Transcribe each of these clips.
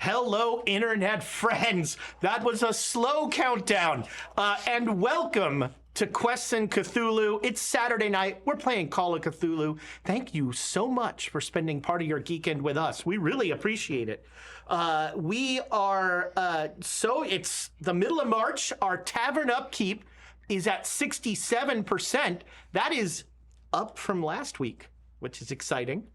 Hello, internet friends. That was a slow countdown. And welcome to Quests and Cthulhu. It's Saturday night. We're playing Call of Cthulhu. Thank you so much for spending part of your geekend with us. We really appreciate it. It's the middle of March. Our tavern upkeep is at 67%. That is up from last week, which is exciting.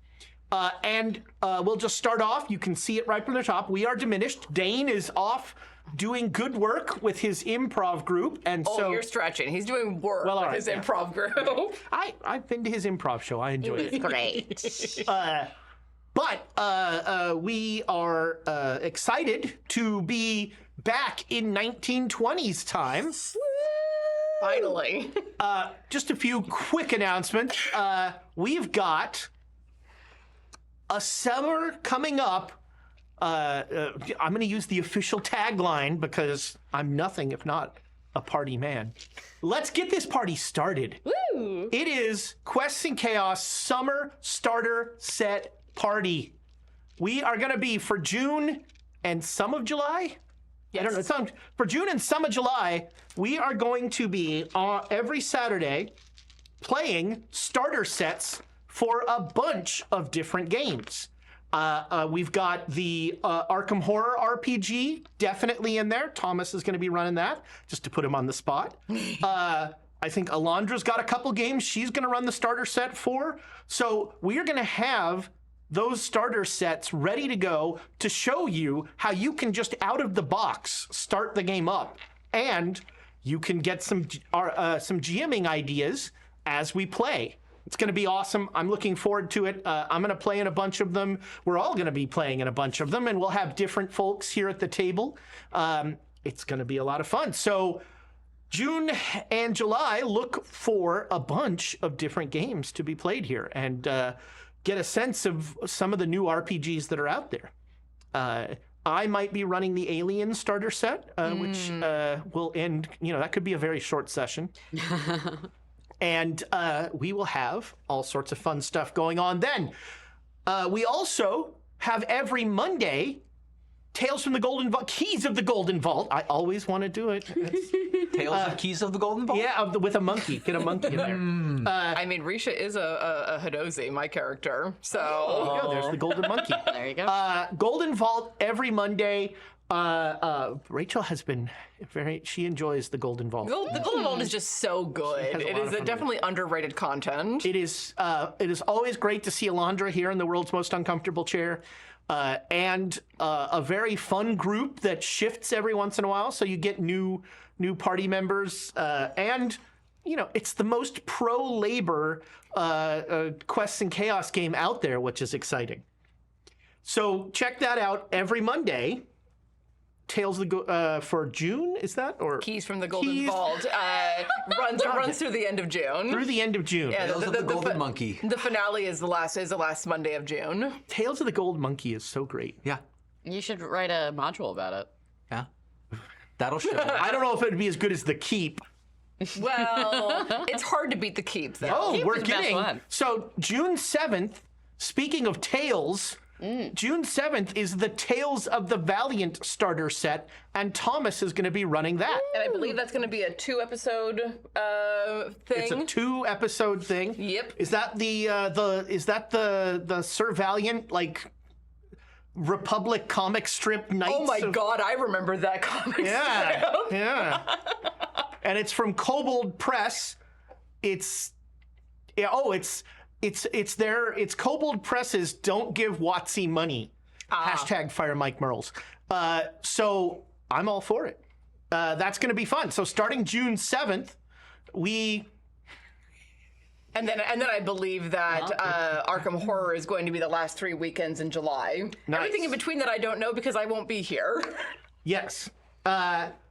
We'll just start off. You can see it right from the top. We are diminished. Dane is off doing good work with his improv group, and so you're stretching. He's doing work with his improv group. I've been to his improv show. I enjoyed it. Great. But we are excited to be back in 1920s time. Finally. Just a few quick announcements. We've got a summer coming up. I'm going to use the official tagline because I'm nothing if not a party man. Let's get this party started. Woo! It is Quests and Chaos Summer Starter Set Party. We are going to be for June and some of July. Yes. I don't know. For June and some of July, we are going to be every Saturday playing starter sets for a bunch of different games. We've got the Arkham Horror RPG definitely in there. Thomas is going to be running that, just to put him on the spot. I think Alondra's got a couple games she's going to run the starter set for. So we are going to have those starter sets ready to go to show you how you can just out of the box start the game up. And you can get some GMing ideas as we play. It's going to be awesome. I'm looking forward to it. I'm going to play in a bunch of them. We're all going to be playing in a bunch of them, and we'll have different folks here at the table. It's going to be a lot of fun. So June and July, look for a bunch of different games to be played here and get a sense of some of the new RPGs that are out there. I might be running the Alien starter set, which will end, that could be a very short session. And we will have all sorts of fun stuff going on then. We also have every Monday Tales from the Golden Vault, Keys of the Golden Vault. I always want to do it. Tales of Keys of the Golden Vault? Yeah, with a monkey. Get a monkey in there. I mean, Risha is a Hidozi, my character. So there's the Golden Monkey. There you go. Golden Vault every Monday. Rachel has been she enjoys the Golden Vault. the Golden Vault is just so good. It is definitely underrated content. It is always great to see Alondra here in the world's most uncomfortable chair. And a very fun group that shifts every once in a while, so you get new party members. And it's the most pro-labor Quests and Chaos game out there, which is exciting. So check that out every Monday. Tales for June, is that? Or Keys from the Golden Vault runs through the end of June. Through the end of June. Yeah, Tales of the Golden Monkey. The finale is the last Monday of June. Tales of the Golden Monkey is so great. Yeah. You should write a module about it. Yeah. That'll show. I don't know if it'd be as good as The Keep. Well, it's hard to beat the Keep, though. Oh, Keep we're is the best getting... one. So June 7th, speaking of Tales... June 7th is the Tales of the Valiant starter set, and Thomas is going to be running that. And I believe that's going to be a 2-episode thing. It's a 2-episode thing. Yep. Is that the Sir Valiant Republic comic strip Knights? Oh my God, I remember that comic strip. Yeah. And it's from Kobold Press. It's Kobold Press's Don't Give Watsy Money. Hashtag Fire Mike Merles. So I'm all for it. That's going to be fun. So starting June 7th, And then I believe that Arkham Horror is going to be the last 3 weekends in July. Nice. Everything in between that I don't know because I won't be here. Yes.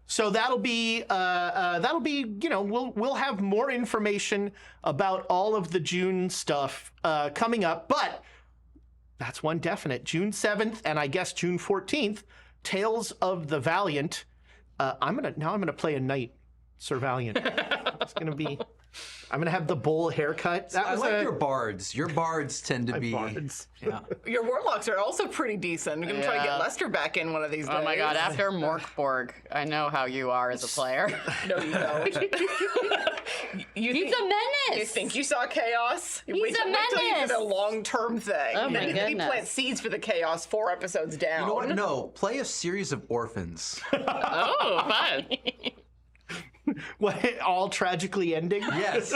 So that'll be we'll have more information about all of the June stuff coming up, but that's one definite. June 7th and I guess June 14th, Tales of the Valiant. I'm gonna play a knight, Sir Valiant. It's gonna be I'm gonna have the bowl haircut. That I was like your bards. Your bards tend to be. bards. Yeah. Your warlocks are also pretty decent. I'm gonna try to get Yeah. Lester back in one of these days. Oh my god, after Morkborg, I know how you are as a player. No, you don't. He's a menace! You think you saw chaos? He's wait a till you menace. get a long-term thing. Oh my Then you goodness. plant seeds for the chaos 4 episodes down. You know what? No, play a series of orphans. Oh, fun. What, all tragically ending? Yes.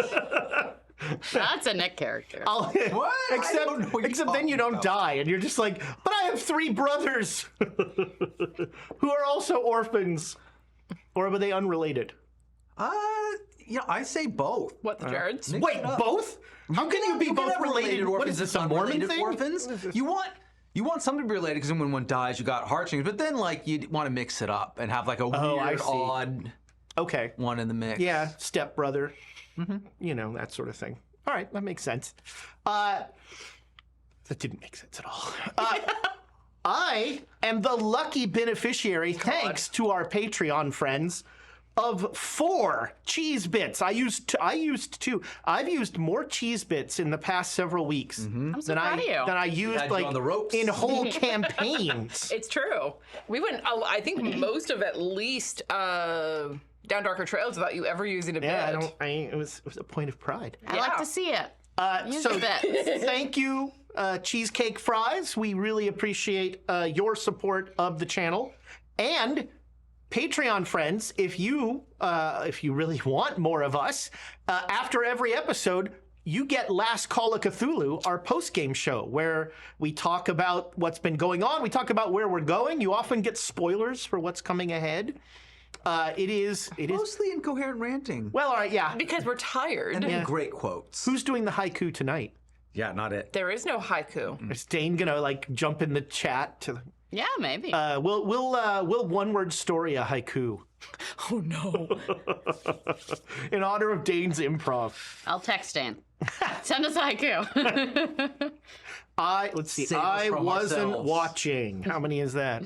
That's a Nick character. What? I don't know what you're Except then you talking don't about. die, and you're just like, but I have 3 brothers who are also orphans. Or were they unrelated? I say both. What, the Jareds? Mix Wait, it up. both? How can you be can both have related? What is this, a Mormon unrelated thing? orphans? You want some to be related because when one dies, you got heartstrings. But then, like, you want to mix it up and have like a I weird, see. odd Okay. one in the mix. Yeah, stepbrother. You know, that sort of thing. All right, that makes sense. That didn't make sense at all. I am the lucky beneficiary, thanks to our Patreon friends, of 4 cheese bits. I used 2. I've used more cheese bits in the past several weeks I'm so than proud of you. I used Had you on the ropes. in whole campaigns. It's true. We went, I think, most of at least Down Darker Trails without you ever using a bit. Yeah, it was a point of pride. I like to see it. Use So your bits. thank you, Cheesecake Fries. We really appreciate your support of the channel. And Patreon friends, if you really want more of us, after every episode, you get Last Call of Cthulhu, our post-game show, where we talk about what's been going on. We talk about where we're going. You often get spoilers for what's coming ahead. It is Mostly incoherent ranting. well, all right, yeah. Because we're tired. And great quotes. Who's doing the haiku tonight? Yeah, not it. There is no haiku. Is Dane gonna like jump in the chat to? Yeah, maybe. We'll one-word story a haiku Oh no. in honor of Dane's improv. I'll text Dan. Send us a haiku. Let's see. Save us I from wasn't ourselves. watching. How many is that?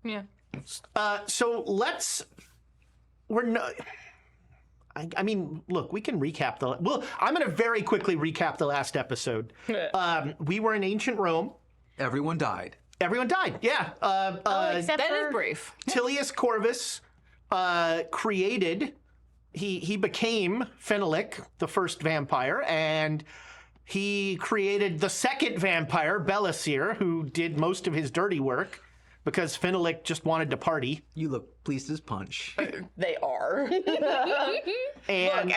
Yeah. So let's. We're no. I mean, look, we can recap the. Well, I'm going to very quickly recap the last episode. We were in ancient Rome. Everyone died. Everyone died. Yeah. Except That for is brief. Tilius Corvus created. He became Fenelic, the first vampire, and he created the second vampire, Belisir, who did most of his dirty work because Fenelic just wanted to party. You look pleased as punch. They are. And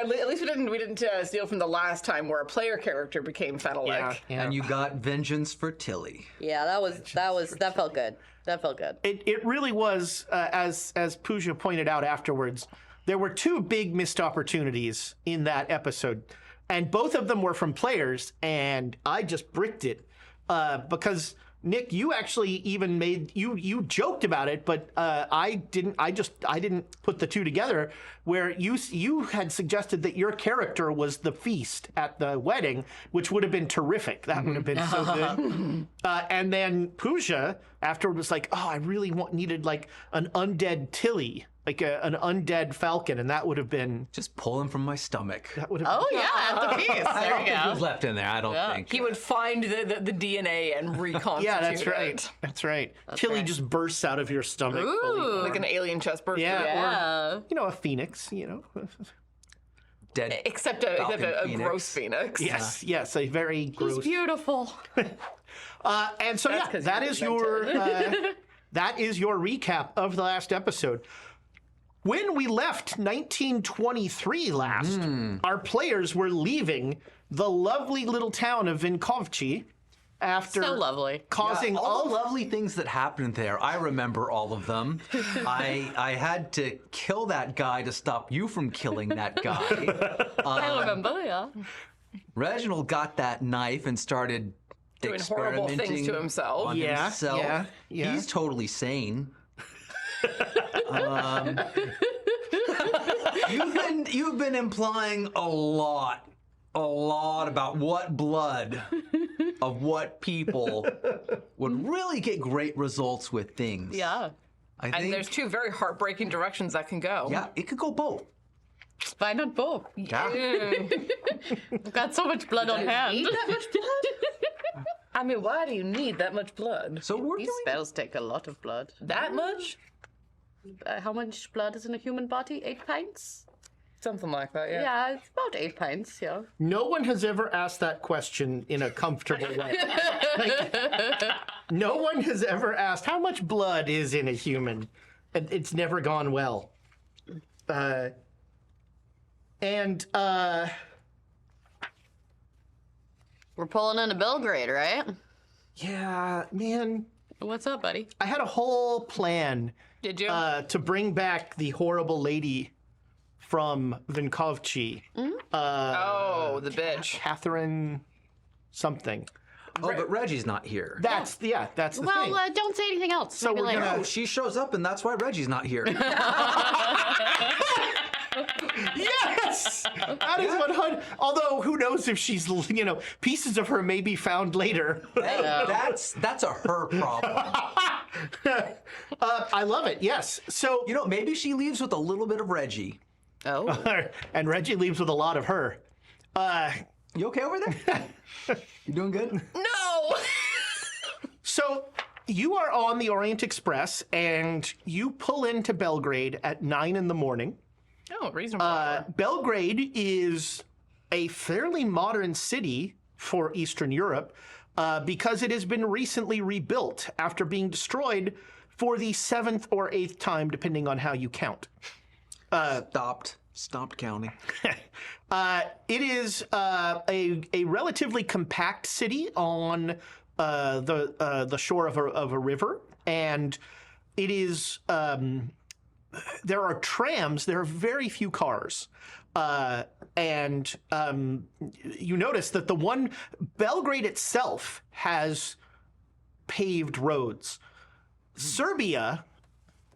Look, at least we didn't steal from the last time where a player character became Fenelic. yeah. And you got vengeance for Tilly. Yeah, that felt good. That felt good. It really was, as Pooja pointed out afterwards, there were 2 big missed opportunities in that episode, and both of them were from players, and I just bricked it because Nick, you actually even made you joked about it, but I didn't. I didn't put the 2 together. Where you had suggested that your character was the feast at the wedding, which would have been terrific. That would have been so good. And then Pooja afterward was like, "Oh, I really needed like an undead Tilly, like an undead falcon," and that would have been. Just pull him from my stomach. That would have. oh yeah, at the feast. I There don't you think go. who's left in there. I don't think. He would find the DNA and reconstitute Yeah, that's it. right. That's right. Tilly right. just bursts out of your stomach. fully. Ooh. Like an alien chest burster. Yeah. Yeah. You know, a phoenix. You know. Dead. Except a Falcon gross phoenix. Yes, a very gross. He's beautiful. And so That's yeah, 'cause that you is your that is your recap of the last episode. When we left 1923 last, our players were leaving the lovely little town of Vinkovci after So lovely. causing all the lovely things that happened there. I remember all of them. I had to kill that guy to stop you from killing that guy. I remember, yeah. Reginald got that knife and started Doing horrible things experimenting to himself. on Yeah, himself. yeah. He's totally sane. You've been implying a lot about what blood of what people would really get great results with things. Yeah. I think. And there's two very heartbreaking directions that can go. Yeah, it could go both. Why not both? Yeah. We've got so much blood on hand. Need that much blood? I mean, why do you need that much blood? So we're These doing. spells take a lot of blood. That much? How much blood is in a human body? 8 pints? Something like that, yeah. Yeah, it's about 8 pints, yeah. No one has ever asked that question in a comfortable way. Like, no one has ever asked how much blood is in a human. And it's never gone well. We're pulling into Belgrade, right? Yeah, man, What's up, buddy? I had a whole plan Did you? to bring back the horrible lady from Vinkovci. oh, the bitch. Catherine something. Oh, but Reggie's not here. That's the Well, thing. don't say anything else. So Maybe we're later. gonna- Oh, she shows up, and that's why Reggie's not here. Yes! That is 100. Although, who knows if she's, pieces of her may be found later. Hey, that's a her problem. I love it, yes. So, Maybe she leaves with a little bit of Reggie. Oh. and Reggie leaves with a lot of her. You okay over there? You doing good? No! So, you are on the Orient Express, and you pull into Belgrade at 9 in the morning. Oh, reasonable. Belgrade is a fairly modern city for Eastern Europe because it has been recently rebuilt after being destroyed for the 7th or 8th time, depending on how you count. Stopped counting. It is a relatively compact city on the shore of a river, and it is. There are trams. There are very few cars, and you notice that the one Belgrade itself has paved roads. Serbia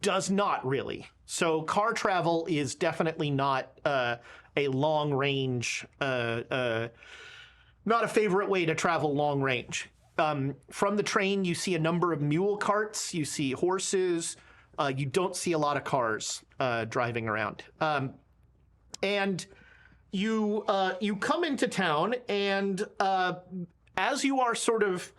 does not really. So car travel is definitely not a long range, not a favorite way to travel long range. From the train, you see a number of mule carts, you see horses, you don't see a lot of cars driving around. And you come into town, and as you are sort of,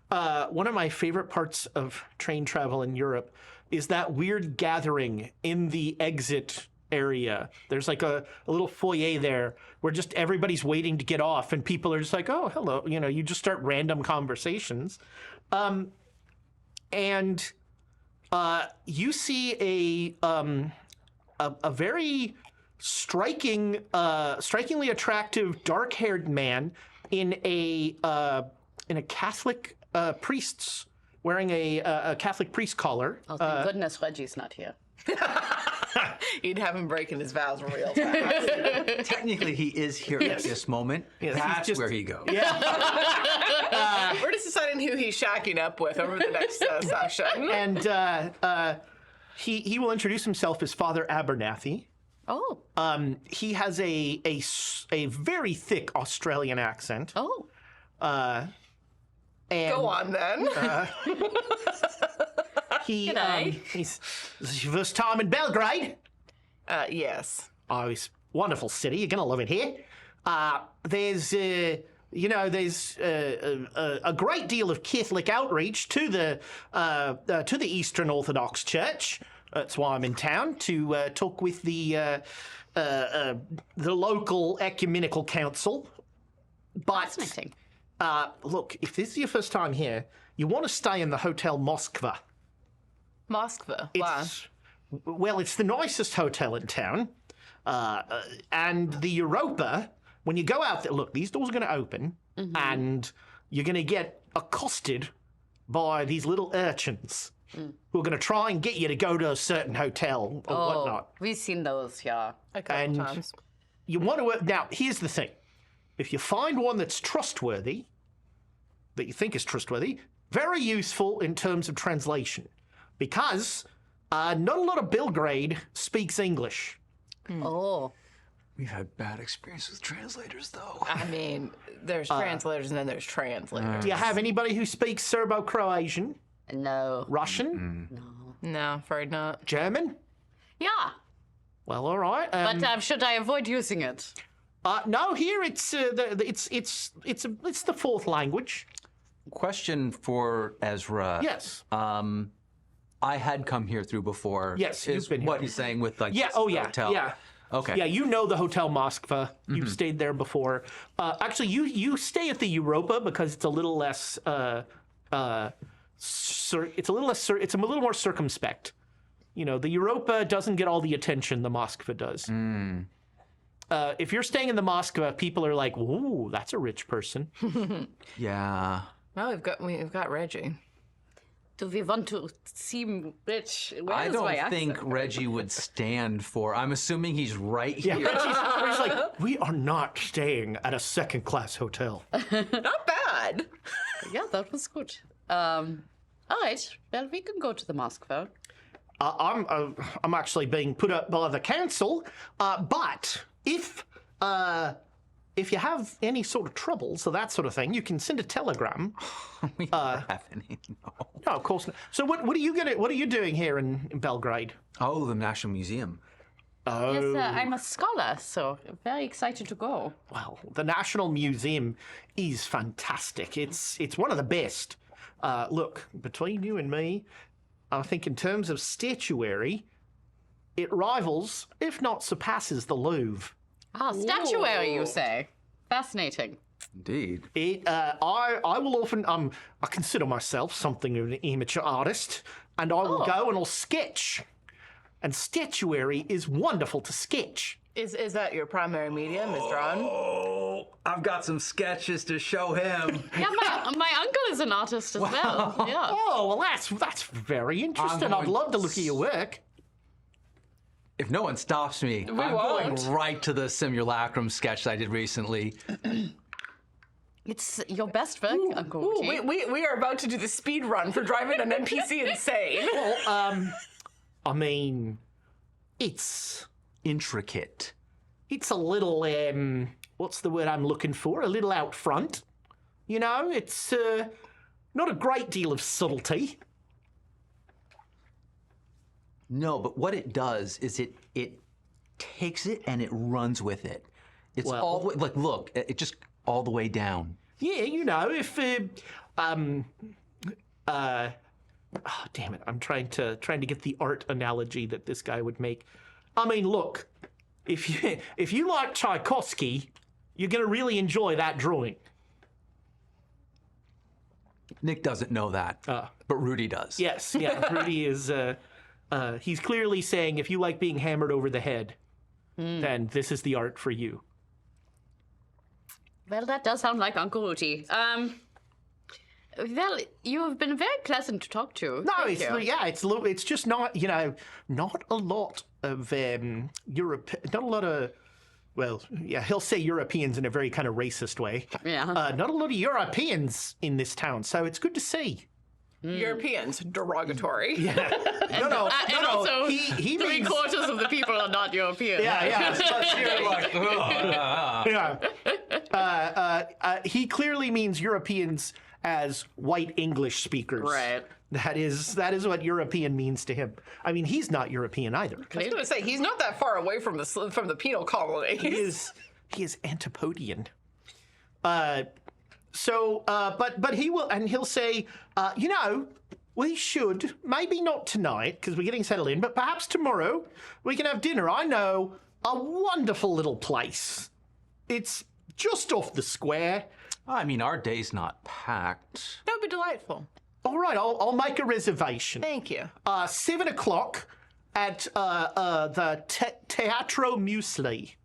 one of my favorite parts of train travel in Europe is that weird gathering in the exit area. There's like a little foyer there where just everybody's waiting to get off, and people are just like, oh, hello. You just start random conversations. And you see a very strikingly attractive, dark-haired man in a Catholic priest's wearing a Catholic priest collar. Oh, thank goodness Reggie's not here. You'd have him breaking his vows real fast. Technically, he is here at this moment. Yes, he's That's just- where he goes. We're just deciding who he's shacking up with over the next session. And he will introduce himself as Father Abernathy. Oh. He has a very thick Australian accent. Oh. And Go on then. This is your first time in Belgrade? Yes. Oh, it's a wonderful city. You're gonna love it here. There's a great deal of Catholic outreach to the Eastern Orthodox Church. That's why I'm in town to talk with the local ecumenical council. But Fascinating. look, if this is your first time here, you want to stay in the Hotel Moskva. Moskva. Wow. It's the nicest hotel in town. And the Europa, when you go out there, look, these doors are going to open, and you're going to get accosted by these little urchins who are going to try and get you to go to a certain hotel or whatnot. We've seen those, yeah. A couple And times. you want to. Now, here's the thing: if you find one that's trustworthy, that you think is trustworthy, very useful in terms of translation, because not a lot of Belgrade speaks English. Oh. We've had bad experience with translators, though. I mean, there's translators and then there's translators. Do you have anybody who speaks Serbo-Croatian, No. Russian? No. No, afraid not. German? Yeah, Well, all right. but should I avoid using it? No, here it's the fourth language. Question for Ezra. Yes. I had come here through before. Yes, is you've been here. what he's saying with like Yeah. this Oh, yeah. hotel. Yeah. Okay. Yeah, you know the Hotel Moskva. You've stayed there before. Actually, you stay at the Europa because it's a little less. It's a little more circumspect. You know, the Europa doesn't get all the attention the Moskva does. If you're staying in the Moskva, people are like, "Ooh, that's a rich person." Yeah. Well, we've got Reggie. Do we want to seem rich? Where I is don't my accent? think Reggie would stand for. I'm assuming he's right here. Reggie's like, "We are not staying at a second-class hotel." Not bad. Yeah, that was good. All right. Well, we can go to the Moskva. I'm actually being put up by the council, but if you have any sort of troubles or that sort of thing, you can send a telegram. We don't have any. No. No, of course not. So what are you doing here in Belgrade? Oh, the National Museum. Yes, I'm a scholar, so very excited to go. Well, the National Museum is fantastic. It's one of the best. Look, between you and me, I think in terms of statuary, it rivals, if not surpasses, the Louvre. Ah, statuary, you say? Fascinating. Indeed. I will often I consider myself something of an amateur artist, and I will go and I'll sketch. And statuary is wonderful to sketch. Is that your primary medium? Is drawing? Oh, I've got some sketches to show him. Yeah, my uncle is an artist as well. Yeah. Oh, well, that's very interesting. I'd love to look at your work. If no one stops me, I'm won't. going right to the simulacrum sketch that I did recently. It's your best work, Uncle Ooh, T. we are about to do the speed run for driving an NPC insane. Well, I mean, it's Intricate. a little what's the word I'm looking for? A little out front. You know, it's not a great deal of subtlety. No, but what it does is it takes it and it runs with it. It's Well- all the way, like, look, it just all the way down. Yeah, you know, if oh, damn it, I'm trying to get the art analogy that this guy would make. I mean, look, if you like Tchaikovsky, you're gonna really enjoy that drawing. Nick doesn't know that, but Rudy does. Yes, yeah, Rudy is. He's clearly saying if you like being hammered over the head, then this is the art for you. Well, that does sound like Uncle Rudy. Well, you have been very pleasant to talk to. No, Thank you. it's just not, you know, not a lot of Europe, not a lot of, well, yeah, he'll say Europeans in a very kind of racist way. Yeah. Not a lot of Europeans in this town, so it's good to see. Europeans, derogatory. No, and also, he means, Three-quarters of the people are not European. he clearly means Europeans as white English speakers. Right. That is what European means to him. I mean, he's not European either. I was going to say he's not that far away from the penal colony. He is Antipodean. But he will, and he'll say, you know, we should, maybe not tonight, because we're getting settled in, but perhaps tomorrow we can have dinner. I know a wonderful little place. It's just off the square. I mean, our day's not packed. That would be delightful. All right, I'll make a reservation. Thank you. 7 o'clock at the Teatro Muesli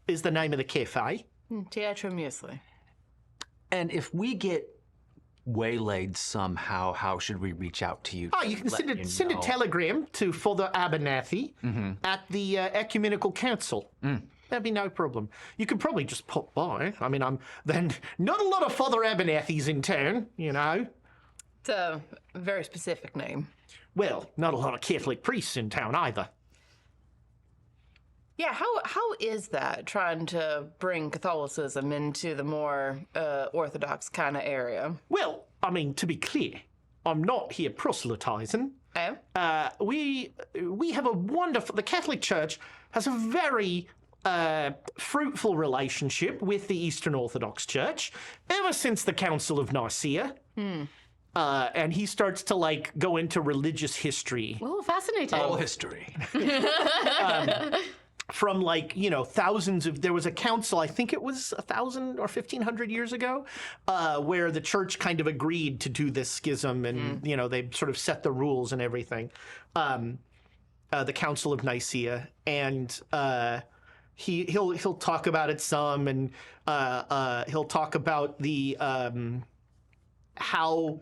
is the name of the cafe. Teatro Muesli. And if we get waylaid somehow, how should we reach out to you? Oh, you can send a telegram to Father Abernathy at the Ecumenical Council. That'd be no problem. You could probably just pop by. I mean, then not a lot of Father Abernathys in town, you know. It's a very specific name. Well, not a lot of Catholic priests in town either. Yeah, how is that, trying to bring Catholicism into the more Orthodox kind of area? Well, I mean, to be clear, I'm not here proselytizing. we have a wonderful. The Catholic Church has a very fruitful relationship with the Eastern Orthodox Church ever since the Council of Nicaea. And he starts to like go into religious history. Oh, fascinating. All history. From like, thousands of, there was a council, I think it was 1,000 or 1,500 years ago, where the church kind of agreed to do this schism and, they sort of set the rules and everything. The Council of Nicaea. And he'll talk about it some, and he'll talk about the, how,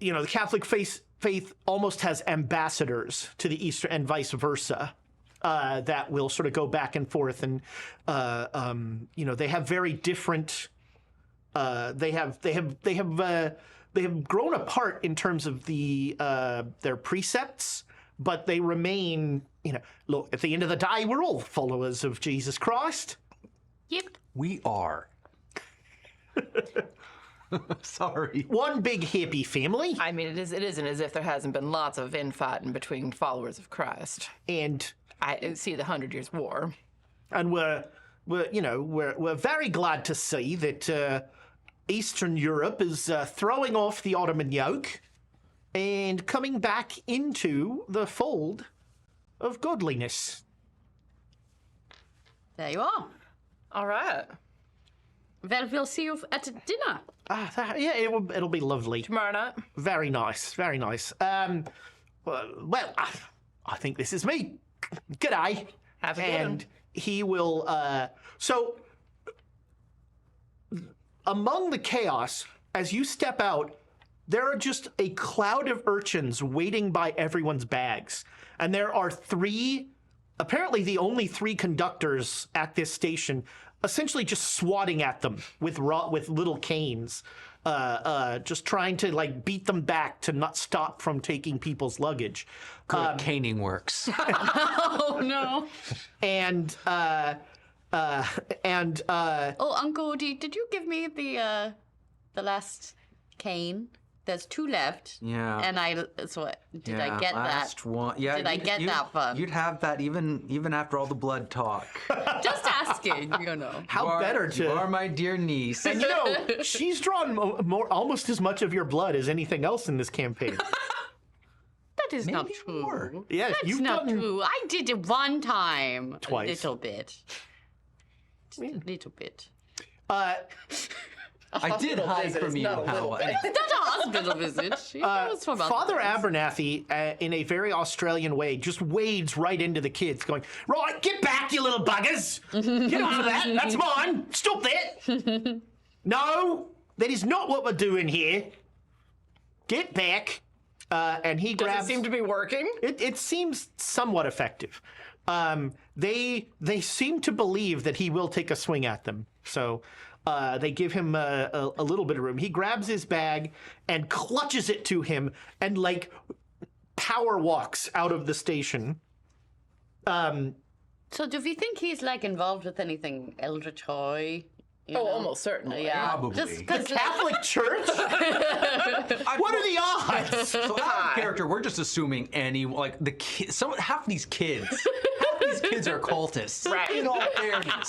the Catholic faith almost has ambassadors to the Eastern and vice versa. That will sort of go back and forth, and they have very different. They have grown apart in terms of their precepts, but they remain. Look, at the end of the day, we're all followers of Jesus Christ. Yep. We are. Sorry. One big hippie family, I mean, it isn't as if there hasn't been lots of infighting between followers of Christ. and I see the 100 Years' War. we're very glad to see that Eastern Europe is throwing off the Ottoman yoke and coming back into the fold of godliness. There you are. All right. Well, we'll see you at dinner. It'll be lovely. Tomorrow night. Very nice, very nice. Well, I think this is me. G'day. Have a good one. And he will. So, among the chaos, as you step out, there are just a cloud of urchins waiting by everyone's bags, and there are apparently the only 3 conductors at this station, essentially just swatting at them with little canes, just trying to like beat them back to not stop from taking people's luggage. Good caning works. Oh, no. And Oh, Uncle Odie, did you give me the last cane? There's 2 left. Yeah. And I get last that? one. Yeah, Did I get that one? You'd have that even after all the blood talk. Just asking, how better You are to. my dear niece. And she's drawn almost as much of your blood as anything else in this campaign. That is not Maybe true. more. Yes, That's you've not done true. I did it one time. Twice. A little bit. Just a little bit. I did hide visit from is you, not a little however. It's not a hospital visit. It was from Father other things. Abernathy, in a very Australian way, just wades right into the kids, going, "Right, get back, you little buggers! Get off of that! That's mine! Stop that! No, that is not what we're doing here. Get back!" And he Does grabs. it seem to be working? It seems somewhat effective. They seem to believe that he will take a swing at them, so they give him a little bit of room. He grabs his bag and clutches it to him and like power walks out of the station. So do we think he's like involved with anything Eldritch High? Almost certainly. Yeah. Probably. Just The because Catholic Church? What are the odds? So our character, we're just assuming the kids. Half these kids are cultists. Right. In all fairness,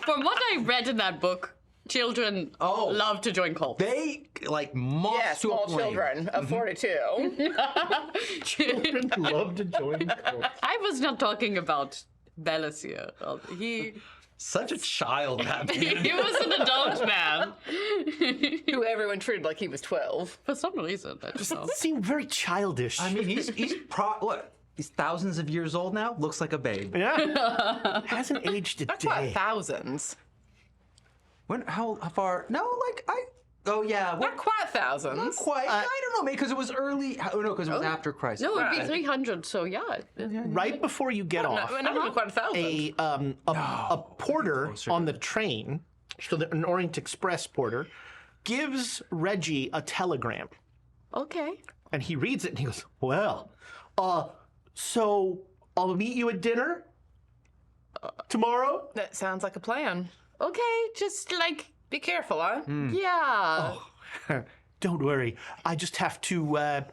from what I read in that book, children love to join cults. they like moths Yes, to a small flame. children of 42. Children love to join cults. I was not talking about Belasier. He Such a child, that man. he was an adult man. Who everyone treated like he was 12. For some reason, I don't know. Seemed very childish. I mean, look, he's thousands of years old now. Looks like a babe. Yeah. Hasn't aged a Not quite day. thousands. How far? No, Oh yeah. Not quite thousands. Not quite. I don't know, maybe because it was early. Oh no, because it was after Christ. No, it'd be 300. So yeah. Right before you get off, Not even quite a thousand. a porter on the train, so an Orient Express porter, gives Reggie a telegram. Okay. And he reads it and he goes, "Well, so I'll meet you at dinner tomorrow." That sounds like a plan. Okay. Just like Be careful, huh? yeah. Don't worry. I just have to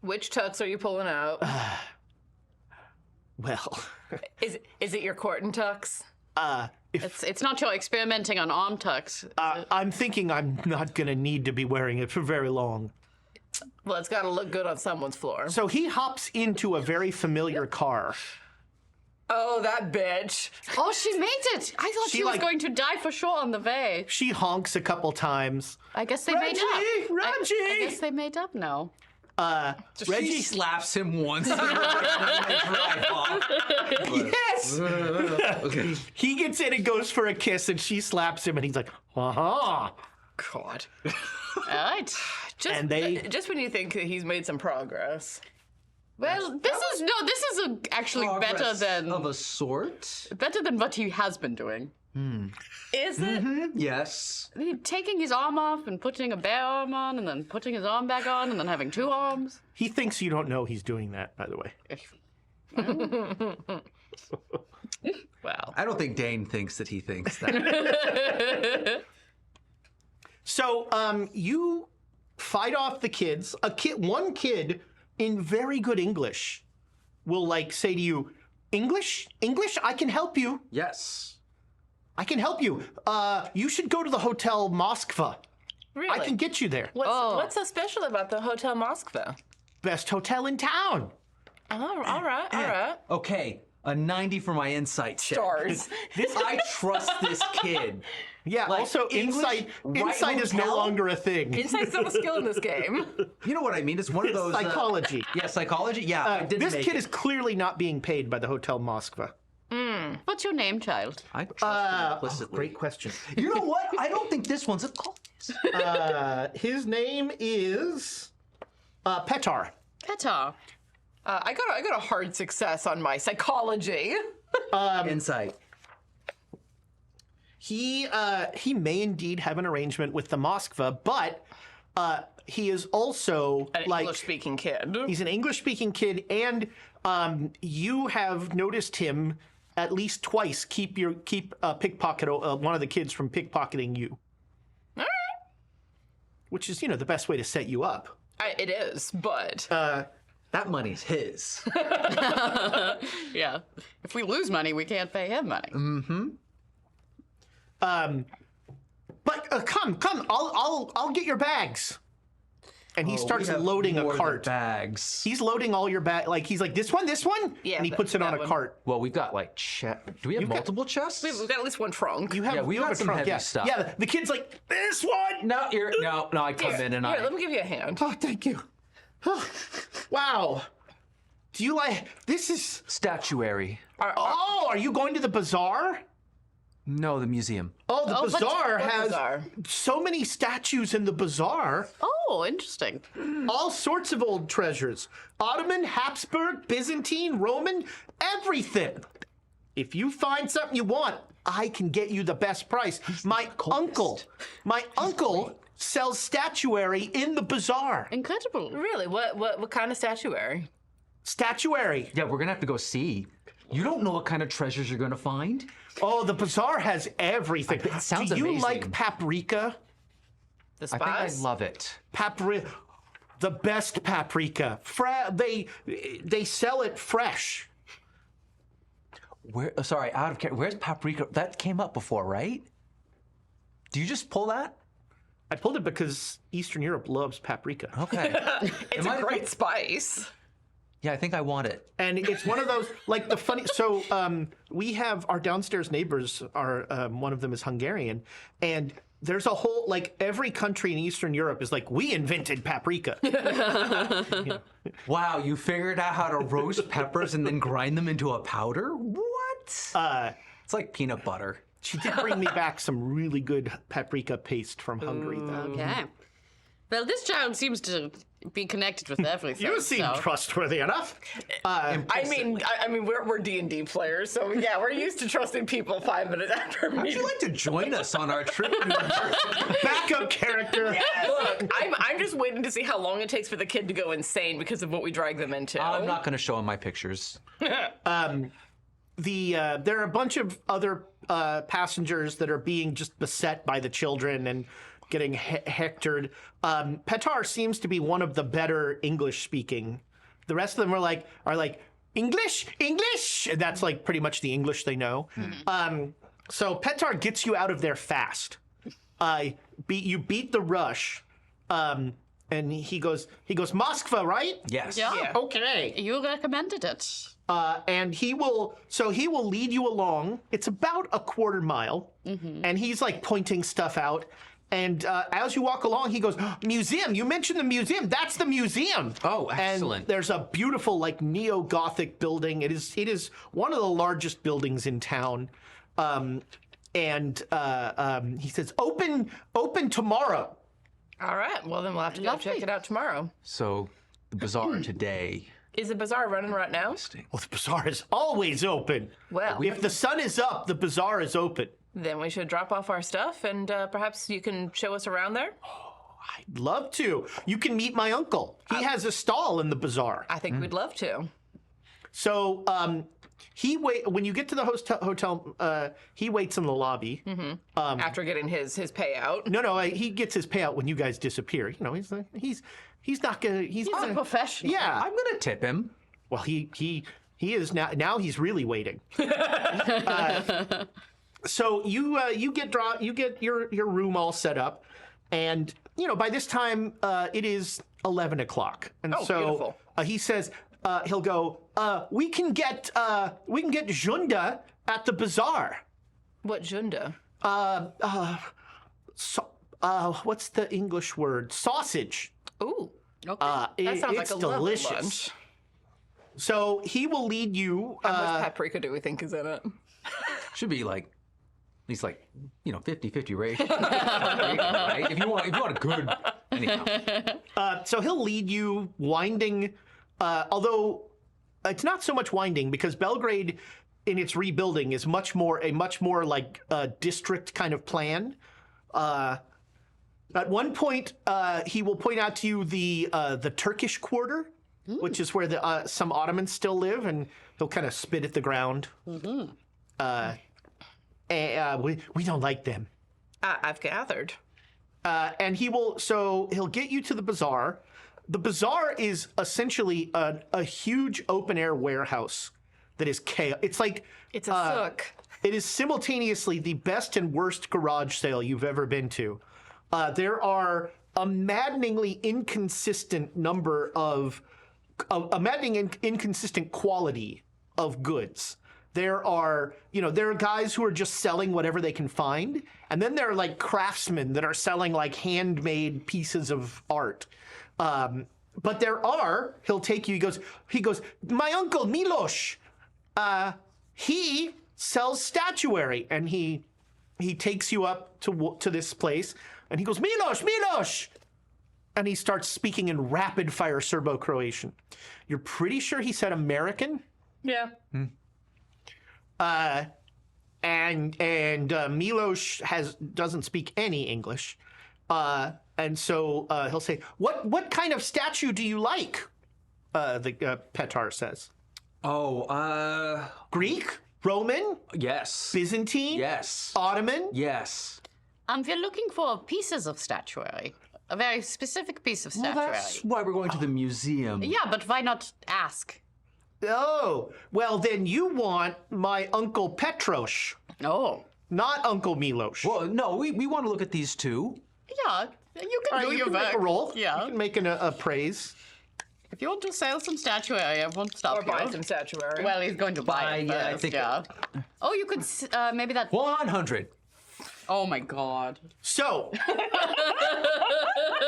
Which tux are you pulling out? Well, Is it your Corton tux? It's not your experimenting on arm tucks. I'm thinking I'm not gonna need to be wearing it for very long. Well, it's got to look good on someone's floor. So he hops into a very familiar car. Oh, that bitch. Oh, she made it! I thought she was like- going to die for sure on the way. She honks a couple times. I guess they Reggie! made up. Reggie! I guess they made up now. She Reggie, slaps him once and they drive off. yes! Okay. He gets in and goes for a kiss, and she slaps him, and he's like, uh-huh. God. All right. And they- Just when you think that he's made some progress. Well, this is actually better Progress than of a sort. what he has been doing. Is it? Yes. Taking his arm off and putting a bare arm on, and then putting his arm back on, and then having two arms. He thinks you don't know he's doing that, by the way. Well, I don't think Dane thinks that he thinks that. So, you fight off the kids. One kid in very good English will say to you, English? I can help you. Yes. I can help you. You should go to the Hotel Moskva. Really? I can get you there. What's so special about the Hotel Moskva? Best hotel in town. Oh, all right. Okay, a 90 for my insight check. Stars. I trust this kid. Yeah, also English, insight is no hotel? longer a thing. Insight's not a skill in this game. You know what I mean? It's one of those Psychology. Yeah, psychology. Yeah, I didn't This make kid it. is clearly not being paid by the Hotel Moskva. what's your name, child? I trust him implicitly. Great question. You know what? I don't think this one's a cult. His name is Petar. Petar. I got a hard success on my psychology. Insight. He may indeed have an arrangement with the Moskva, but he is also An English-speaking kid. he's an English-speaking kid, and you have noticed him at least twice keep pickpocket one of the kids from pickpocketing you. All right. Which is, the best way to set you up. It is, but That money's his. Yeah. If we lose money, we can't pay him money. But come, I'll get your bags. And he starts loading a cart. Bags. He's loading all your bags. He's like, this one? Yeah, and he puts it on that a one. cart. Well, we've got do we have multiple chests? we've got at least one trunk. You have, we you got have a some trunk, heavy yeah. stuff. Yeah, the kid's like, this one! No, I come in and Here, I. let me give you a hand. Oh, thank you. Wow. Do you this is, Statuary. are you going to the bazaar? No, the museum. Oh, the bazaar what has bazaar? so many statues in the bazaar. Oh, interesting. All sorts of old treasures. Ottoman, Habsburg, Byzantine, Roman, everything. If you find something you want, I can get you the best price. My uncle sells statuary in the bazaar. Incredible. Really? What kind of statuary? Statuary. Yeah, we're gonna have to go see. You don't know what kind of treasures you're gonna find. Oh, the bazaar has everything. It sounds Do you amazing. like paprika? The I think spice? I love it. The best paprika. They sell it fresh. Where's paprika? That came up before, right? Do you just pull that? I pulled it because Eastern Europe loves paprika. Okay. It's a great spice. Yeah, I think I want it. And it's one of those, the funny, so we have our downstairs neighbors one of them is Hungarian, and there's a whole, every country in Eastern Europe is we invented paprika. Wow, you figured out how to roast peppers and then grind them into a powder? What? It's like peanut butter. She did bring me back some really good paprika paste from Hungary, though. Okay. Well, this child seems to be connected with everything. You seem so. trustworthy enough. I mean, we're D&D players, so yeah, we're used to trusting people 5 minutes after Would meeting. you like to join us on our trip? Backup character. Look, I'm just waiting to see how long it takes for the kid to go insane because of what we drag them into. I'm not going to show him my pictures. There are a bunch of other passengers that are being just beset by the children, and hectored. Petar seems to be one of the better English speaking. The rest of them are like English, English. And that's like pretty much the English they know. So Petar gets you out of there fast. You beat the rush. And he goes, Moskva, right? Yes. Yeah. Okay. You recommended it. And he will lead you along. It's about a quarter mile, and he's like pointing stuff out. And as you walk along, he goes, museum. You mentioned the museum. That's the museum. Oh, excellent. And there's a beautiful like neo-Gothic building. It is one of the largest buildings in town. He says, open tomorrow. All right. Well, then we'll have to go check it out tomorrow. So the bazaar today. Is the bazaar running right now? Well, the bazaar is always open. Well, If the sun is up, the bazaar is open. then we should drop off our stuff, and perhaps you can show us around there. I'd love to. You can meet my uncle. He has a stall in the bazaar. I think we'd love to. So when you get to the hotel, he waits in the lobby. After getting his payout. No, he gets his payout when you guys disappear. You know, he's not gonna. He's a professional. Yeah. I'm gonna tip him. Well, he is now. Now he's really waiting. So you get your room all set up, and by this time it is 11 o'clock, and so beautiful. He says he'll go. We can get Junda at the bazaar. What Junda? What's the English word? Sausage. Ooh. Okay. That sounds like It's a lovely delicious. lunch. So he will lead you. How much paprika do we think is in it? Should be like at least 50-50 ratio. Right? If you want a good anyhow. So he'll lead you winding, although it's not so much winding because Belgrade in its rebuilding is much more like district kind of plan. At one point, he will point out to you the Turkish quarter, which is where some Ottomans still live, and he'll kind of spit at the ground. We don't like them. I've gathered. And he'll get you to the bazaar. The bazaar is essentially a huge open air warehouse that is chaos. It's like It's a sook. it is simultaneously the best and worst garage sale you've ever been to. There are a maddeningly inconsistent number of a maddening inconsistent quality of goods. There are guys who are just selling whatever they can find, and then there are like craftsmen that are selling like handmade pieces of art. But he'll take you. He goes. My uncle Miloš, he sells statuary, and he takes you up to this place, and he goes, Miloš, and he starts speaking in rapid fire Serbo-Croatian. You're pretty sure he said American. Yeah. And Miloš doesn't speak any English, and so he'll say, "What kind of statue do you like?" The Petar says, Greek, Roman, Yes. Byzantine, Yes. Ottoman." Yes. We're looking for pieces of statuary. A very specific piece of Well, statuary. that's why we're going to the museum. Yeah, but why not ask? Oh, well then you want my Uncle Petros, Oh. not Uncle Miloš. Well, no, we want to look at these two. Yeah, you can All right, do you your can work. make a roll. Yeah. You can make a praise. If you want to sell some statuary, I won't stop Or you. buy some statuary. Well, he's going to buy it yeah, I first, think- yeah. Oh, you could maybe that. 100. Oh my God. So,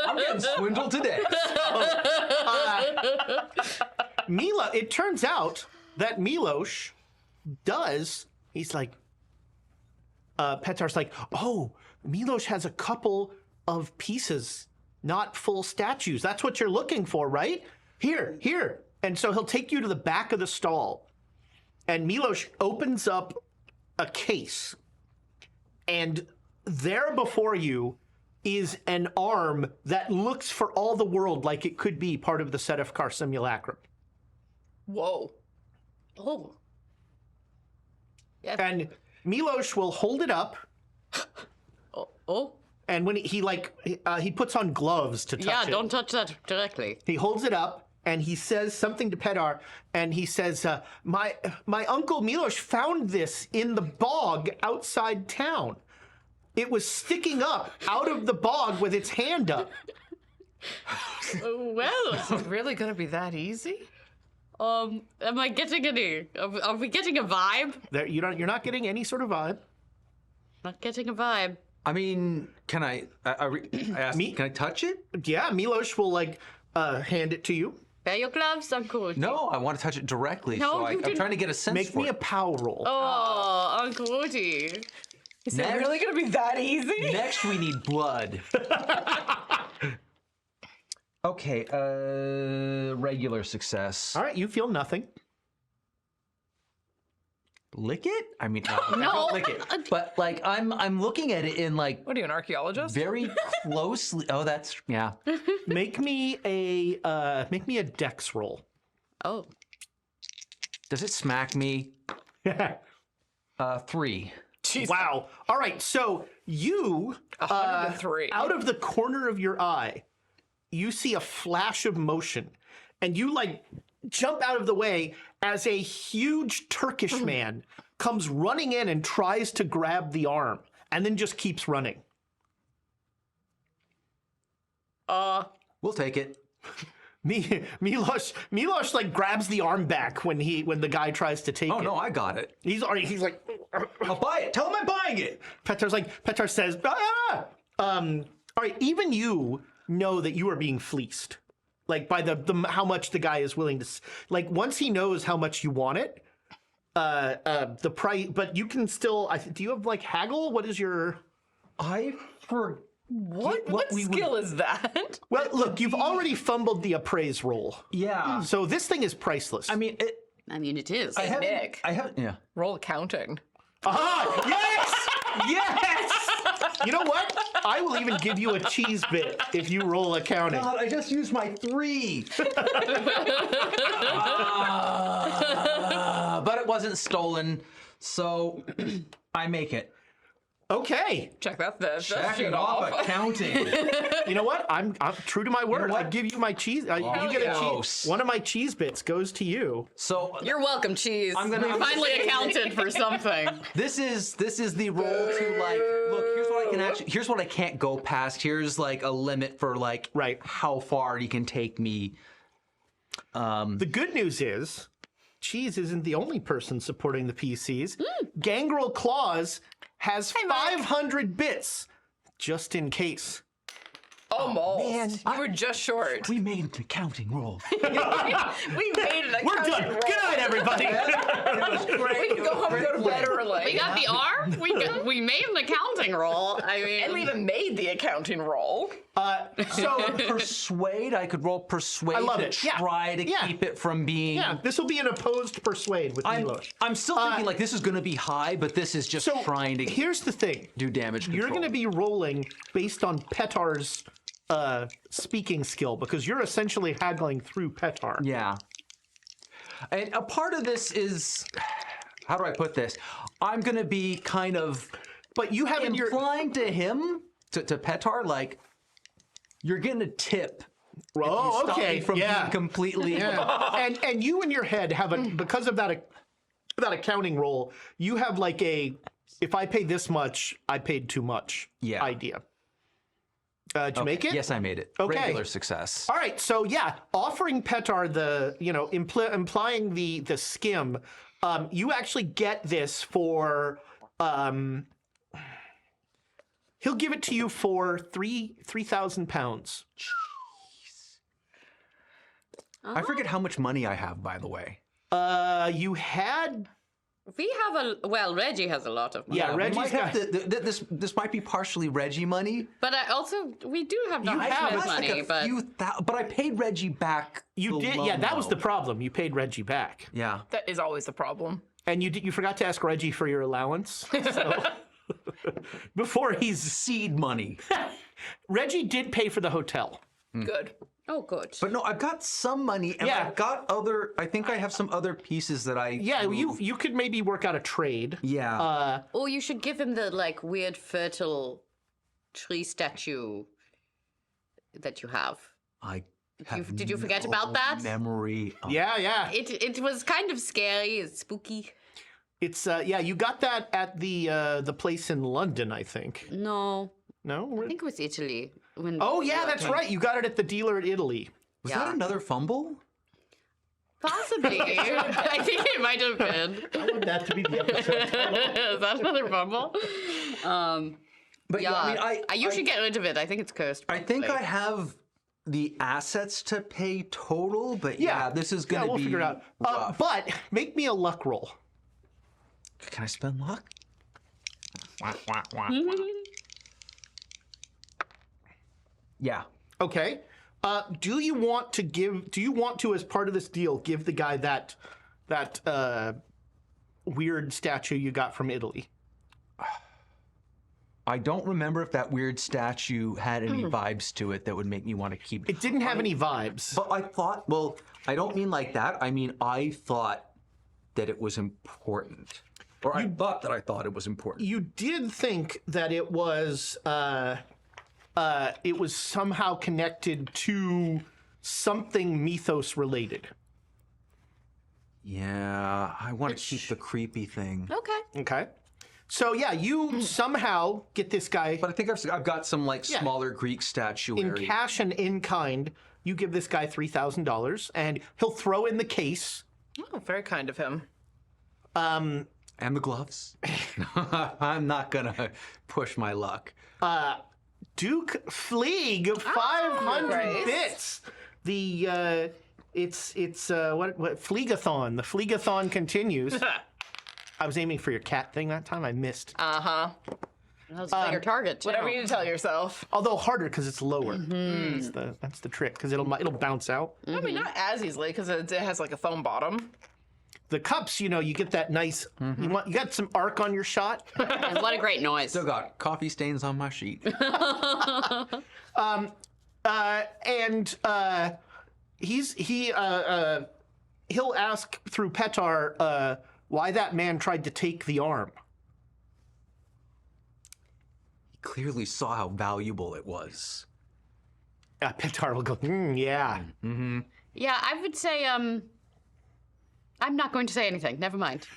I'm getting swindled today. it turns out that Miloš he's like, Petar's like, oh, Miloš has a couple of pieces, not full statues. That's what you're looking for, right? Here. And so he'll take you to the back of the stall, and Miloš opens up a case, and there before you is an arm that looks for all the world like it could be part of the Sedefkar simulacrum. Whoa. Oh. And Miloš will hold it up, Oh. And when he puts on gloves to touch Yeah, it. don't touch that directly. He holds it up and he says something to Petar, and he says, my uncle Milos found this in the bog outside town. It was sticking up out of the bog with its hand up. Well, Is it really gonna be that easy? am I getting any? Are we getting a vibe? You're not getting any sort of vibe. Not getting a vibe. I mean, can I ask, can I touch it? Yeah, Milos will hand it to you. Wear your gloves, Uncle Woody. No, I want to touch it directly. No, so you I'm didn't. trying to get a sense Make for me a it. power roll. Oh, Uncle Woody. Is it really gonna be that easy? Next, we need blood. Okay, regular success. All right, you feel nothing. Lick it? I mean, I No. don't lick it. But like, I'm looking at it in like What are you, an archaeologist? very closely. Oh, that's yeah. Make me a dex roll. Oh. Does it smack me? 3. Jeez. Wow. All right, so you 103. out of the corner of your eye, you see a flash of motion, and you jump out of the way as a huge Turkish man comes running in and tries to grab the arm, and then just keeps running. We'll take it. Milos grabs the arm back when the guy tries to take Oh it. no, I got it. He's like, I'll buy it. Tell him I'm buying it. Petar says, ah! All right, even you know that you are being fleeced. Like by the how much the guy is willing to, once he knows how much you want it, the price, but you can still, do you have haggle? What is your, I forget What we would- skill is that? well, look, you've already fumbled the appraise roll. Yeah. So this thing is priceless. I mean, it. I mean, it is. I haven't. Nick. I haven't. Yeah. Roll accounting. Ah, yes! Yes! You know what? I will even give you a cheese bit if you roll accounting. God, I just used my 3. But it wasn't stolen, so I make it. Okay. Check that. That's Checking shit off off. accounting. You know what? I'm true to my word. what? I give you my cheese. You get a yes. cheese. One of my cheese bits goes to you. So You're welcome, cheese. I'm gonna. Finally accounted for something. This is the roll to look. Here's what I can actually. Here's what I can't go past. Here's a limit for Right. how far you can take me. The good news is, Cheese isn't the only person supporting the PCs. Gangrel Claus has 500 bits, just in case. Almost. man. You were just short. We made an accounting roll. We made it. We're done. Good night, everybody. It was great. We can go home and go to bed early. We got the R. We made an accounting roll. I mean, And we even made the accounting roll. So, Persuade. I could roll persuade I love to it. Yeah. try to Yeah. keep it from being. yeah, this will be an opposed persuade with Milos. I'm still thinking this is going to be high, but this is just So trying to here's the thing. do damage control. You're going to be rolling based on Petar's speaking skill, because you're essentially haggling through Petar. Yeah. And a part of this is, how do I put this? I'm going to be kind of But you have in your implying to him, to Petar, you're getting a tip. oh, Stop okay, me from yeah. being completely. Yeah. and you in your head have a because of that accounting roll, you have if I pay this much, I paid too much Yeah. idea. Did you make it? Yes, I made it. Okay. Regular success. All right, so yeah, offering Petar the, implying the skim, you actually get this for, he'll give it to you for 3,000 pounds. I forget how much money I have, by the way. You had, we have Reggie has a lot of money. yeah, We Reggie's might have got, this might be partially Reggie money. But we do have You not have, much it's money, but But I paid Reggie back. you the did, loan, yeah, that was though. the problem. You paid Reggie back. Yeah. That is always the problem. And you forgot to ask Reggie for your allowance. So, before he's, Seed money. Reggie did pay for the hotel. Good. oh, good. But no, I've got some money, and Yeah. I've got I think I have some other pieces that I. Yeah, you could maybe work out a trade. Yeah. Oh, you should give him the weird fertile tree statue that you have? I have Did you forget no about that? memory. Of Yeah. It was kind of scary. It's spooky. It's you got that at the place in London, I think. No, No? I think it was Italy. When Oh yeah, that's right. You got it at the dealer in Italy. Was that another fumble? Possibly. I think it might have been. I want that to be the episode title. Is that another fumble? But Yeah, I mean, you should get rid of it. I think it's cursed. I think I probably. have the assets to pay total, but yeah, this is going to we'll be figure it out. rough. But make me a luck roll. Can I spend luck? Yeah. Okay. Do you want to, as part of this deal, give the guy that weird statue you got from Italy? I don't remember if that weird statue had any vibes to it that would make me want to keep It didn't have any vibes. But I thought, well, I don't mean like that. I mean, I thought that it was important. Or I thought it was important. You did think that it was somehow connected to something mythos related. Yeah, I want to keep the creepy thing. Okay. Okay. So yeah, you somehow get this guy But I think I've got some like smaller Greek in statuary. cash and in kind. You give this guy $3,000, and he'll throw in the case. Oh, very kind of him. And the gloves. I'm not gonna push my luck. Duke Fleeg, 500 nice. bits. The it's what Fleegathon. The Fleegathon continues. I was aiming for your cat thing that time. I missed. Uh-huh. That was a bigger target, too. Whatever you tell yourself. Although harder because it's lower. That's the trick because it'll bounce out. I mean, not as easily because it has like a foam bottom. The cups, you get that nice. You got some arc on your shot. And what a great noise. Still got coffee stains on my sheet. He'll ask through Petar why that man tried to take the arm. He clearly saw how valuable it was. Petar will go, yeah. Yeah, I would say, I'm not going to say anything. Never mind.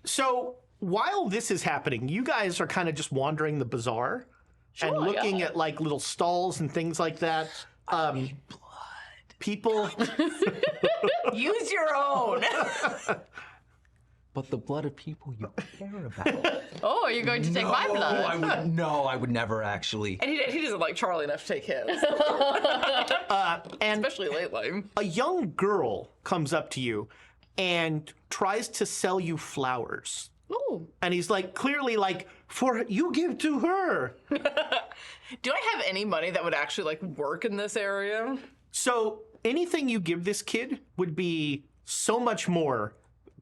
So while this is happening, you guys are kind of just wandering the bazaar and looking at like little stalls and things like that. People. Use your own. But the blood of people you care about. Oh, are you going to take my blood? I would never actually. And he doesn't like Charlie enough to take his. And Especially lately. a young girl comes up to you and tries to sell you flowers. Ooh. And he's like, clearly like, for you give to her. Do I have any money that would actually like work in this area? So anything you give this kid would be so much more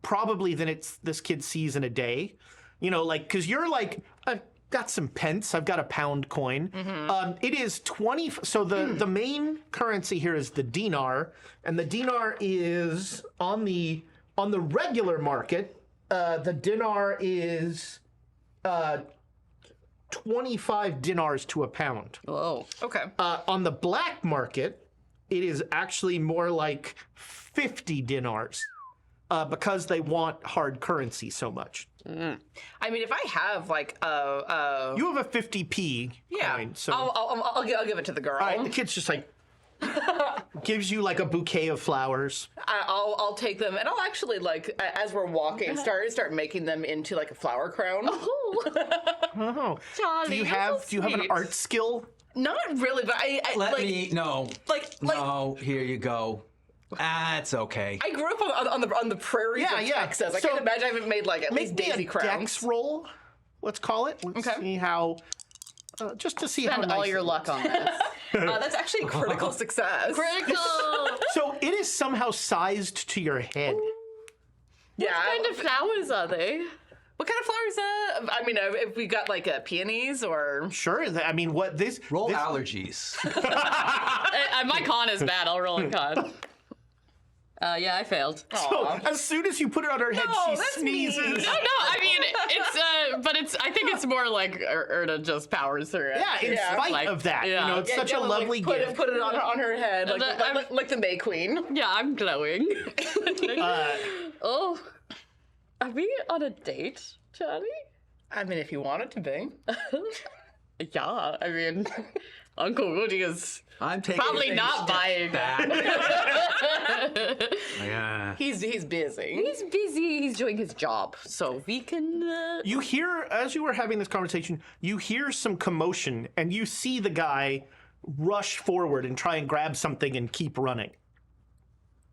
probably than this kid sees in a day. Because you're like, I've got some pence, I've got a pound coin. It is 20. So the main currency here is the dinar, and the dinar is on the regular market. The dinar is 25 dinars to a pound. Whoa. Okay. On the black market, it is actually more like 50 dinars because they want hard currency so much. I mean, if I have like You have a 50p coin, so I'll give it to the girl. all right, the kid's just like gives you like a bouquet of flowers. I'll take them, and I'll actually like as we're walking start making them into like a flower crown. Oh, Charlie, do you you're have so an sweet. art skill? Not really, but I No. No, here you go. It's okay. I grew up on the prairies of Texas. I So, can't imagine I haven't made like at least Make me daisy a crowns. dex roll. Let's call it. Let's Okay. see how. Just to see how Spend nice all your it luck on this. That's actually a critical success. Critical. So it is somehow sized to your head. Yeah. What kind of flowers are they? What kind of flowers? I mean, if we got like peonies or Sure. I mean, what this Roll this, allergies. My con is bad. I'll roll a con. Yeah, I failed. So as soon as you put it on her head, she sneezes. No, I mean it's. I think it's more like Erna just powers through it. Yeah, in spite of that, yeah. you know, it's such a lovely gift. Put it on her head, like the May Queen. Yeah, I'm glowing. Oh, are we on a date, Charlie? I mean, if you want it to be. Yeah, I mean, Uncle Woody is I'm taking probably not buying that. Yeah. He's busy. He's busy. He's doing his job, so we can. You hear, as you were having this conversation, you hear some commotion, and you see the guy rush forward and try and grab something and keep running.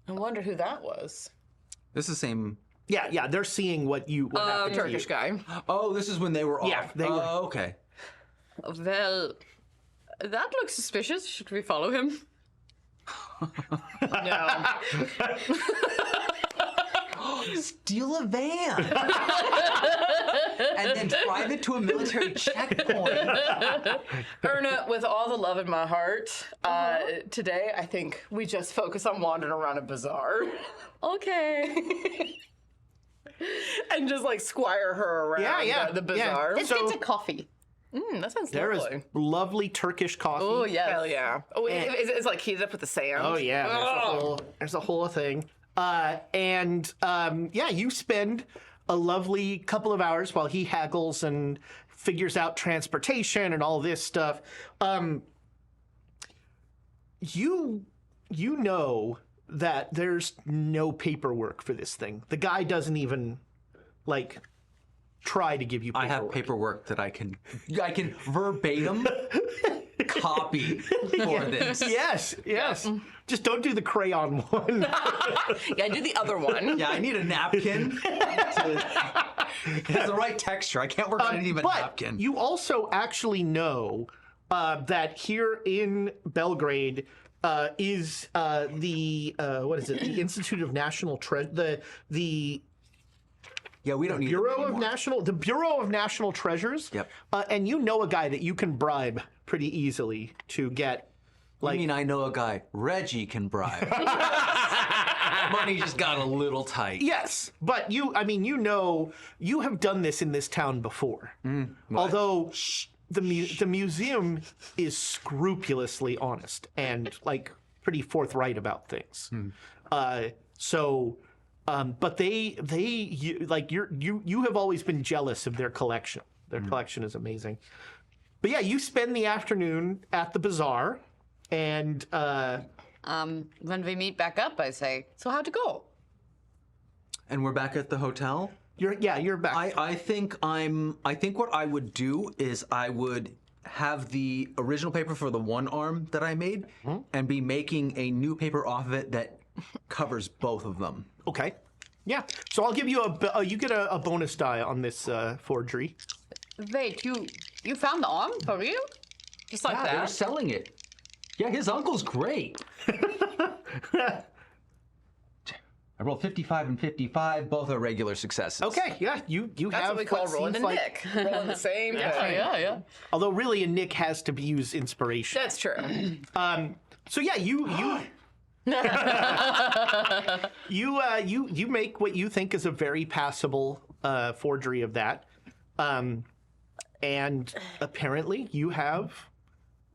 I wonder who that was. This is the same. Yeah, they're seeing what happened to Turkish you. guy. Oh, this is when they were off. Yeah, they were. Oh, okay. Well, that looks suspicious. Should we follow him? No. Steal a van and then drive it to a military checkpoint. Erna, with all the love in my heart, today I think we just focus on wandering around a bazaar. Okay. And just like squire her around the bazaar. Yeah. Let's So- get a coffee. That sounds There is lovely. lovely Turkish coffee. Oh yes. Hell yeah. Oh, it's like heated up with the sand. Oh yeah, there's a whole thing. You spend a lovely couple of hours while he haggles and figures out transportation and all this stuff. You know that there's no paperwork for this thing. The guy doesn't even try to give you paperwork. I have paperwork that I can verbatim copy for this. Yes. Just don't do the crayon one. Yeah, do the other one. Yeah, I need a napkin. It has the right texture. I can't work on anything but napkin. You also actually know that here in Belgrade is the the Institute of National the Yeah, we don't need Bureau of National Treasures. Yep. And you know a guy that you can bribe pretty easily to get. I mean, I know a guy. Reggie can bribe. Money just got a little tight. Yes, but you have done this in this town before. Although the museum is scrupulously honest and pretty forthright about things. But you have always been jealous of their collection. Their collection is amazing. But yeah, you spend the afternoon at the bazaar, and When we meet back up, I say, so how'd it go? And we're back at the hotel. You're back. I think what I would do is I would have the original paper for the one arm that I made and be making a new paper off of it that covers both of them. Okay. Yeah. So I'll give you you get a bonus die on this forgery. Wait, you found the arm for real? Just like They're that. selling it. Yeah, his uncle's great. I rolled 55 and 55. Both are regular successes. Okay. Yeah. You That's have what we call rolling a seems like- nick. Rolling the same thing. Yeah. Although really a nick has to use inspiration. That's true. So yeah, you make what you think is a very passable forgery of that, and apparently you have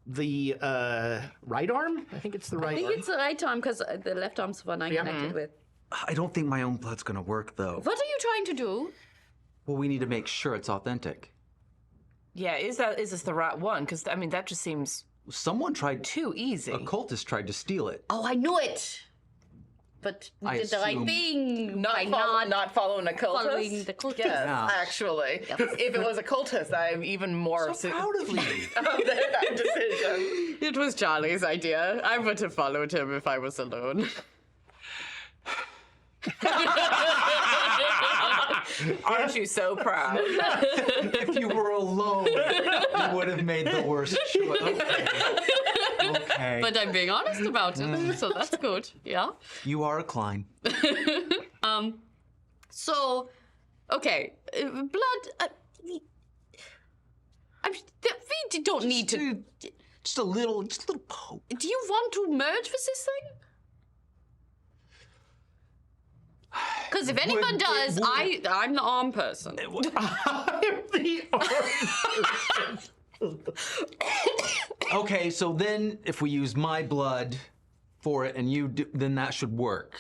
the right arm. I think it's the I right think arm. it's the right arm because the left arm's the one I connected with. I don't think my own blood's gonna work though. What are you trying to do? Well, we need to make sure it's authentic. Yeah, is this the right one? Because I mean, that just seems Someone tried to. too easy. A cultist tried to steal it. Oh, I knew it. But we I did the right assume- thing by Not following a cultist. following the cultist. Yes, Yeah. actually. If it was a cultist, I'm even more So proud of you. of that decision. It was Charlie's idea. I would have followed him if I was alone. Aren't you so proud? If you were alone, you would have made the worst choice. Okay. But I'm being honest about it, so that's good. Yeah. You are a Klein. So, okay, blood. We don't need to. Just a little poke. Do you want to merge with this thing? Because if anyone does, I'm the arm person. I'm the arm. Okay, so then if we use my blood for it and you do, then that should work.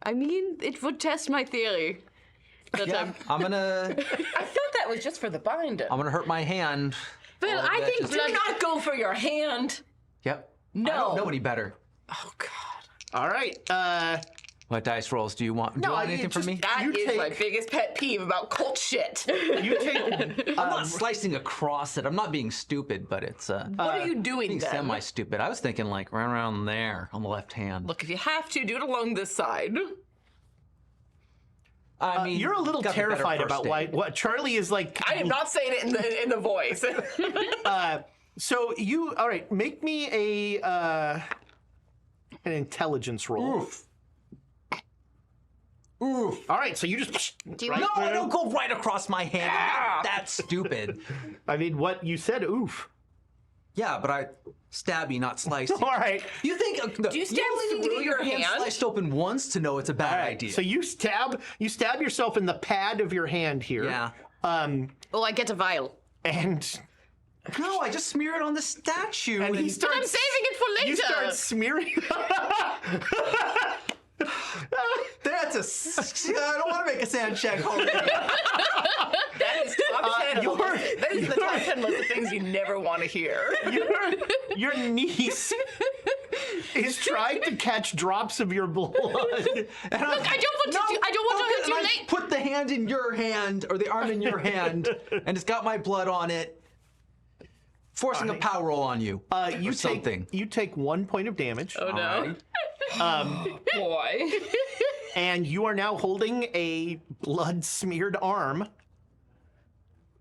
I mean, it would test my theory. That Yeah, I'm gonna I thought that was just for the binding. hurt my hand. Well, All of I that think just- Do not go for your hand. Yep. No. I don't know any better. Oh, God. All right. What dice rolls do you want? Do you want anything from me? That You is my take- biggest pet peeve about cult shit. You take. I'm not slicing across it. I'm not being stupid, but it's What are you doing being then? semi-stupid. I was thinking like right around there on the left hand. Look, if you have to, do it along this side. I mean, You're a little got the better terrified first about aid. what Charlie is like. I am not saying it in the voice. So you, all right? Make me an intelligence roll. Oof. Oof. All right. So you just. Do you right No, want- I don't go right across my hand. I'm not that stupid. I mean, what you said. Oof. Yeah, but I stabby, not slicey. All right. You think? Do you stab only need to through get your hand? sliced open once to know it's a bad All right. idea. So you stab yourself in the pad of your hand here. yeah. Oh, I get a vial. And No, I just smear it on the statue. and he But starts. I'm saving it for later. You start smearing. That's I don't want to make a sand check already. That is top 10 of you're- list. That is the top 10 list of things you never want to hear. your niece is trying to catch drops of your blood. Look, I don't want to do. I don't want to hurt you I late. put the hand in your hand, or the arm in your hand, and it's got my blood on it, forcing a power roll on you. You or take something. you take 1 point of damage, Oh, no. Boy. and you are now holding a blood smeared arm,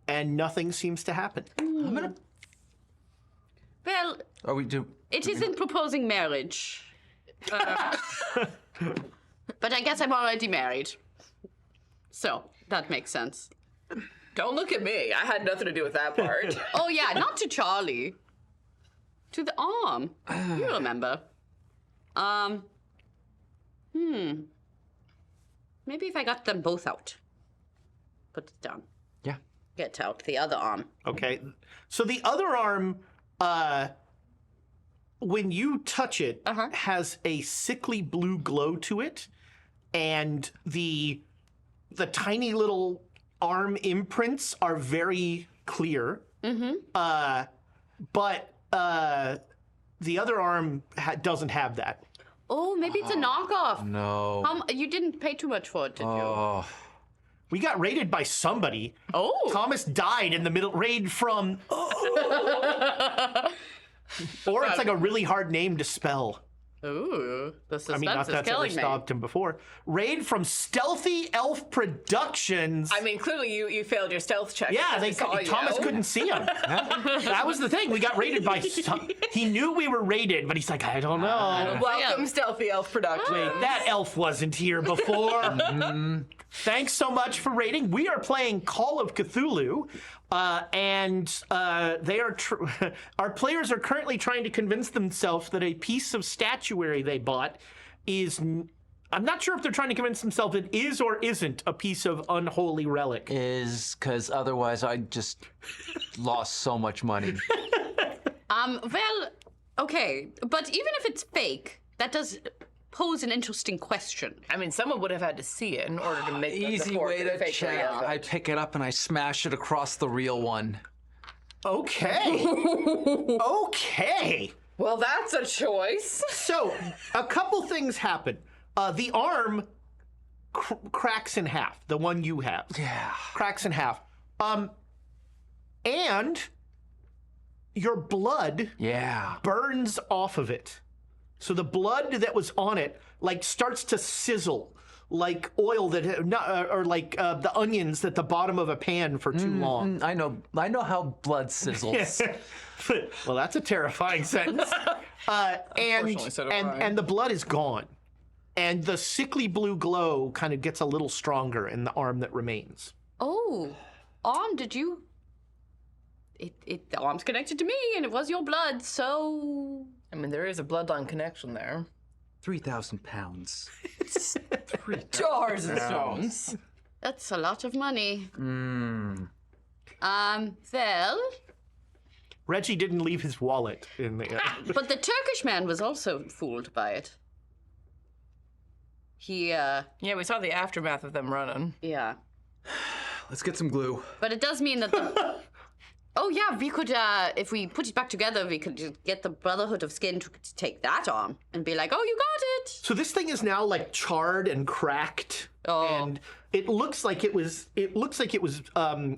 and nothing seems to happen. I'm gonna. Well, Are we do? it isn't proposing marriage. But I guess I'm already married. So, that makes sense. Don't look at me. I had nothing to do with that part. Oh, yeah, not to Charlie. To the arm. You remember. Maybe if I got them both out. Put it down. Yeah. Get out the other arm. Okay, so the other arm, when you touch it, has a sickly blue glow to it, and the tiny little arm imprints are very clear. But the other arm doesn't have that. Oh, maybe it's a knockoff. No. You didn't pay too much for it, did you? Oh. We got raided by somebody. Oh. Thomas died in the middle. Raid from. Or it's like a really hard name to spell. Ooh, the suspense I mean, not is that's ever killing me. stopped him before. Raid from Stealthy Elf Productions. I mean, clearly you failed your stealth check. yeah, because we saw you. Thomas couldn't see him. That was the thing. We got raided by. He knew we were raided, but he's like, I don't know. Welcome, Stealthy Elf Productions. Wait, that elf wasn't here before. Thanks so much for raiding. We are playing Call of Cthulhu, and they are. Our players are currently trying to convince themselves that a piece of statuary they bought is. I'm not sure if they're trying to convince themselves it is or isn't a piece of unholy relic. Is because otherwise I just lost so much money. Well, okay, but even if it's fake, that does pose an interesting question. I mean, someone would have had to see it in order to make the Easy fork way the to fake check. one. I pick it up and I smash it across the real one. Okay. Okay. Well, that's a choice. So, a couple things happen. The arm cracks in half, the one you have. Yeah. Cracks in half. And your blood Yeah. burns off of it. So the blood that was on it, like, starts to sizzle, like oil that, or like the onions at the bottom of a pan for too long. I know how blood sizzles. Well, that's a terrifying sentence. Unfortunately, so do I. And the blood is gone. And the sickly blue glow kind of gets a little stronger in the arm that remains. Oh, arm, did you? The arm's connected to me, and it was your blood, so. I mean, there is a bloodline connection there. 3,000 pounds. Jars and stones. That's a lot of money. Mm. Well, Reggie didn't leave his wallet in the. but the Turkish man was also fooled by it. He, Yeah, we saw the aftermath of them running. yeah. Let's get some glue. But it does mean that the... Oh, yeah, we could, if we put it back together, we could just get the Brotherhood of Skin to take that arm and be like, oh, you got it. So this thing is now like charred and cracked, Oh. and it looks like it was. It looks like it was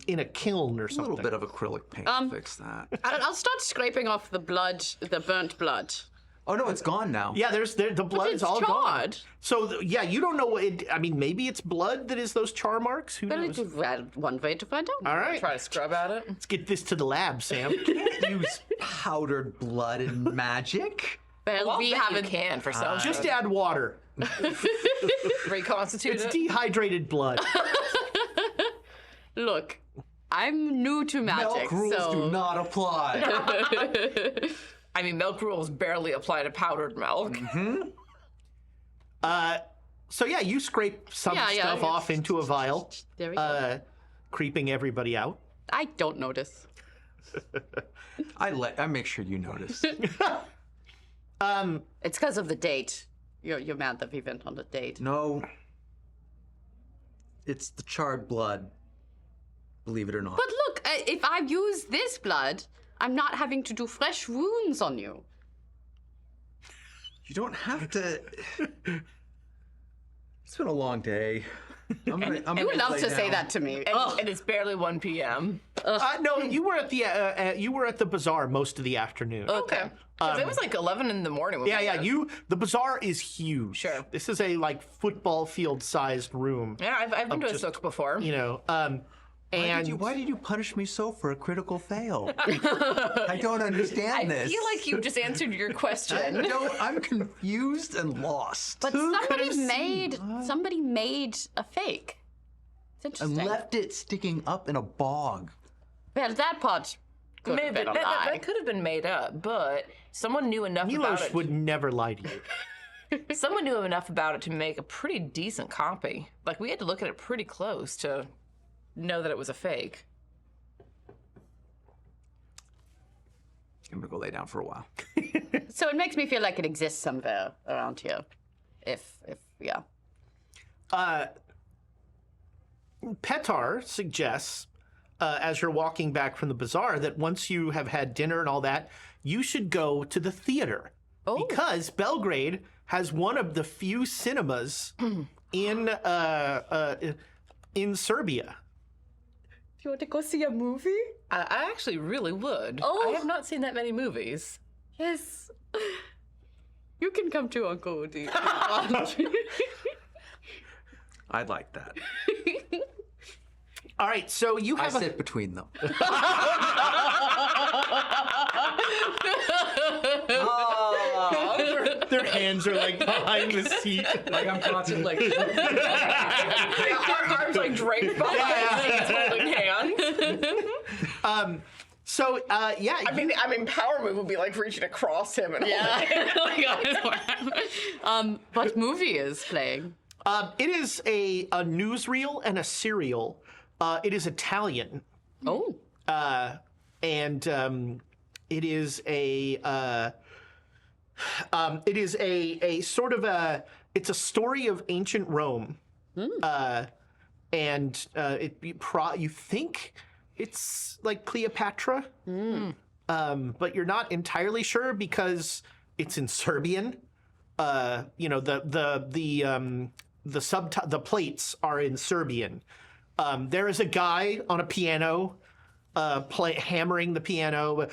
in a kiln or A something. little bit of acrylic paint to fix that. I'll start scraping off the blood, the burnt blood. Oh, no, it's gone now. Yeah, the blood it's is all gone. charred. So yeah, you don't know what. I mean, maybe it's blood that is those char marks. Who But knows? it's one way to find out. All right, Try to scrub at it. let's get this to the lab, Sam. Use powdered blood and magic. Well, we have you it. can for some. Just add water. reconstitute It's it. dehydrated blood. Look, I'm new to magic, Milk rules so... do not apply. I mean, milk rules barely apply to powdered milk. So yeah, you scrape some Yeah, stuff off into a vial, There we go. creeping everybody out. I don't notice. I make sure you notice. It's because of the date. You're mad that we went on the date. No. It's the charred blood. Believe it or not. But look, if I use this blood, I'm not having to do fresh wounds on you. You don't have to. It's been a long day. I'm You gonna love lay to say down. that to me. And it's barely 1 p.m. No, you were at the bazaar most of the afternoon. Okay. 'Cause it was like 11 in the morning. when Yeah, we yeah. went. The bazaar is huge. Sure. This is a like football field sized room. Yeah, I've been to a souk before. You know, Why did you punish me so for a critical fail? I don't understand I this. feel like you just answered your question. I'm confused and lost. But somebody made a fake. It's interesting. and left it sticking up in a bog. Well, that part could have Maybe been a that lie. could have been made up, but someone knew enough about Milos it. would never lie to you. Someone knew enough about it to make a pretty decent copy. Like, we had to look at it pretty close to know that it was a fake. I'm gonna go lay down for a while. So it makes me feel like it exists somewhere around here. Yeah. Petar suggests, as you're walking back from the bazaar, that once you have had dinner and all that, you should go to the theater. Oh. Because Belgrade has one of the few cinemas in Serbia. You want to go see a movie? I actually really would. Oh. I have not seen that many movies. Yes. You can come too, Uncle Woody. I'd like that. All right, so you I have sit between them. their hands are like behind the seat. Like I'm constantly like. Our arms like draped behind holding hands. So yeah, I mean, Power Move would be like reaching across him and What movie is playing? it is a newsreel and a serial. It is Italian. Oh. And it is a sort of it's a story of ancient Rome, and you think it's like Cleopatra, but you're not entirely sure because it's in Serbian. You know, the plates are in Serbian. There is a guy on a piano hammering the piano.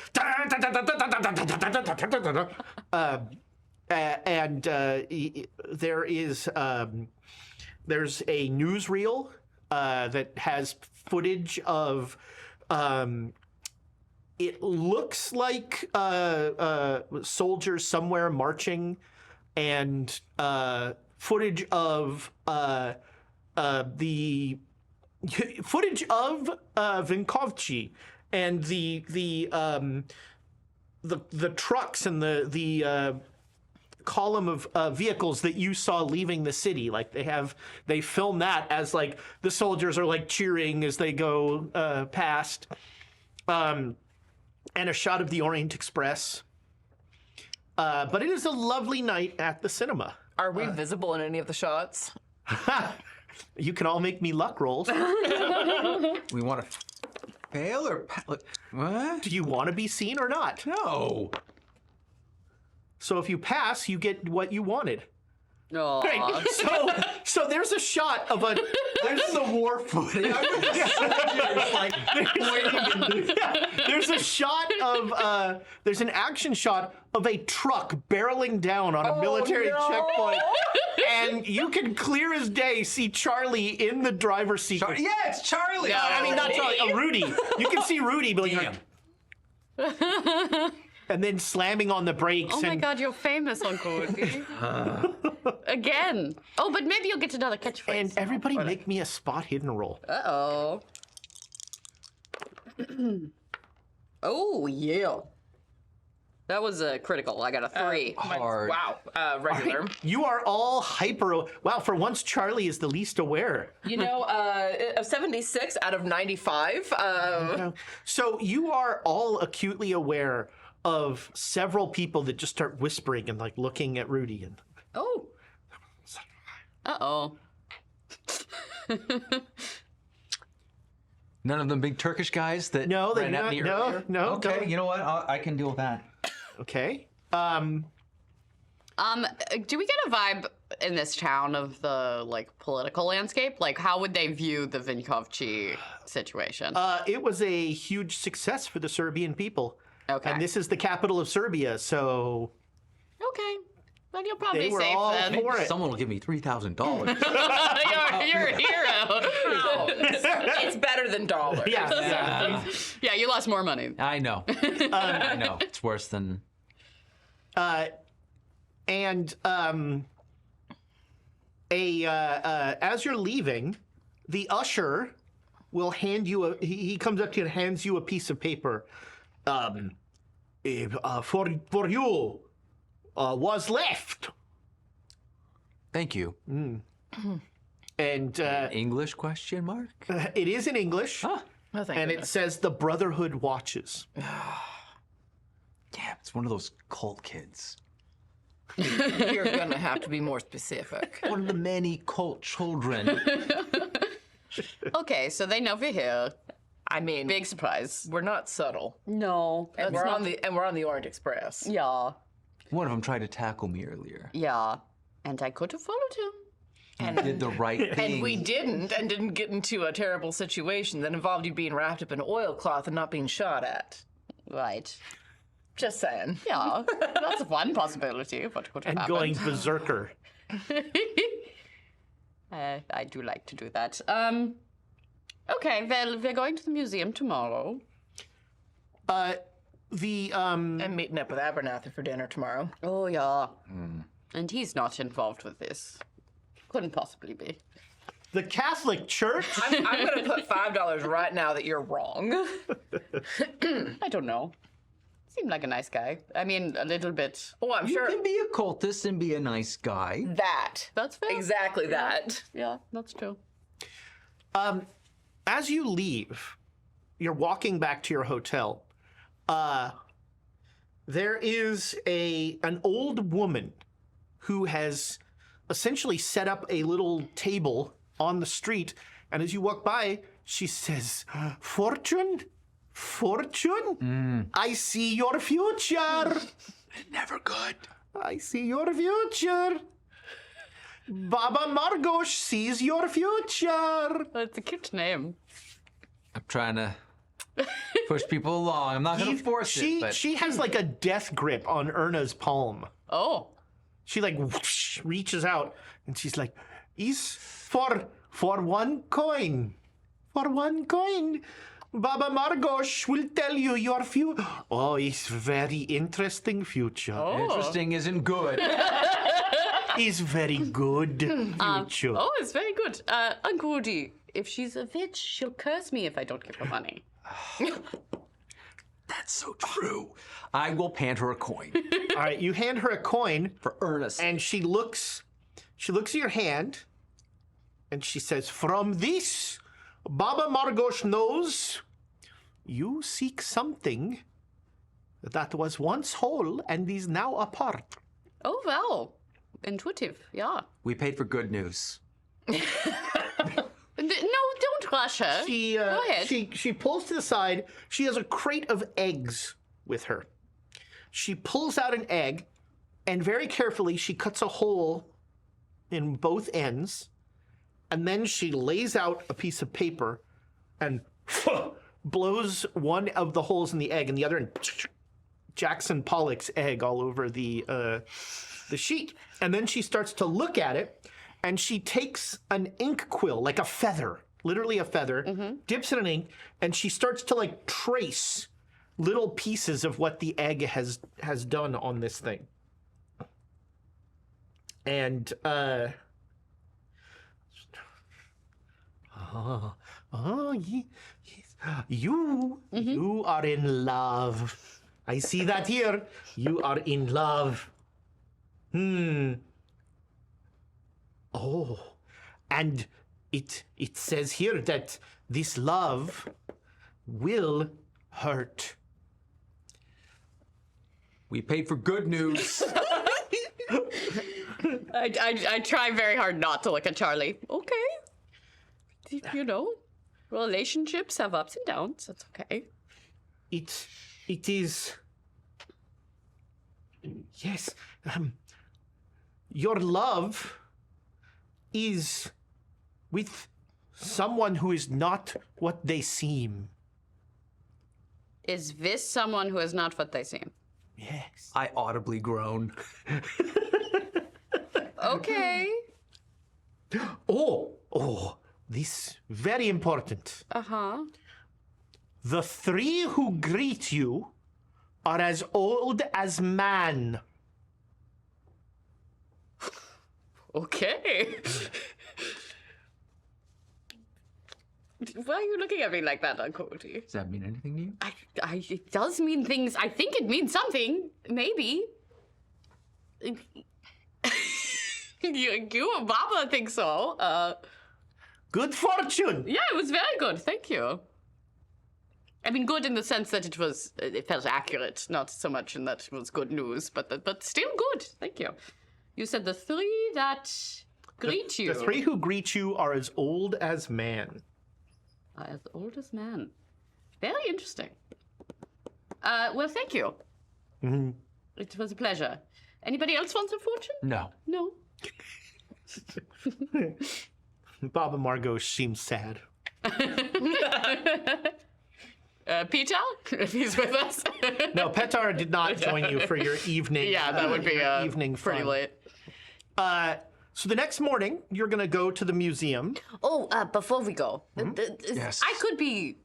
And there's a newsreel that has footage of it looks like soldiers somewhere marching, and footage of the footage of Vinkovci and the trucks and column of vehicles that you saw leaving the city. Like they film that as like the soldiers are like cheering as they go past, and a shot of the Orient Express. But it is a lovely night at the cinema. Are we visible in any of the shots? You can all make me luck rolls. We want to fail or what? Do you want to be seen or not? No. So if you pass, you get what you wanted. No. Great. So there's a shot of a. There's the war footage. There's a shot of. There's an action shot of a truck barreling down on a military checkpoint, and you can clear as day see Charlie in the driver's seat. Yeah, it's Charlie. No. I mean, not Charlie. Rudy. You can see Rudy being like, and then slamming on the brakes. Oh my God, you're famous, Uncle Woody. Again. Oh, but maybe you'll get another catchphrase. And everybody make me a spot hidden roll. Uh-oh. Oh, yeah. That was a critical. I got a 3. Hard. Wow. Regular. You are all hyper. Wow, for once, Charlie is the least aware. You know, 76 out of 95. So you are all acutely aware of several people that just start whispering and like looking at Rudy and. Oh. Uh-oh. None of them big Turkish guys that No, they ran at me not. earlier? No. Okay, don't. you know what? I can deal with that. Okay. Do we get a vibe in this town of the like political landscape? Like, how would they view the Vinkovci situation? It was a huge success for the Serbian people. Okay. And this is the capital of Serbia, so Okay. Then you'll probably they were safe all then. for it. Someone will give me $3,000. You're a hero. It's better than dollars. Yeah. Yeah, you lost more money. I know. I know. It's worse than. And as you're leaving, the usher will hand you he comes up to you and hands you a piece of paper. For you was left. Thank you. And English question mark? it is in English. Huh. Oh, thank And it goodness. says the Brotherhood watches. Damn, it's one of those cult kids. You're gonna have to be more specific. One of the many cult children. Okay, so they know we're here. I mean, Big surprise. we're not subtle, No. and we're on the Orient Express. Yeah. One of them tried to tackle me earlier. Yeah. And I could have followed him. And did the right thing. And we didn't get into a terrible situation that involved you being wrapped up in oilcloth and not being shot at. Right. Just saying. Yeah. That's one possibility of what could have And happened. going berserker. I do like to do that. Okay, well, we're going to the museum tomorrow. The I'm meeting up with Abernathy for dinner tomorrow. Oh, yeah. And he's not involved with this. Couldn't possibly be. the Catholic Church. I'm going to put $5 right now that you're wrong. I don't know. Seemed like a nice guy. I mean, a little bit. Oh, I'm You sure can be a cultist and be a nice guy. that. That's fair. Exactly that. Yeah, that's true. As you leave, you're walking back to your hotel. There is an old woman who has essentially set up a little table on the street, and as you walk by, she says, "Fortune? Fortune? I see your future. Never good. I see your future. Baba Margos sees your future." That's a cute name. I'm trying to push people along. I'm not going to force it, but She has like a death grip on Erna's palm. Oh. She like whoosh, reaches out and she's like, "Is for 1 coin. For 1 coin. Baba Margos will tell you your future." Oh, it's very interesting future. interesting isn't good. It's very good future. Oh, it's very good. Uncle Woody, if she's a bitch, she'll curse me if I don't give her money. That's so true. I will pant her a coin. All right, you hand her a coin, For Ernest. and she looks at your hand, and she says, "From this, Baba Margos knows you seek something that was once whole and is now apart." Oh, well. Intuitive, yeah. We paid for good news. No, don't rush her. Go ahead. She pulls to the side. She has a crate of eggs with her. She pulls out an egg, and very carefully she cuts a hole in both ends, and then she lays out a piece of paper and blows one of the holes in the egg, and the other in Jackson Pollock's egg all over the sheet. And then she starts to look at it, and she takes an ink quill, like a feather, literally a feather, dips it in ink, and she starts to like trace little pieces of what the egg has done on this thing. And yes. You are in love. I see that here. You are in love. Oh, and it says here that this love will hurt. We paid for good news. I try very hard not to look at Charlie. Okay. You know, relationships have ups and downs. That's okay. It is. Yes. Your love is with someone who is not what they seem. Is this someone who is not what they seem? Yes. I audibly groan. Okay. Oh, this very important. Uh-huh. The three who greet you are as old as man. Okay. Why are you looking at me like that, Uncle Woody? Does that mean anything to you? It does mean things. I think it means something. Maybe. You and Baba think so. Good fortune. Yeah, it was very good. Thank you. I mean, good in the sense that it felt accurate, not so much in that it was good news, but still good. Thank you. You said the three that greet you. The three who greet you are as old as man. As old as man. Very interesting. Well, thank you. Mm-hmm. It was a pleasure. Anybody else want some fortune? No. No. Baba Margot seems sad. Peter, if he's with us. No, Petar did not join you for your evening. Yeah, that would be your evening pretty fun. late. So the next morning, you're going to go to the museum. Oh, before we go, Yes. I could be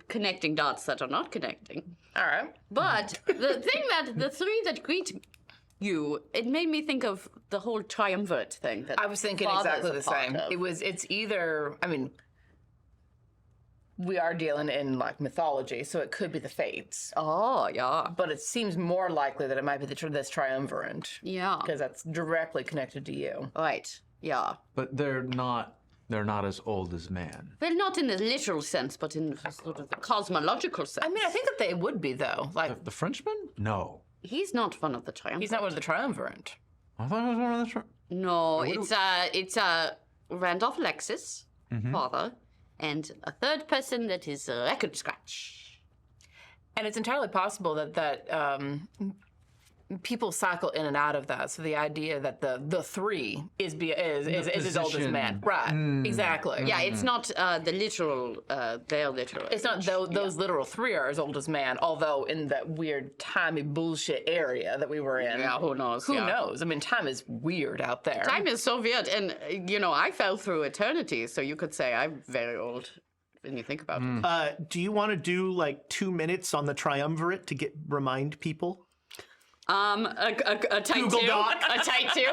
connecting dots that are not connecting. All right. But the thing that the three that greet you, it made me think of the whole triumvirate thing. That I was thinking Father's exactly a the part same. of. It's either, I mean, we are dealing in like mythology, so it could be the fates. Oh, yeah. But it seems more likely that it might be this triumvirate. Yeah. Because that's directly connected to you. Right. Yeah. But they're not as old as man. Well, not in the literal sense, but in sort of the cosmological sense. I mean, I think that they would be, though. Like, The Frenchman? No. He's not one of the triumvirate. he's not one of the triumvirate. I thought it was one of the No, it's Randolph Alexis, father, and a third person that is a record scratch. And it's entirely possible that people cycle in and out of that. So the idea that the three is as old as man. Right. Exactly. Yeah, it's not the literal, their literal. It's not those literal three are as old as man, although in that weird timey bullshit area that we were in. Yeah, who knows? Who yeah. knows? I mean, time is weird out there. Time is so weird, and I fell through eternity, so you could say I'm very old when you think about it. Do you want to do like 2 minutes on the triumvirate to remind people? A tight Google two. Doc. A tight two.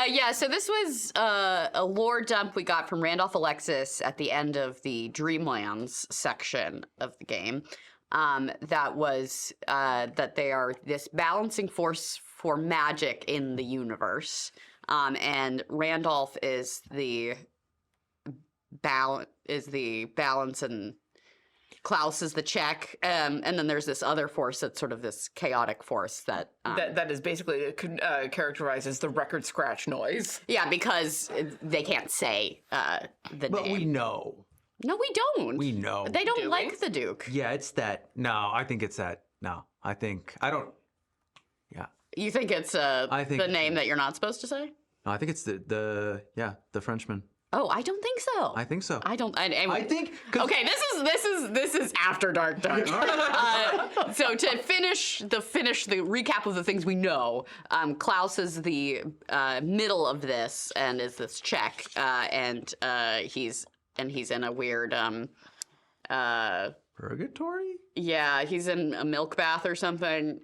Yeah, so this was a lore dump we got from Randolph Alexis at the end of the Dreamlands section of the game. that was that they are this balancing force for magic in the universe, and Randolph is the balance, and Klaus is the check, and then there's this other force that's sort of this chaotic force that that is basically characterized as the record scratch noise. yeah, because they can't say the But name. we know. No, we don't. We know. They don't Do like we? the Duke. Yeah, it's that. No, I think it's that. No, I don't. Yeah. You think it's I think the name that you're not supposed to say? No, I think it's the Frenchman. Oh, I don't think so. I think so. I don't. I think. 'Cause Okay, this is after dark time. So to finish the recap of the things we know, Klaus is the middle of this and is this check, and he's in a weird Purgatory? yeah, he's in a milk bath or something.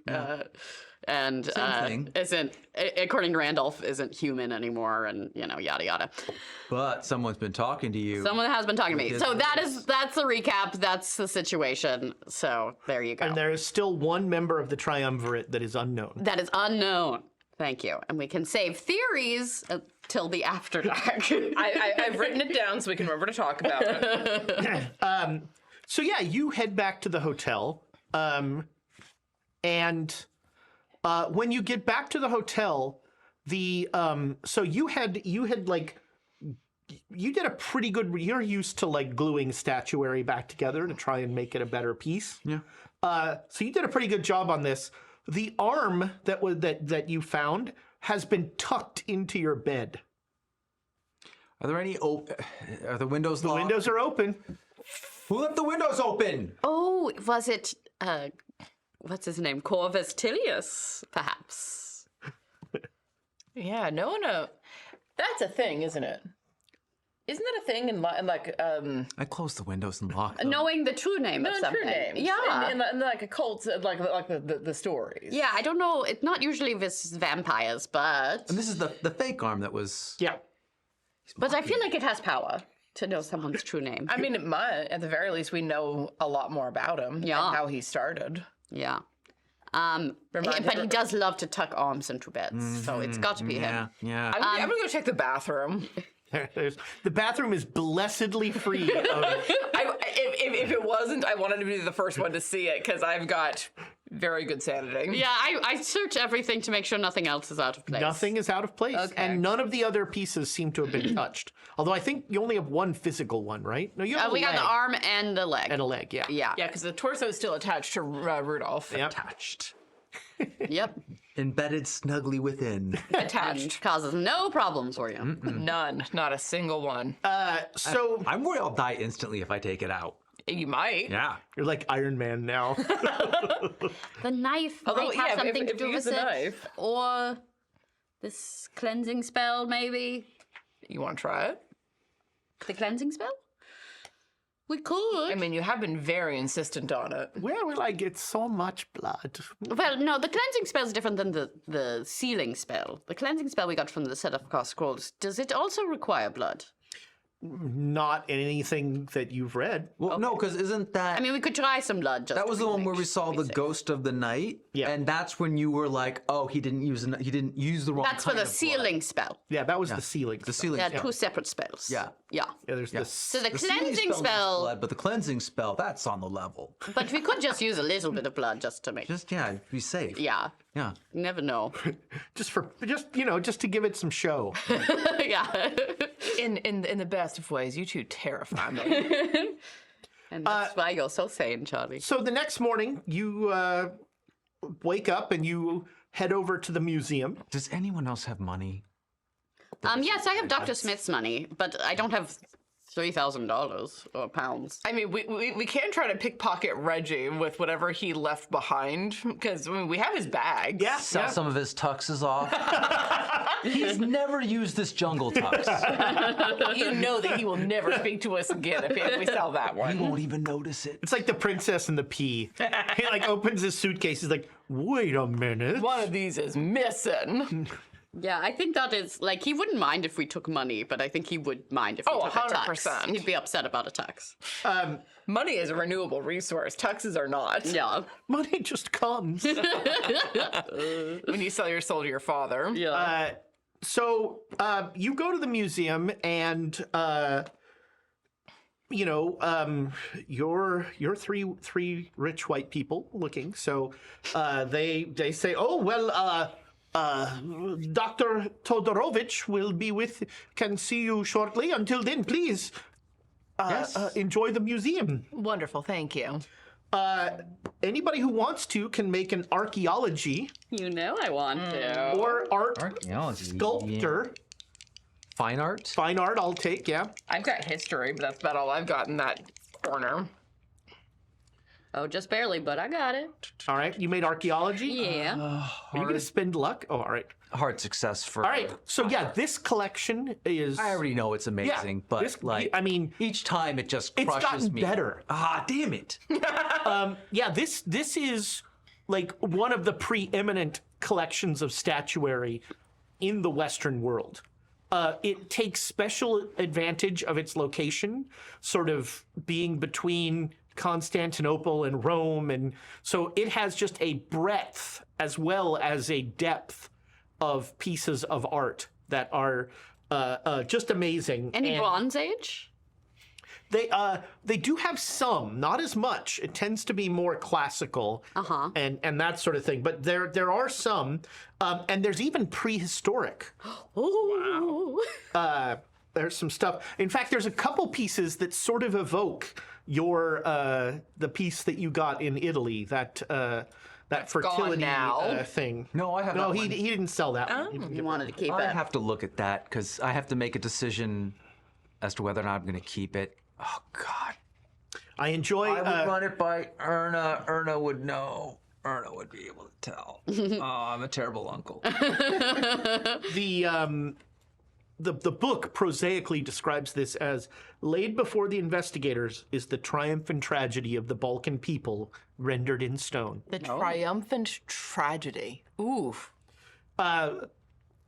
And Same thing. isn't, according to Randolph, isn't human anymore, and yada yada. But someone's been talking to you. Someone has been talking to me. Because So that's the recap. That's the situation. So there you go. And there is still one member of the triumvirate that is unknown. That is unknown. Thank you. And we can save theories till the after dark. I've written it down so we can remember to talk about it. So yeah, you head back to the hotel, and when you get back to the hotel, so you did a pretty good. You're used to like gluing statuary back together to try and make it a better piece. Yeah. So you did a pretty good job on this. The arm that you found has been tucked into your bed. Are there any? Are the windows The locked? windows are open. Who left the windows open? Oh, was it, what's his name? Corvus Tilius, perhaps? Yeah, no one. That's a thing, isn't it? Isn't that a thing in like I closed the windows and locked them. Knowing the true name of something. true names? Yeah. in like a cult, like the stories. Yeah, I don't know. It's not usually with vampires, but And this is the fake arm that was. Yeah. I feel like it has power to know someone's true name. I mean, it might. At the very least, we know a lot more about him Yeah. and how he started. Yeah. Remind But her- he does love to tuck arms into beds, so it's got to be Yeah, him. yeah. I'm gonna go check the bathroom. The bathroom is blessedly free of. If it wasn't, I wanted to be the first one to see it because I've got very good sanity. Yeah, I search everything to make sure nothing else is out of place. Nothing is out of place, Okay. and none of the other pieces seem to have been touched. Although I think you only have one physical one, right? No, you have We got leg the arm and the leg. and a leg. Yeah. Yeah. Yeah, because the torso is still attached to Rudolph. Yep. Attached. Yep. Embedded snugly within. And causes no problems for you. None, not a single one. So I'm worried I'll die instantly if I take it out. You might. Yeah. you're like Iron Man now. The knife Although, might have yeah, something if to do you use with the it. knife. Or this cleansing spell, maybe. You want to try it? The cleansing spell? We could. I mean, you have been very insistent on it. Where will I get so much blood? Well, no, the cleansing spell is different than the sealing spell. The cleansing spell we got from the set of cast scrolls. Does it also require blood? Not anything that you've read. Well, no, because isn't that. I mean, we could try some blood. Just that to was the one make where we saw the ghost of the night. Yeah. And that's when you were like, oh, he didn't use the wrong That's for kind the of blood. sealing spell. Yeah, that was the ceiling. The sealing They're spell. two separate spells. Yeah. Yeah. Yeah, there's this. So the The sealing cleansing spell is spell, blood, but the cleansing spell, that's on the level. but we could just use a little bit of blood just to make. Just, yeah, be safe. Yeah. Yeah. You never know. just to give it some show. Yeah. In the best of ways, you two terrify me. And that's why you're so sane, Charlie. So the next morning, you wake up and you head over to the museum. Does anyone else have money? Yes, I have Dr. Smith's money, but I don't have $3,000 or pounds. I mean, we can try to pickpocket Reggie with whatever he left behind because we have his bag. Yeah, Sell some of his tuxes off. He's never used this jungle tux. You know that he will never speak to us again if we sell that He one. won't even notice it. It's like the Princess and the Pea. He like opens his suitcase. He's like, "Wait a minute." One of these is missing. Yeah, I think that is, like, he wouldn't mind if we took money, but I think he would mind if we took a tax. 100%. He'd be upset about a tax. Money is a renewable resource. Taxes are not. Yeah. Money just comes. When you sell your soul to your father. Yeah. So you go to the museum, and you're three rich white people looking. So they say, "Oh well, Dr. Todorovich will can see you shortly. Until then, please enjoy the museum." Wonderful, thank you. Anybody who wants to can make an archaeology You know I want to. or art Archaeology. sculptor. Fine art? Fine art, I'll take, yeah. I've got history, but that's about all I've got in that corner. Oh, just barely, but I got it. All right, you made archaeology? Yeah. Are you going to spend luck? Oh, all right. Hard success for. All right, so yeah, this collection is... I already know it's amazing, but this- I mean, each time it just it's crushes gotten me. better. Ah, damn it! Yeah, this is like one of the preeminent collections of statuary in the Western world. It takes special advantage of its location, sort of being between Constantinople and Rome, and so it has just a breadth as well as a depth of pieces of art that are just amazing. Any And Bronze Age? they do have some, not as much. It tends to be more classical and that sort of thing. But there are some, and there's even prehistoric. Oh. There's some stuff. In fact, there's a couple pieces that sort of evoke your the piece that you got in Italy, that fertility now. thing. No, I have No, that he one. didn't sell that one. He didn't You give wanted to keep I it. have to look at that because I have to make a decision as to whether or not I'm going to keep it. Oh God! I enjoy. I would run it by Erna. Erna would know. Erna would be able to tell. Oh, I'm a terrible uncle. The book prosaically describes this as laid before the investigators is the triumph and tragedy of the Balkan people rendered in stone. The triumphant tragedy. Oof.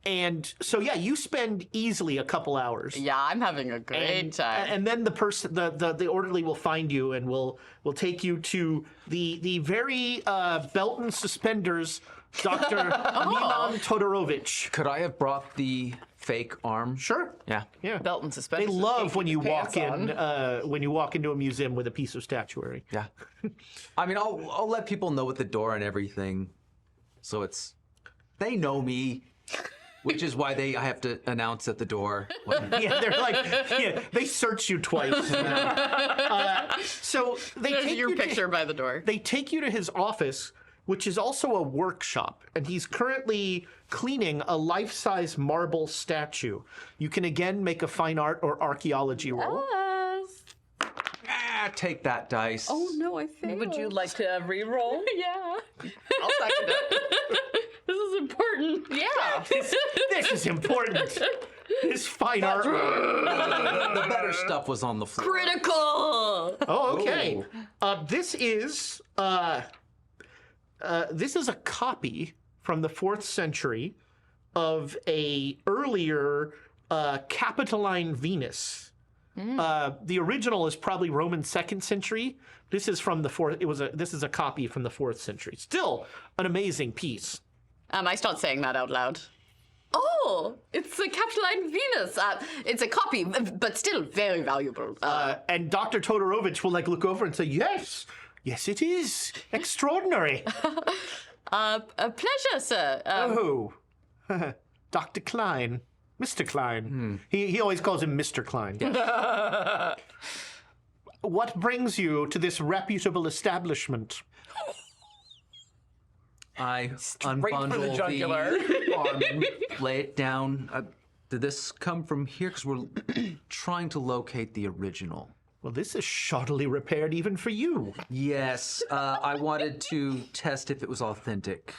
And so, yeah, you spend easily a couple hours. Yeah, I'm having a great time. And then the person, the orderly will find you and will take you to the very belt and suspenders, Dr. Milan Todorovich. Could I have brought the fake arm? Sure. Yeah. Yeah. Belt and They suspenders. love when you walk pants in when you walk into a museum with a piece of statuary. Yeah. I mean, I'll let people know at the door and everything, so they know me. Which is why I have to announce at the door. Yeah, they're like, they search you twice. So they There's take your you to- picture by the door. They take you to his office, which is also a workshop, and he's currently cleaning a life-size marble statue. You can again make a fine art or archaeology roll. Yes. Take that dice. Oh no, I failed. Would you like to re-roll? Yeah. I'll second it. This is important. Yeah. This is important. This fine art. The better stuff was on the floor. Critical. Oh, okay. This is a copy from the 4th century of a earlier Capitoline Venus. The original is probably Roman 2nd century. This is from the 4th. This is a copy from the 4th century. Still an amazing piece. I start saying that out loud. Oh, it's a Capitoline Venus. It's a copy, but still very valuable. And Dr. Todorovich will look over and say, "Yes, it is extraordinary." A pleasure, sir. Oh, Dr. Klein. Mr. Klein. He always calls him Mr. Klein. What brings you to this reputable establishment? I for the unbundle jugular. the arm and lay it down. Did this come from here? Because we're trying to locate the original. Well, this is shoddily repaired even for you. Yes, I wanted to test if it was authentic.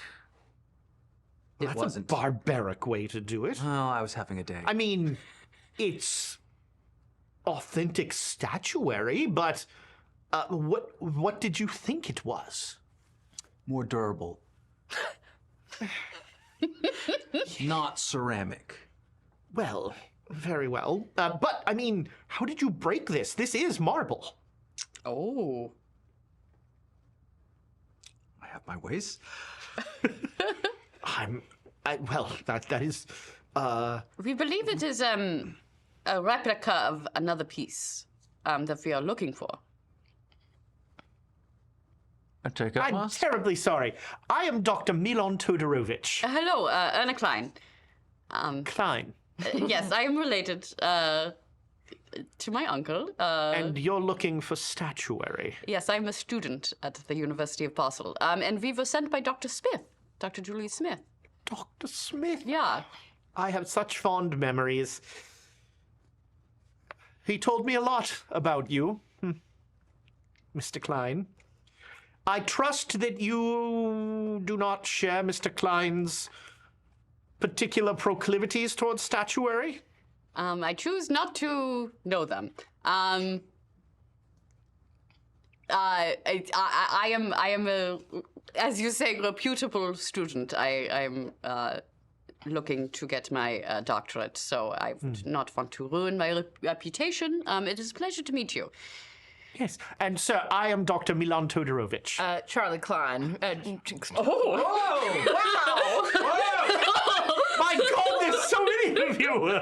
It That's wasn't. a barbaric way to do it. Oh, I was having a day. I mean, it's authentic statuary, but what did you think it was? More durable. not ceramic. Well, very well. But, I mean, how did you break this? This is marble. Oh. I have my ways. Well, that is, We believe it is a replica of another piece that we are looking for. I take it, I'm Master. terribly sorry. I am Dr. Milan Todorovich. Hello, Erna Klein. Klein. Yes, I am related to my uncle. And you're looking for statuary. Yes, I'm a student at the University of Basel. And we were sent by Dr. Smith, Dr. Julie Smith. Dr. Smith? Yeah. I have such fond memories. He told me a lot about you, Mr. Klein. I trust that you do not share Mr. Klein's particular proclivities towards statuary? I choose not to know them. I am a, as you say, reputable student. I am looking to get my doctorate, so I would not want to ruin my reputation. It is a pleasure to meet you. Yes. And, sir, I am Dr. Milan Todorovich. Charlie Klein. My God, there's so many of you!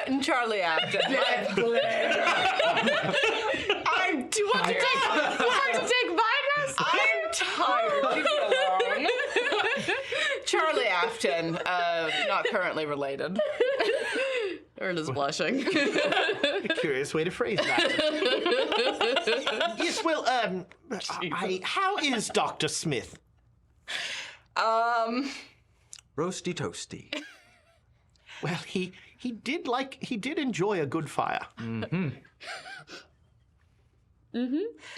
And Charlie Afton. Do you want to take minus? I'm tired. Leave me alone. Charlie Afton, not currently related. Erna's blushing. Curious way to phrase that. Yes, well, how is Dr. Smith? Roasty toasty. Well, he did enjoy a good fire.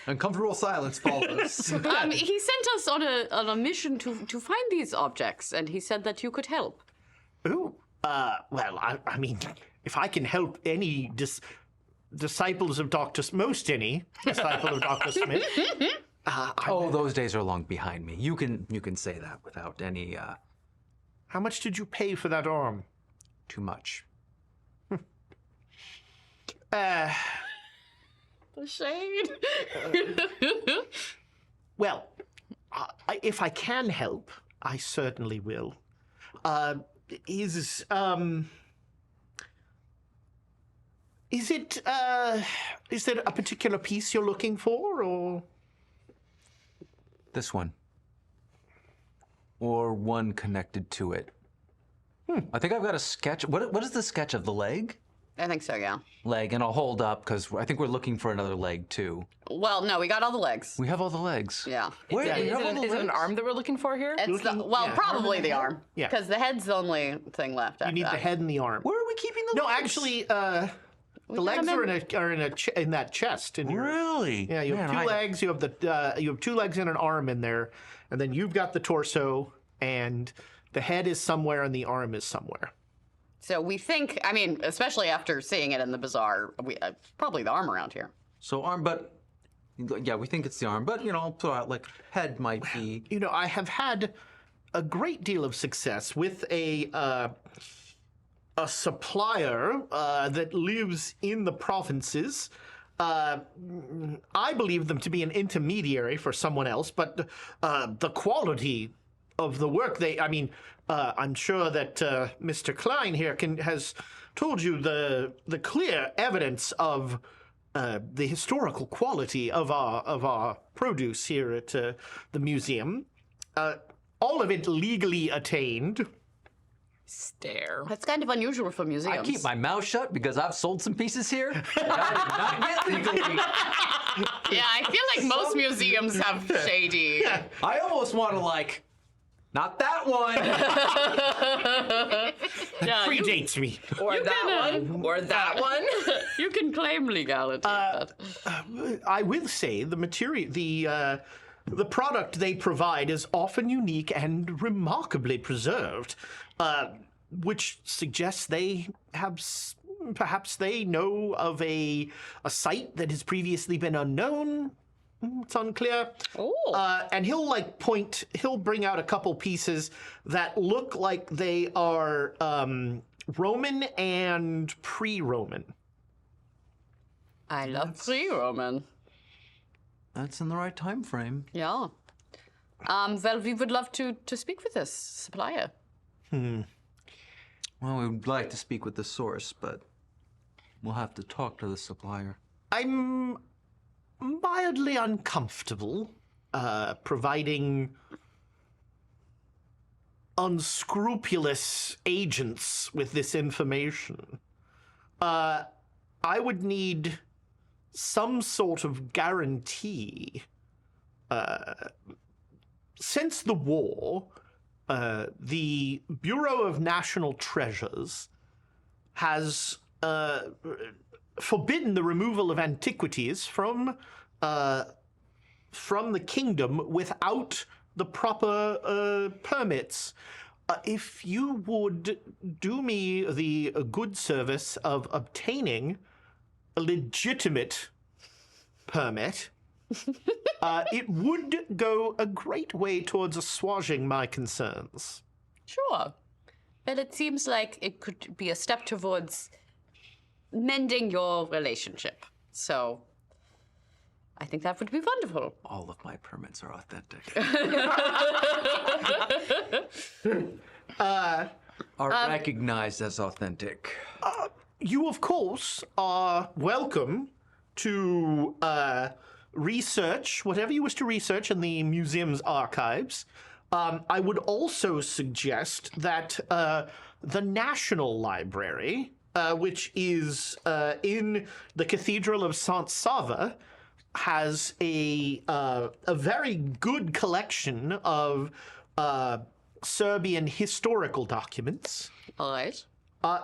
Uncomfortable silence follows. He sent us on a mission to find these objects, and he said that you could help. Ooh, well, I mean, if I can help any disciples of most any disciple of Dr. Smith. Those days are long behind me. You can say that without any How much did you pay for that arm? too much. The shade. Well, if I can help, I certainly will. Is it a particular piece you're looking for, or? This one. Or one connected to it. I think I've got a sketch. What is the sketch of the leg? I think so, yeah. Leg, and I'll hold up because I think we're looking for another leg too. Well, no, we got all the legs. We have all the legs. Yeah. Wait, Is we have all it the an legs? arm that we're looking for here? It's probably the arm. Yeah. Because the head's the only thing left. You need the head and the arm. Where are we keeping the No, legs? actually, the legs are in that chest. In your, Really? Yeah, you have Man, two legs. You have 2 legs and an arm in there, and then you've got the torso, and the head is somewhere, and the arm is somewhere. So we think, I mean, especially after seeing it in the bazaar, probably the arm around here. So arm, but yeah, we think it's the arm, but like head might be. You know, I have had a great deal of success with a supplier that lives in the provinces. I believe them to be an intermediary for someone else, but the quality of the work I'm sure that Mr. Klein here has told you the clear evidence of the historical quality of our produce here at the museum. All of it legally attained. Stare. That's kind of unusual for I museums. keep my mouth shut because I've sold some pieces here that I did not get legally. Yeah, I feel like most museums have shady. I almost want to not that one. Yeah, Predates me. Or that one. Or that one. you can claim legality. I will say the material, the product they provide is often unique and remarkably preserved, which suggests they have perhaps they know of a site that has previously been unknown. it's unclear. And he'll bring out a couple pieces that look like they are Roman and pre-Roman. I love pre-Roman. That's in the right time frame. Yeah. Well, we would love to speak with this supplier. Well, we would like to speak with the source, but we'll have to talk to the supplier. I'm mildly uncomfortable providing unscrupulous agents with this information. I would need some sort of guarantee. Since the war, the Bureau of National Treasures has forbidden the removal of antiquities from the kingdom without the proper permits. If you would do me the good service of obtaining a legitimate permit, it would go a great way towards assuaging my concerns. Sure. Well, it seems like it could be a step towards mending your relationship. So I think that would be wonderful. All of my permits are authentic. Are recognized as authentic. You, of course, are welcome to research whatever you wish to research in the museum's archives. I would also suggest that the National Library, which is in the Cathedral of Saint Sava, has a very good collection of Serbian historical documents. All right.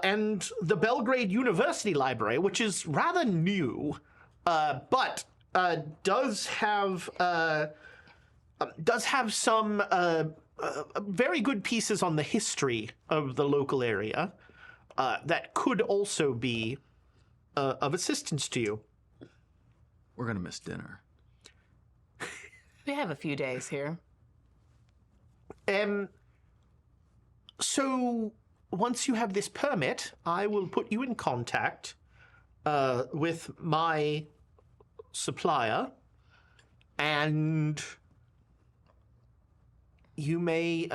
And the Belgrade University Library, which is rather new, but does have some very good pieces on the history of the local area that could also be of assistance to you. We're gonna miss dinner. We have a few days here. So once you have this permit, I will put you in contact with my supplier, and you may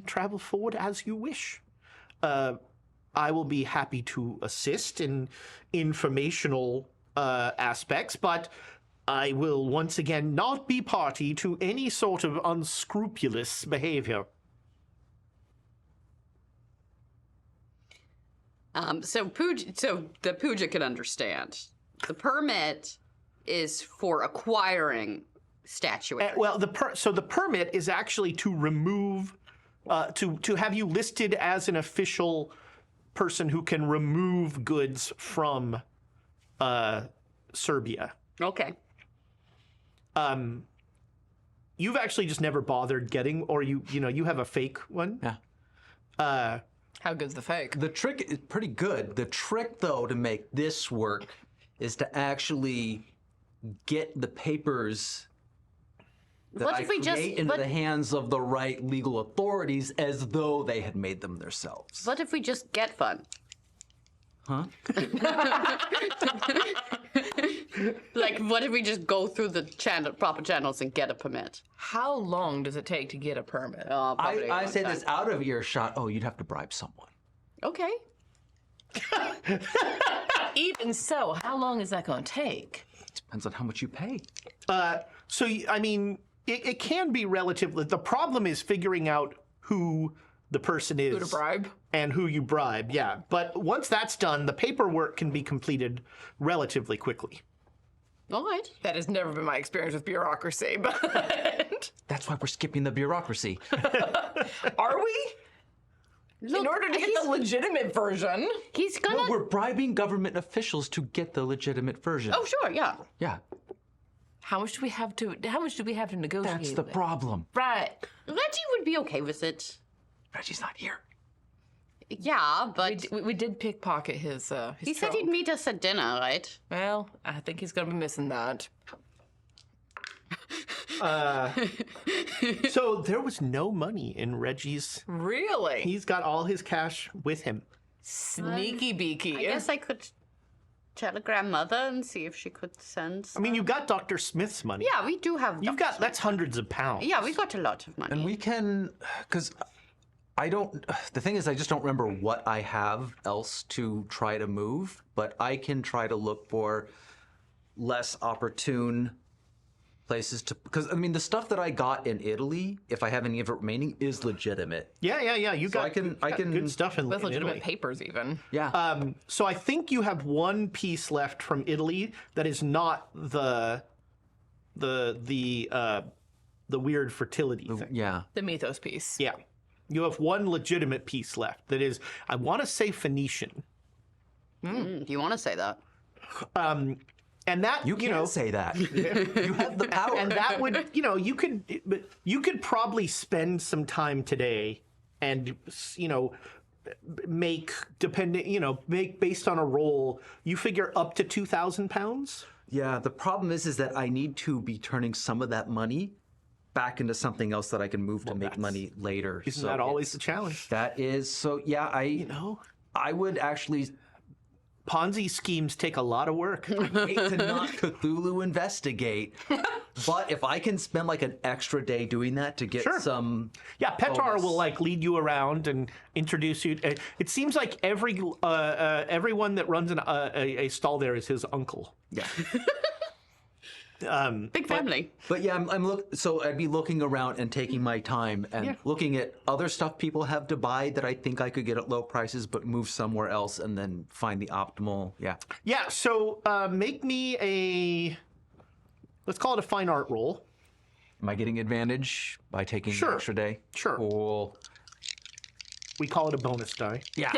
travel forward as you wish. I will be happy to assist in informational aspects, but I will once again not be party to any sort of unscrupulous behavior. So the Puja can understand. The permit is for acquiring statuary. Well, the permit is actually to remove, to have you listed as an official person who can remove goods from Serbia. Okay. You've actually just never bothered getting, or you have a fake one. Yeah. How good's the fake? The trick is pretty good. The trick, though, to make this work is to actually get the papers that What I if we just- create into what- the hands of the right legal authorities as though they had made them themselves. What if we just get fun? Huh? Like, what if we just go through the proper channels and get a permit? How long does it take to get a permit? Probably a I long say time. this out of earshot. Oh, you'd have to bribe someone. Okay. Even so, how long is that going to take? Depends on how much you pay. So I mean, it can be relatively. The problem is figuring out who the person is. Who to bribe? And who you bribe, yeah. But once that's done, the paperwork can be completed relatively quickly. All right. That has never been my experience with bureaucracy, but That's why we're skipping the bureaucracy. are we? In order to get the legitimate version. He's gonna. No, we're bribing government officials to get the legitimate version. Oh, sure, yeah. Yeah, How much do we have to negotiate? that's the with? problem. Right. Reggie would be okay with it. Reggie's not here. Yeah, but We did pickpocket his he said trunk. he'd meet us at dinner, right? Well, I think he's going to be missing that. So there was no money in Reggie's. Really? He's got all his cash with him. Sneaky beaky. I guess I could telegram Mother and see if she could send. I mean, you got Dr. Smith's money. Yeah, we do have. You've got, that's hundreds of pounds. Yeah, we got a lot of money. And we can, because I don't, the thing is, I just don't remember what I have else to try to move, but I can try to look for less opportune places to, because I mean, the stuff that I got in Italy, if I have any of it remaining, is legitimate. Yeah. You got, I can- you got good stuff in With legitimate Italy. papers, even. Yeah. So I think you have one piece left from Italy that is not the weird fertility thing. Yeah. The mythos piece. Yeah. You have one legitimate piece left that is, I want to say Phoenician. Do you want to say that? And that, You can't know, say that. You have the power. and that would, you could probably spend some time today and, make based on a roll, you figure up to 2,000 pounds. Yeah, the problem is that I need to be turning some of that money back into something else that I can move to make money later. Isn't that always the challenge? That is, so yeah, I would actually Ponzi schemes take a lot of work. hate to not Cthulhu investigate, but if I can spend like an extra day doing that to get Sure. some, Yeah, Petar will lead you around and introduce you. It seems like everyone that runs a stall there is his uncle. yeah. Big family. But yeah, so I'd be looking around and taking my time and looking at other stuff people have to buy that I think I could get at low prices, but move somewhere else and then find the optimal. Yeah. Yeah. So make me let's call it a fine art roll. Am I getting advantage by taking Sure. an extra day? Sure. Cool. We call it a bonus die. Yeah.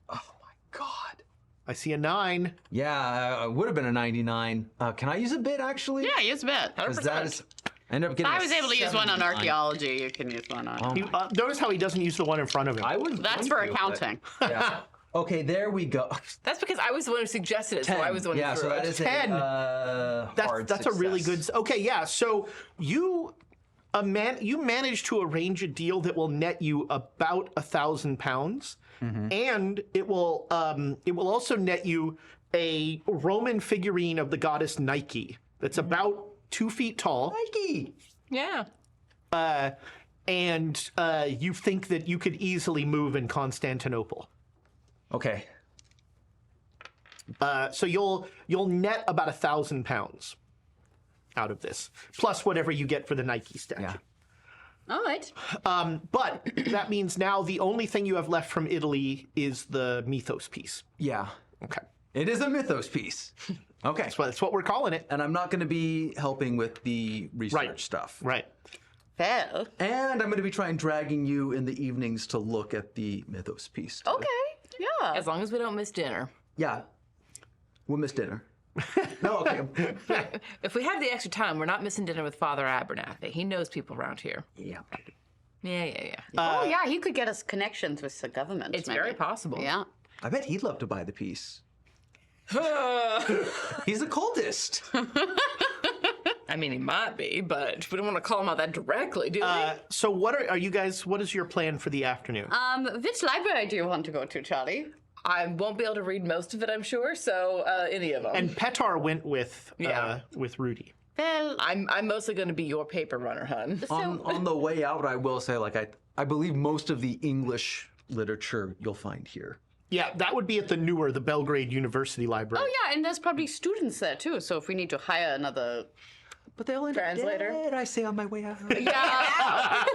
Oh my God. I see a 9. Yeah, it would have been a 99. Can I use a bit actually? Yeah, use a bit. 'Cause that is, I ended up getting. I a was able to use one on 79. archaeology. You can use one on. Notice how he doesn't use the one in front of him. I was. That's going for to, accounting. but- yeah. Okay, there we go. That's because I was the one who suggested it, so I was the one Yeah, who so threw that it. is 10. a hard That's a really success. good. Okay, yeah. So you managed to arrange a deal that will net you about 1,000 pounds, and it will also net you a Roman figurine of the goddess Nike that's about 2 feet tall. Nike. Yeah. And you think that you could easily move in Constantinople. Okay. So you'll net about 1,000 pounds out of this, plus whatever you get for the Nike statue. Yeah. All right. But that means now the only thing you have left from Italy is the mythos piece. Yeah. Okay, It is a mythos piece. Okay. that's what we're calling it. And I'm not going to be helping with the research Right. stuff. Right. Well. And I'm going to be trying dragging you in the evenings to look at the mythos piece. too. Okay. Yeah. As long as we don't miss dinner. Yeah. We'll miss dinner. No, okay. If we have the extra time, we're not missing dinner with Father Abernathy. He knows people around here. Yeah. Yeah. Oh yeah, he could get us connections with the government. It's maybe. very possible. Yeah. I bet he'd love to buy the piece. He's a cultist. I mean, he might be, but we don't want to call him out that directly, do we? So what are you guys? What is your plan for the afternoon? Which library do you want to go to, Charlie? I won't be able to read most of it, I'm sure, so any of them. And Petar went with Yeah. Rudy. Well, I'm mostly going to be your paper runner, hun. On the way out, I will say, like, I believe most of the English literature you'll find here. Yeah, that would be at the Belgrade University Library. oh yeah, and there's probably students there too. So if we need to hire another, But they'll end up Translator. dead, I say on my way out. yeah,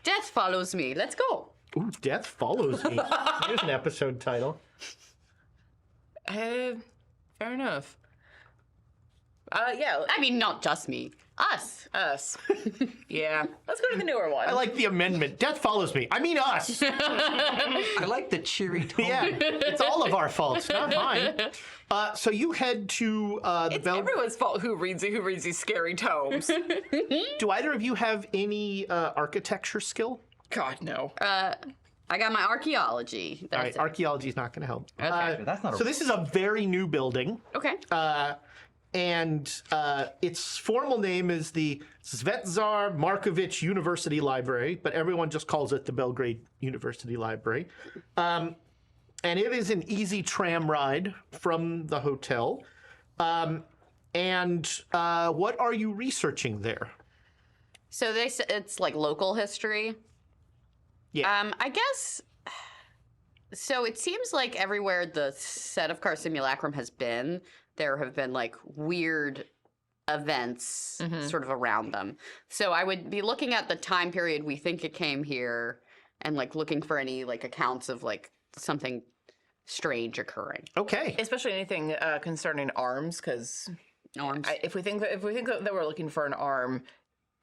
death follows me. Let's go. Ooh, Death Follows Me. Here's an episode title. Fair enough. Yeah, I mean, not just me, us. us. Yeah. Let's go to the newer one. I like the amendment. Death Follows Me. I mean us. I like the cheery tone. Yeah, it's all of our faults, not mine. So you head to the It's everyone's fault who reads these scary tomes. Do either of you have any architecture skill? God, no. I got my archaeology. That's All right, archaeology is not going to help. Okay. That's not a So this is a very new building. Okay. and its formal name is the Svetozar Markovic University Library, but everyone just calls it the Belgrade University Library. And it is an easy tram ride from the hotel. And what are you researching there? So they said it's like local history. Yeah. I guess. So it seems like everywhere the set of Car Simulacrum has been, there have been like weird events sort of around them. So I would be looking at the time period we think it came here, and like looking for any like accounts of like something strange occurring. Okay. Especially anything concerning arms, because Arms. if we think that we're looking for an arm,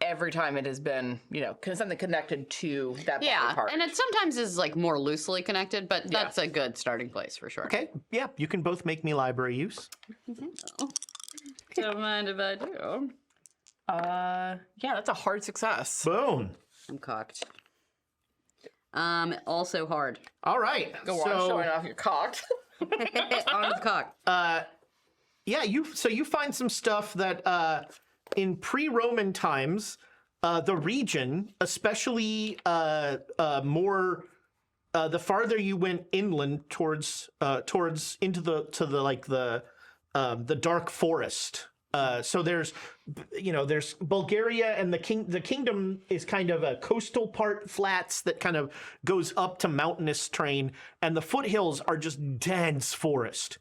every time it has been, something connected to that body Yeah, part. and it sometimes is like more loosely connected, but that's a good starting place for sure. Okay. Yeah, you can both make me library use. Don't mind if I do. Yeah, that's a hard success. Boom. I'm cocked. Also hard. All right. Go on, showing off your cock. Arms cocked. Yeah, you find some stuff that in pre-Roman times, the region, especially more the farther you went inland towards into the dark forest. So there's Bulgaria, and the kingdom is kind of a coastal part, flats that kind of goes up to mountainous terrain, and the foothills are just dense forest.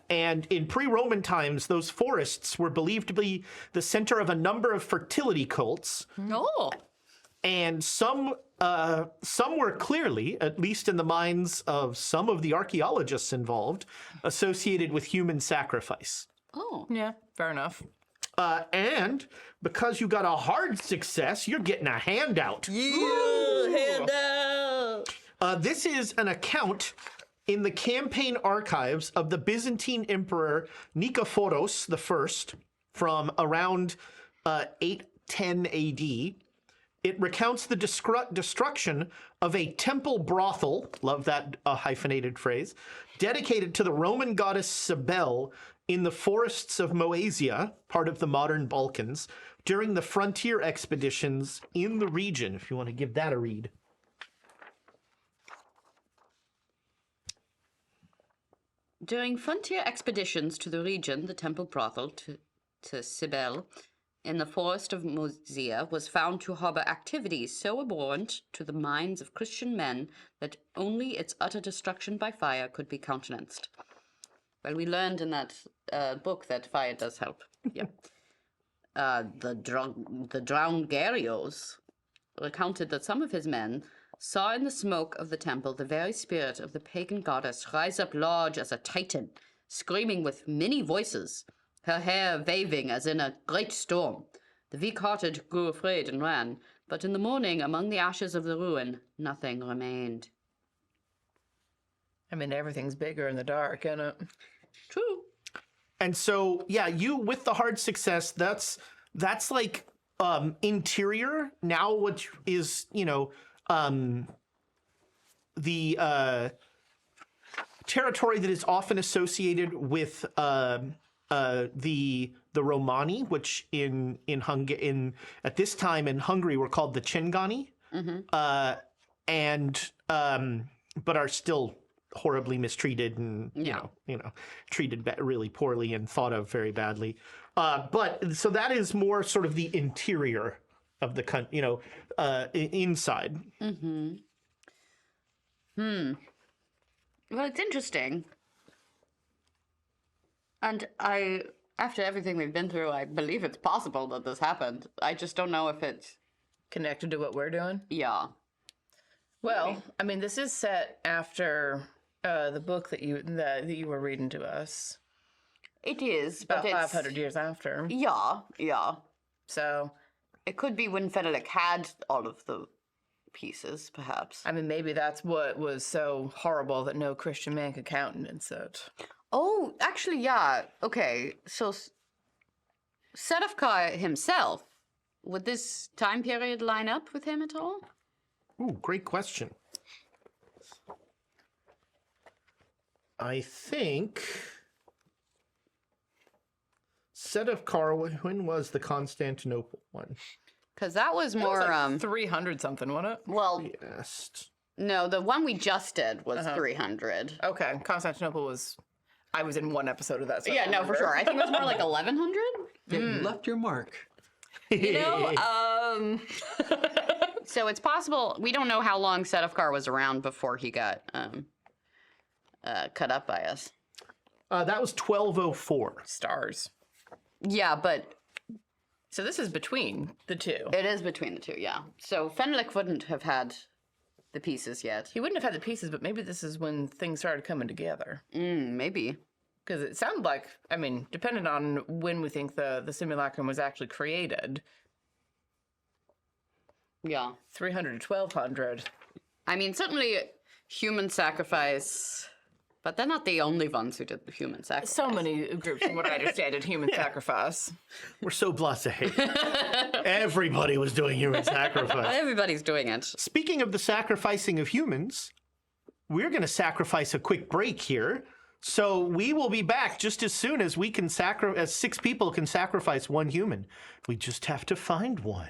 And in pre-Roman times, those forests were believed to be the center of a number of fertility cults. Oh. And some were clearly, at least in the minds of some of the archaeologists involved, associated with human sacrifice. Oh. Yeah, fair enough. And because you got a hard success, you're getting a handout. Handout. This is an account in the campaign archives of the Byzantine Emperor Nikephoros I from around 810 AD. It recounts the destruction of a temple brothel, love that hyphenated phrase, dedicated to the Roman goddess Cybele in the forests of Moesia, part of the modern Balkans, during the frontier expeditions in the region, if you want to give that a read. During frontier expeditions to the region, the temple brothel to Cybele in the forest of Moesia was found to harbor activities so abhorrent to the minds of Christian men that only its utter destruction by fire could be countenanced. Well, we learned in that book that fire does help. Yeah. The drowned Garios recounted that some of his men saw in the smoke of the temple the very spirit of the pagan goddess rise up large as a titan, screaming with many voices, her hair waving as in a great storm. The weak-hearted grew afraid and ran, but in the morning, among the ashes of the ruin, nothing remained. I mean, everything's bigger in the dark, isn't it? True. And so, yeah, you with the hard success, that's like interior. Now, what is the territory that is often associated with the Romani, which at this time in Hungary were called the Chingani, but are still horribly mistreated and treated really poorly and thought of very badly. But so that is more sort of the interior of the country, inside. Well, it's interesting. And after everything we've been through, I believe it's possible that this happened. I just don't know if it's... Connected to what we're doing? Yeah. Well, I mean, this is set after the book that you were reading to us. It is, About but it's... 500 years after. Yeah. So, It could be when Fenelik had all of the pieces, perhaps. I mean, maybe that's what was so horrible that no Christian man could countenance it. Oh, actually, yeah. Okay, so Sedefkar himself, would this time period line up with him at all? Ooh, great question. I think Sedefkar, when was the Constantinople one? Because that was more, 300 something, wasn't it? well, Yes. no, the one we just did was 300. Okay, Constantinople was. I was in one episode of that. So I Yeah, don't no, for remember. sure. I think it was more like 1100. Yeah, you left your mark. You know, So it's possible, we don't know how long Sedefkar was around before he got cut up by us. That was 1204. stars. Yeah, but So this is between the two. it is between the two, yeah. So Fenlik wouldn't have had the pieces yet. He wouldn't have had the pieces, but maybe this is when things started coming together. Maybe. Because it sounded like, I mean, depending on when we think the simulacrum was actually created, Yeah. 300 to 1200. I mean, certainly human sacrifice, but they're not the only ones who did the human sacrifice. So many groups, from what I understand, did human sacrifice. We're so blasé. Everybody was doing human sacrifice. Everybody's doing it. Speaking of the sacrificing of humans, we're going to sacrifice a quick break here. So we will be back just as soon as we can as 6 people can sacrifice one human. We just have to find one.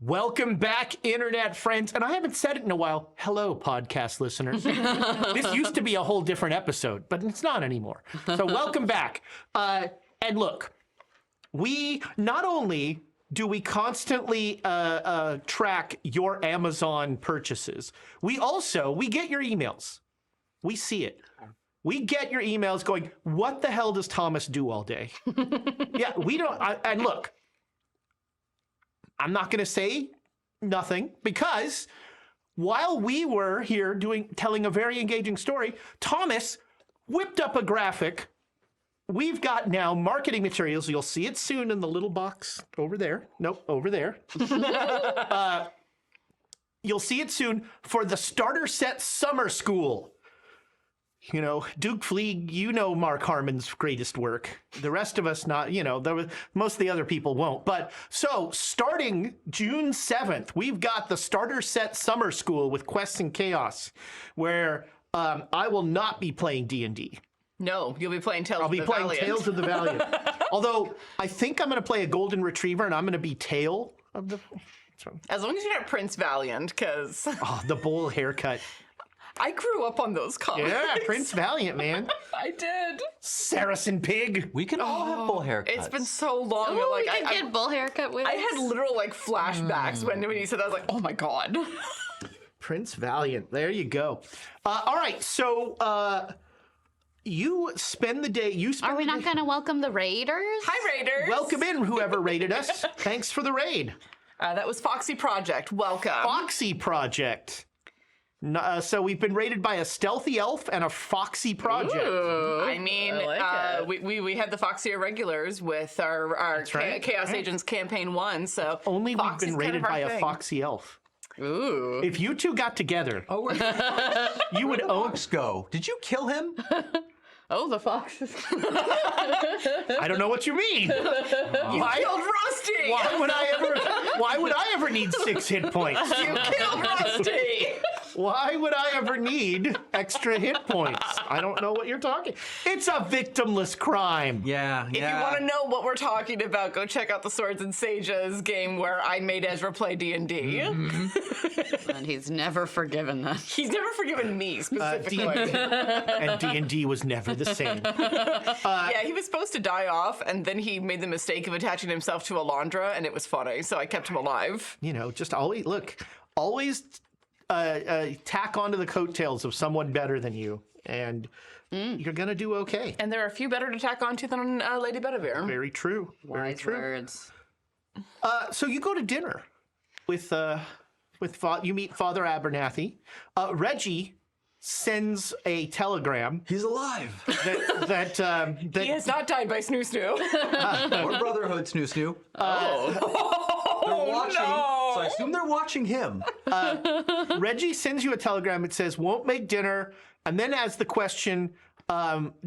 Welcome back, internet friends. And I haven't said it in a while. Hello, podcast listeners. This used to be a whole different episode, but it's not anymore. So welcome back. And look, we not only do we constantly track your Amazon purchases, we get your emails. We see it. We get your emails going, what the hell does Thomas do all day? Yeah, we don't. And look, I'm not going to say nothing because while we were here telling a very engaging story, Thomas whipped up a graphic. We've got now marketing materials. You'll see it soon in the little box over there. Nope, over there. You'll see it soon for the Starter Set Summer School. You know, Duke Fleeg, you know Mark Harmon's greatest work. The rest of us not, most of the other people won't. But so starting June 7th, we've got the Starter Set Summer School with Quests and Chaos, where I will not be playing D&D. No, you'll be playing Tales I'll of be the playing Valiant. Tales of the Valiant. Although I think I'm going to play a Golden Retriever and I'm going to be Tail of the... As long as you're not Prince Valiant, because Oh, the bowl haircut. I grew up on those comics. Yeah, Prince Valiant, man. I did. Saracen Pig. We can all have bull haircuts. It's been so long. Oh, like, we could get bull haircut with I had literal flashbacks when you said that. I was like, oh my god. Prince Valiant. There you go. All right, so you spend the day. Are we not going to welcome the raiders? Hi, Raiders. Welcome in, whoever raided us. Thanks for the raid. That was Foxy Project. Welcome. Foxy Project. So we've been raided by a stealthy elf and a foxy project. I mean, I like we had the Foxy Irregulars with our right. Chaos Agents Campaign 1, so Only we've Foxy's been kind raided of our by a thing. foxy elf. Ooh. If you two got together, Oh, where you would did own. Fox go? Did you kill him? Oh, the foxes. I don't know what you mean. Why, Killed Rusty! why would I ever need 6 hit points? You killed Rusty! Why would I ever need extra hit points? I don't know what you're talking. It's a victimless crime. Yeah, If you want to know what we're talking about, go check out the Swords and Sages game where I made Ezra play D&D. And he's never forgiven that. He's never forgiven me, specifically. And D&D was never the same. Yeah, he was supposed to die off, and then he made the mistake of attaching himself to Alondra, and it was funny, so I kept him alive. You know, just always tack onto the coattails of someone better than you, and you're gonna do okay. And there are a few better to tack onto than Lady Bedivere. Very true. Very Wise true. words. So you go to dinner with you meet Father Abernathy. Reggie sends a telegram He's alive. that He has not died by Snoo Snoo. Or Brotherhood Snoo Snoo. They're watching, so I assume they're watching him. Reggie sends you a telegram. It says, won't make dinner. And then as the question,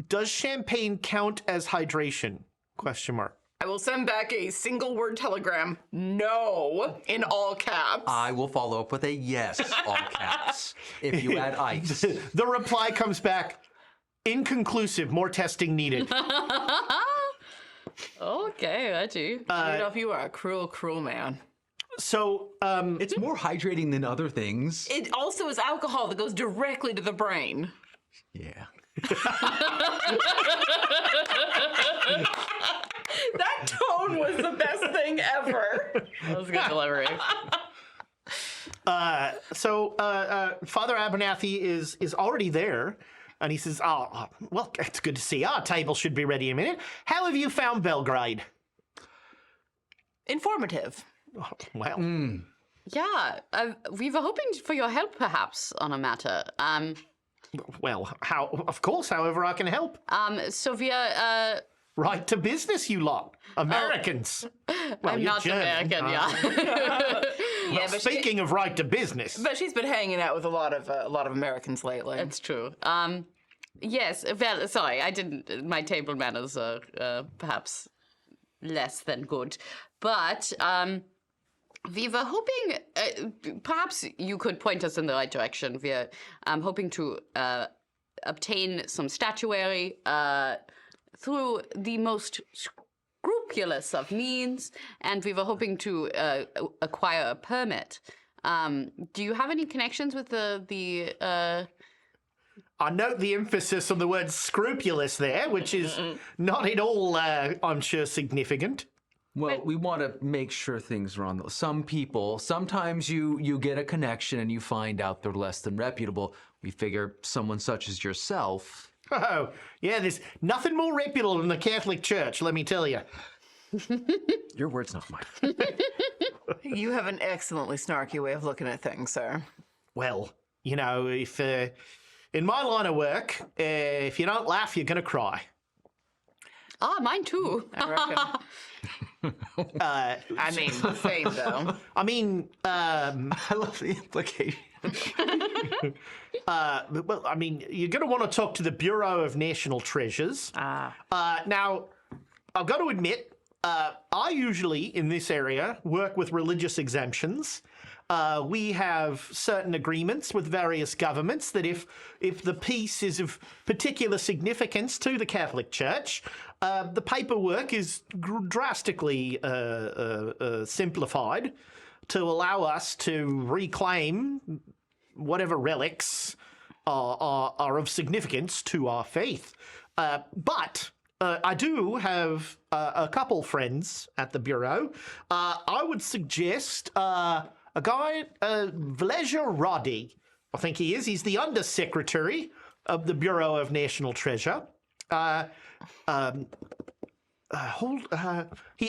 does champagne count as hydration? Question mark. I will send back a single word telegram, no, in all caps. I will follow up with a yes, all caps, if you add ice. The reply comes back, inconclusive, more testing needed. Okay, Reggie. Rudolph, you are a cruel, cruel man. So, It's more hydrating than other things. It also is alcohol that goes directly to the brain. Yeah. That tone was the best thing ever. That was good delivery. So Father Abernathy is already there, and he says, "Oh, well, it's good to see. Our table should be ready in a minute. How have you found Belgrade?" Informative. Oh, well, Yeah, we were hoping for your help, perhaps, on a matter. how? Of course, however I can help. Sophia, Right to business, you lot, Americans. Well, I'm you're not German. American, yeah. Yeah, but Speaking of right to business, But she's been hanging out with a lot of Americans lately. It's true. Yes, well, sorry, I didn't. My table manners are perhaps less than good. But we were hoping, perhaps you could point us in the right direction. We're hoping to obtain some statuary through the most scrupulous of means, and we were hoping to acquire a permit. Do you have any connections with the I note the emphasis on the word scrupulous there, which is not at all, I'm sure, significant. Well, we want to make sure things are on the. Some people, sometimes you get a connection and you find out they're less than reputable. We figure someone such as yourself. Oh, yeah, there's nothing more reputable than the Catholic Church, let me tell you. Your word's not mine. You have an excellently snarky way of looking at things, sir. Well, you know, if in my line of work, if you don't laugh, you're going to cry. mine too. I reckon. I mean, same though. I mean, I love the implication. well, I mean, you're going to want to talk to the Bureau of National Treasures. Now, I've got to admit, I usually, in this area, work with religious exemptions. We have certain agreements with various governments that if the piece is of particular significance to the Catholic Church, the paperwork is drastically simplified to allow us to reclaim whatever relics are of significance to our faith. But I do have a couple friends at the Bureau. I would suggest a guy, Vleja Roddy, I think he is. He's the Undersecretary of the Bureau of National Treasure. He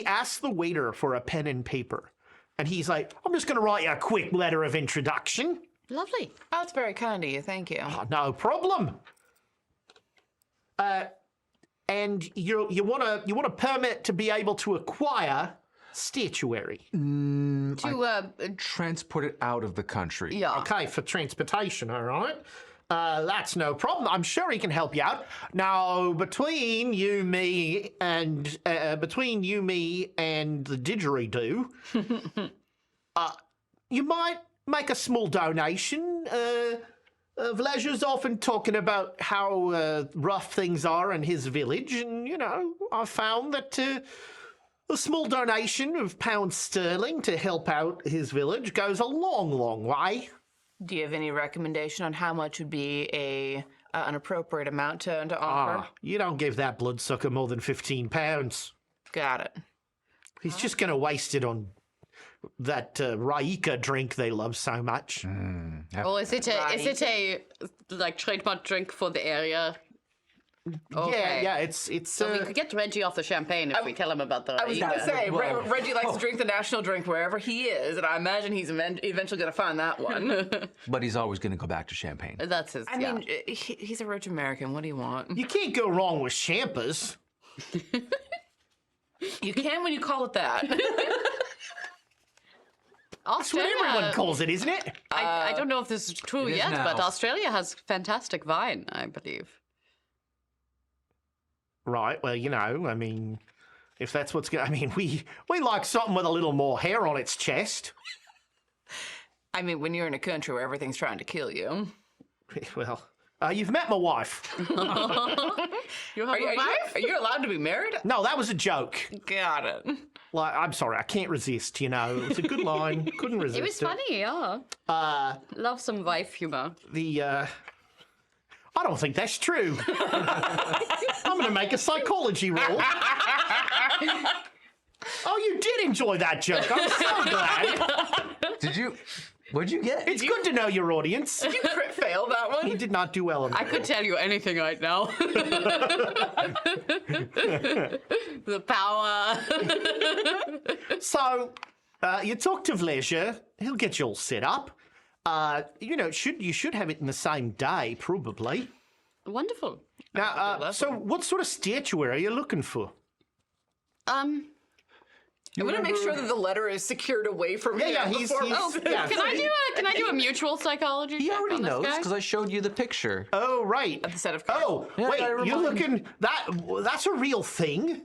asked the waiter for a pen and paper. And he's like, I'm just going to write you a quick letter of introduction. Lovely. Oh, that's very kind of you. Thank you. Oh, no problem. And you want a permit to be able to acquire statuary. To Transport it out of the country. yeah. Okay, for transportation, all right. That's no problem. I'm sure he can help you out. Now, between you, me, and the didgeridoo, you might make a small donation. Vlezure's often talking about how rough things are in his village, and, you know, I found that a small donation of pounds sterling to help out his village goes a long, long way. Do you have any recommendation on how much would be an appropriate amount to offer? You don't give that bloodsucker more than £15. Got it. He's just going to waste it on that Raika drink they love so much. Or is it a like trademark drink for the area? Okay. Yeah, it's So we could get Reggie off the champagne if we tell him about the. I was going to say, Reggie likes to drink the national drink wherever he is, and I imagine he's eventually going to find that one. But he's always going to go back to champagne. That's his. I mean, he's a rich American. What do you want? you can't go wrong with champers. You can when you call it that. That's what everyone calls it, isn't it? I don't know if this is true is yet, but now. Australia has fantastic wine, I believe. Right. Well, you know, I mean, if that's what's going, I mean, we like something with a little more hair on its chest. I mean, when you're in a country where everything's trying to kill you. Well, you've met my wife. You have Are a wife? you allowed to be married? No, that was a joke. Got it. Like, I'm sorry, I can't resist. You know, it was a good line. Couldn't resist. It was funny, yeah. Love some wife humor. I don't think that's true. I'm going to make a psychology roll. Oh, you did enjoy that joke. I'm so glad. What'd you get? It's good to know your audience. Did you crit fail that one? He did not do well on that. I could tell you anything right now. The power. So, you talk to Vlezer. He'll get you all set up. You know, you should have it in the same day, probably. Wonderful. Now, so what sort of statuary are you looking for? I want to make sure that the letter is secured away from him. Yeah, he's yeah. Can I do a mutual psychology He check already on this knows guy? because I showed you the picture. Oh, right. The set of Oh, Yeah, wait, I you're remind- looking, that's a real thing?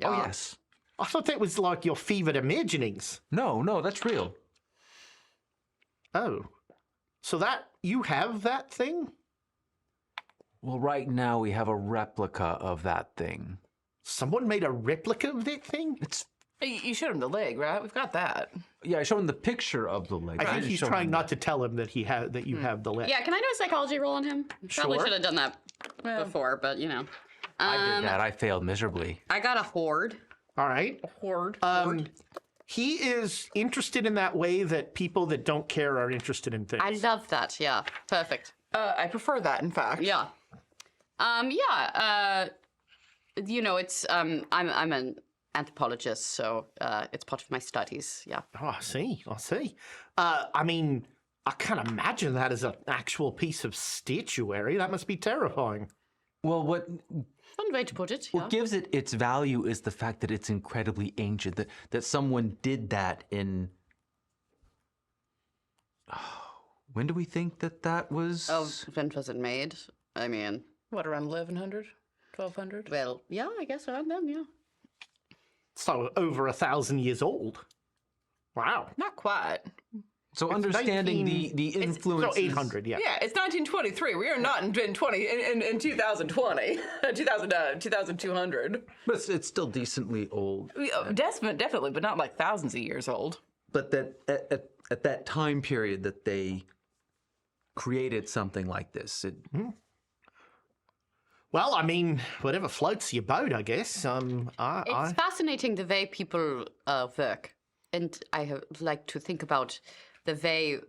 Oh, yes. I thought that was like your fevered imaginings. No, that's real. Oh, so you have that thing? Well, right now we have a replica of that thing. Someone made a replica of that thing? You showed him the leg, right? We've got that. Yeah, I showed him the picture of the leg. I think didn't he's show trying him not to tell him that you have the letter. Yeah, can I do a psychology roll on him? Probably Sure. should have done that before, but you know. I did that. I failed miserably. I got a horde. All right. Horde. He is interested in that way that people that don't care are interested in things. I love that. Yeah, perfect. I prefer that, in fact. Yeah. You know, it's I'm an anthropologist, so it's part of my studies. Yeah. Oh, I see. I mean, I can't imagine that as an actual piece of statuary. That must be terrifying. Well, what One way to put it. Yeah. gives it its value is the fact that it's incredibly ancient. That someone did that in. When do we think that was? Oh, when was it made? I mean, What, around 1100? 1200? well, yeah, I guess around then, yeah. So over 1,000 years old. Wow. Not quite. So understanding 19 the So influences. 800, yeah. Yeah, it's 1923. We are not in 2020. 2200. But it's still decently old. Definitely, but not like thousands of years old. But that at that time period that they created something like this, Well, I mean, whatever floats your boat, I guess. It's fascinating the way people work, and I like to think about the way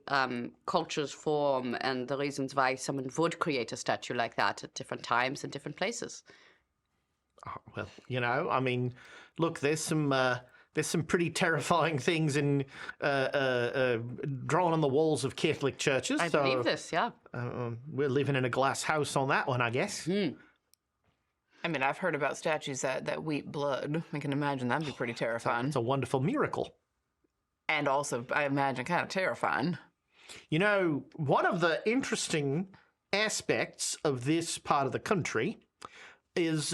cultures form and the reasons why someone would create a statue like that at different times and different places. Well, you know, I mean, look, there's some pretty terrifying things in drawn on the walls of Catholic churches. I believe this, yeah. We're living in a glass house on that one, I guess. I mean, I've heard about statues that weep blood. I can imagine that'd be pretty terrifying. It's a wonderful miracle. And also, I imagine, kind of terrifying. You know, one of the interesting aspects of this part of the country is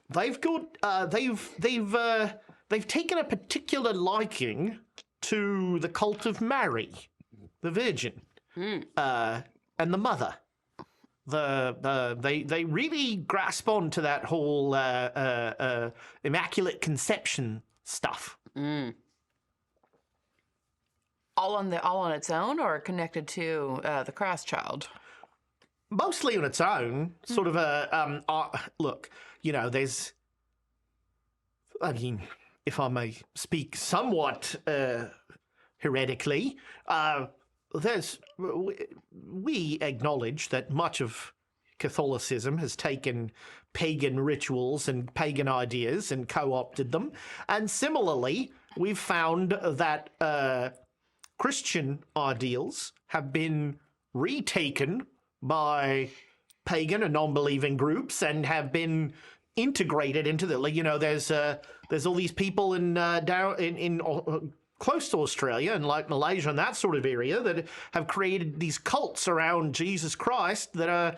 they've taken a particular liking to the cult of Mary, the Virgin, and the Mother. They really grasp on to that whole Immaculate Conception stuff. All on its own, or connected to the Christ child? Mostly on its own, sort of look, you know, there's, I mean, if I may speak somewhat heretically, we acknowledge that much of Catholicism has taken pagan rituals and pagan ideas and co-opted them. And similarly, we've found that Christian ideals have been retaken by pagan and non-believing groups and have been integrated into the, you know, there's all these people in close to Australia and like Malaysia and that sort of area that have created these cults around Jesus Christ that are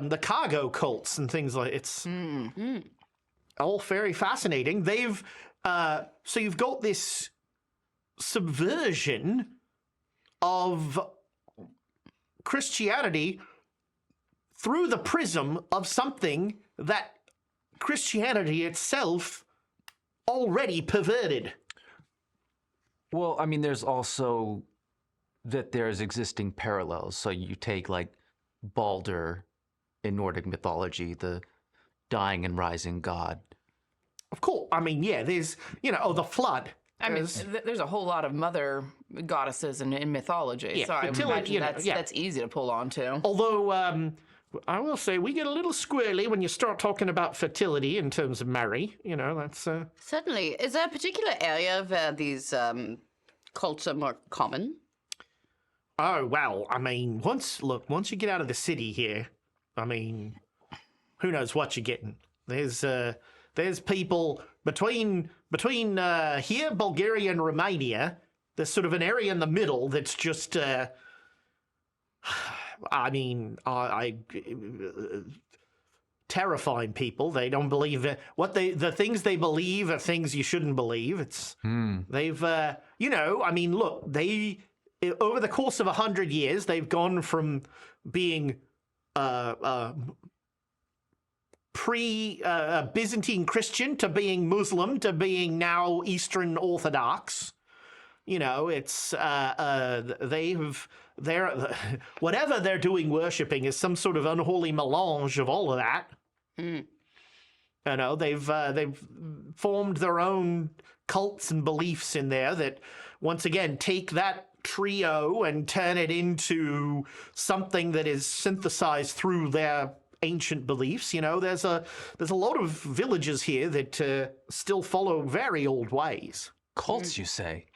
the cargo cults and things like it's all very fascinating. They've so you've got this subversion of Christianity through the prism of something that Christianity itself already perverted. Well, I mean, there's also that there's existing parallels. So you take like Balder in Nordic mythology, the dying and rising god. Of course, I mean, yeah, there's, you know, the flood. I mean, there's a whole lot of mother goddesses in mythology, Yeah, so I until imagine it- that's easy to pull on to. Although, I will say, we get a little squirrely when you start talking about fertility in terms of Mary. You know, that's... Certainly. Is there a particular area where these cults are more common? Oh, well, I mean, once you get out of the city here, I mean, who knows what you're getting. There's people between here, Bulgaria, and Romania. There's sort of an area in the middle that's just, I mean, terrifying people. They don't believe it. The things they believe are things you shouldn't believe. It's they've, you know, I mean, look, they over the course of 100 years, they've gone from being pre-Byzantine Christian to being Muslim to being now Eastern Orthodox. You know, it's whatever they're doing worshiping is some sort of unholy melange of all of that. You know, they've formed their own cults and beliefs in there that once again take that trio and turn it into something that is synthesized through their ancient beliefs. You know, there's a lot of villages here that still follow very old ways. Cults, you say?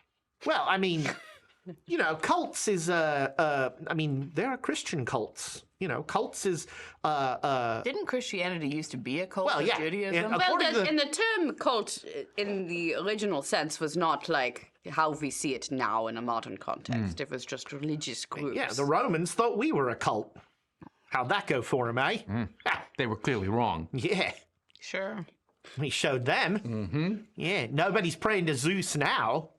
Well, I mean, you know, cults is I mean, there are Christian cults. You know, cults is Didn't Christianity used to be a cult Well, of yeah, Judaism? and Well, according to and the term cult in the original sense was not like how we see it now in a modern context. It was just religious groups. yeah, the Romans thought we were a cult. How'd that go for them, eh? They were clearly wrong. Yeah, Sure. we showed them. Yeah, nobody's praying to Zeus now.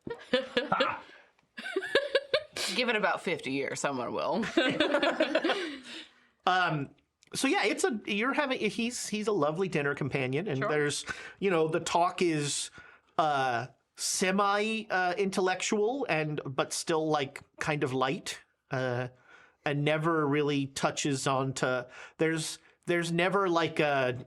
Give it about 50 years, someone will. So yeah, he's a lovely dinner companion, and there's, you know, the talk is semi intellectual but still like kind of light, and never really touches on to there's never like a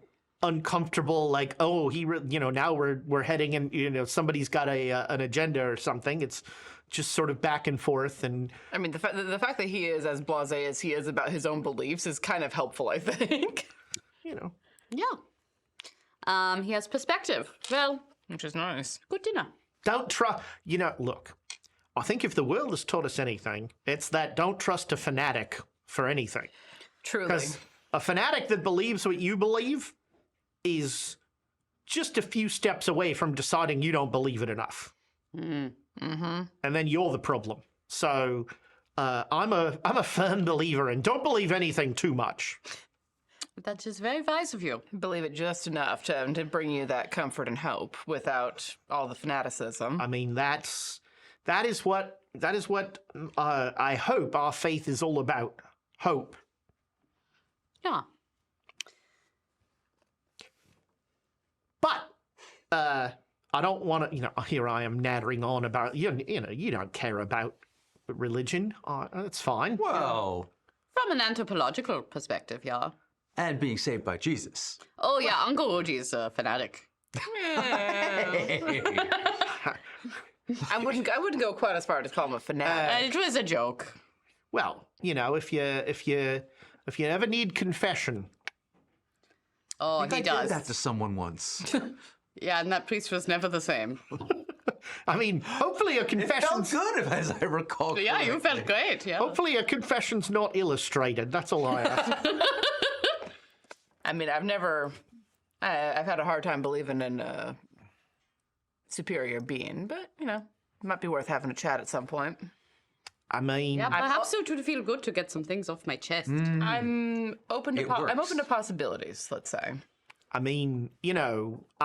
uncomfortable like, oh, you know, now we're heading in, you know, somebody's got an agenda or something. It's just sort of back and forth. And I mean, the fact that he is as blasé as he is about his own beliefs is kind of helpful, I think. you know, Yeah. He has perspective. Well, Which is nice. good dinner. don't trust, you know, look, I think if the world has taught us anything, it's that don't trust a fanatic for anything. Truly. Because a fanatic that believes what you believe is just a few steps away from deciding you don't believe it enough. And then you're the problem. So I'm a firm believer in don't believe anything too much. That is very wise of you. Believe it just enough to bring you that comfort and hope without all the fanaticism. I mean, that is what I hope our faith is all about. Hope. Yeah. But I don't want to, here I am nattering on about, you don't care about religion. That's fine. Whoa. From an anthropological perspective, yeah. And being saved by Jesus. Oh, yeah, Uncle Oji's a fanatic. I wouldn't go quite as far as call him a fanatic. It was a joke. Well, if you ever need confession. Oh, I he did does. that to someone once. Yeah, and that priest was never the same. I mean, hopefully a It confession's felt good, as I recall. Yeah, you correctly. felt great, yeah. hopefully a confession's not illustrated. That's all I ask. I mean, I've had a hard time believing in a superior being, but, it might be worth having a chat at some point. I mean, Yeah, perhaps it would feel good to get some things off my chest. I'm open to It I'm works. open to possibilities, let's say. I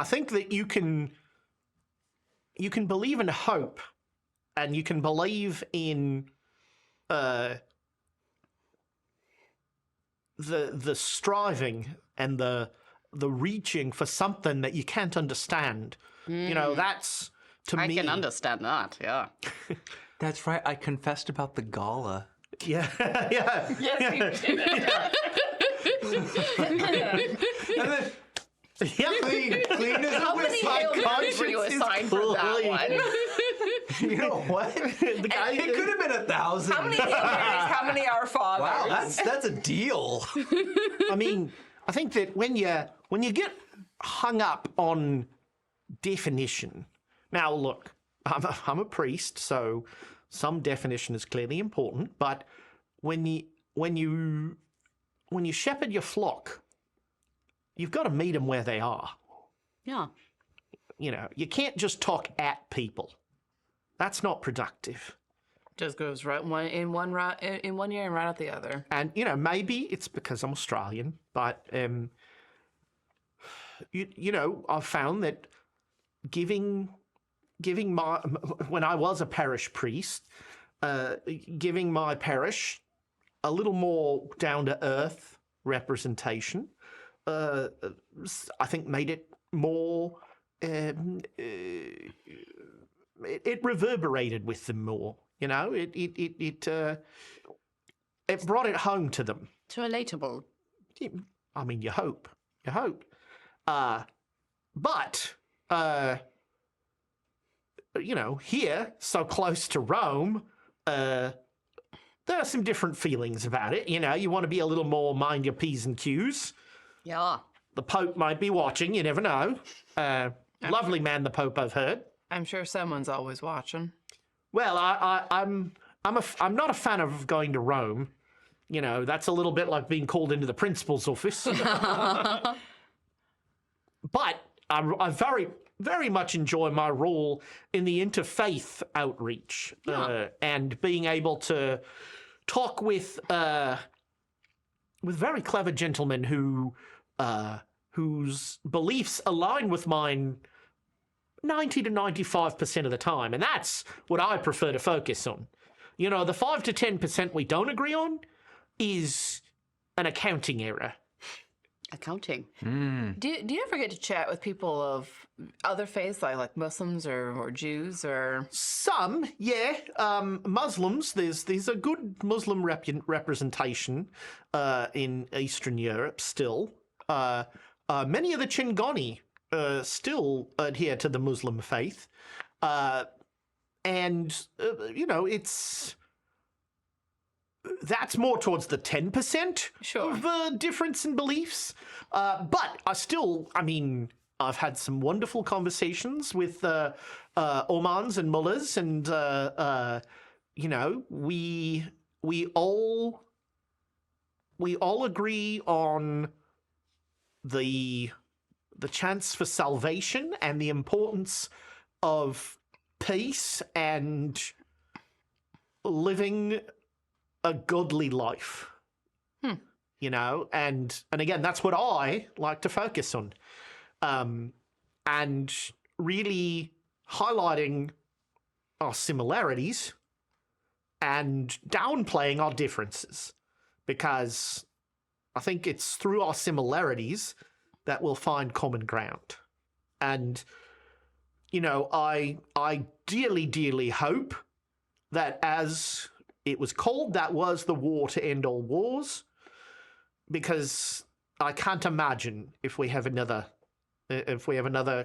think that you can believe in hope, and you can believe in the striving and the reaching for something that you can't understand. That's to I me. can understand that, yeah. That's right. I confessed about the gala. Yeah, yeah. Yes, you did. And then Yeah. clean as a How many whistle. Hail Marys were you conscience is assigned for that clean. one? You know what? The guy, It could have been 1,000. How many Hail Marys? How many Our Fathers? Wow, that's a deal. I mean, I think that when you get hung up on definition, now look, I'm a priest, so some definition is clearly important. But when you shepherd your flock, you've got to meet them where they are. Yeah. You can't just talk at people. That's not productive. Just goes right in one ear and right out the other. And maybe it's because I'm Australian, but I've found that giving my when I was a parish priest, giving my parish a little more down to earth representation, I think made it more. It reverberated with them more. It brought it home to them. It's relatable. I mean, you hope. But here, so close to Rome, there are some different feelings about it. You want to be a little more mind your P's and Q's. Yeah. The Pope might be watching. You never know. Lovely man, the Pope, I've heard. I'm sure someone's always watching. Well, I'm not a fan of going to Rome. That's a little bit like being called into the principal's office. But I very, very much enjoy my role in the interfaith outreach and being able to talk with very clever gentlemen whose beliefs align with mine 90 to 95% of the time, and that's what I prefer to focus on. The 5 to 10% we don't agree on is an accounting error. Accounting. Do you ever get to chat with people of other faiths, like Muslims or Jews or? Some, yeah. Muslims, there's a good Muslim representation in Eastern Europe still. Many of the Chingoni still adhere to the Muslim faith. That's more towards the 10% Sure. of difference in beliefs. But I've had some wonderful conversations with Omans and mullahs, and we all agree on the the chance for salvation and the importance of peace and living a godly life. You know, and again, that's what I like to focus on. And really highlighting our similarities and downplaying our differences, because I think it's through our similarities that we'll find common ground. And, you know, I dearly, dearly hope that, as it was called, that was the war to end all wars, because I can't imagine if we have another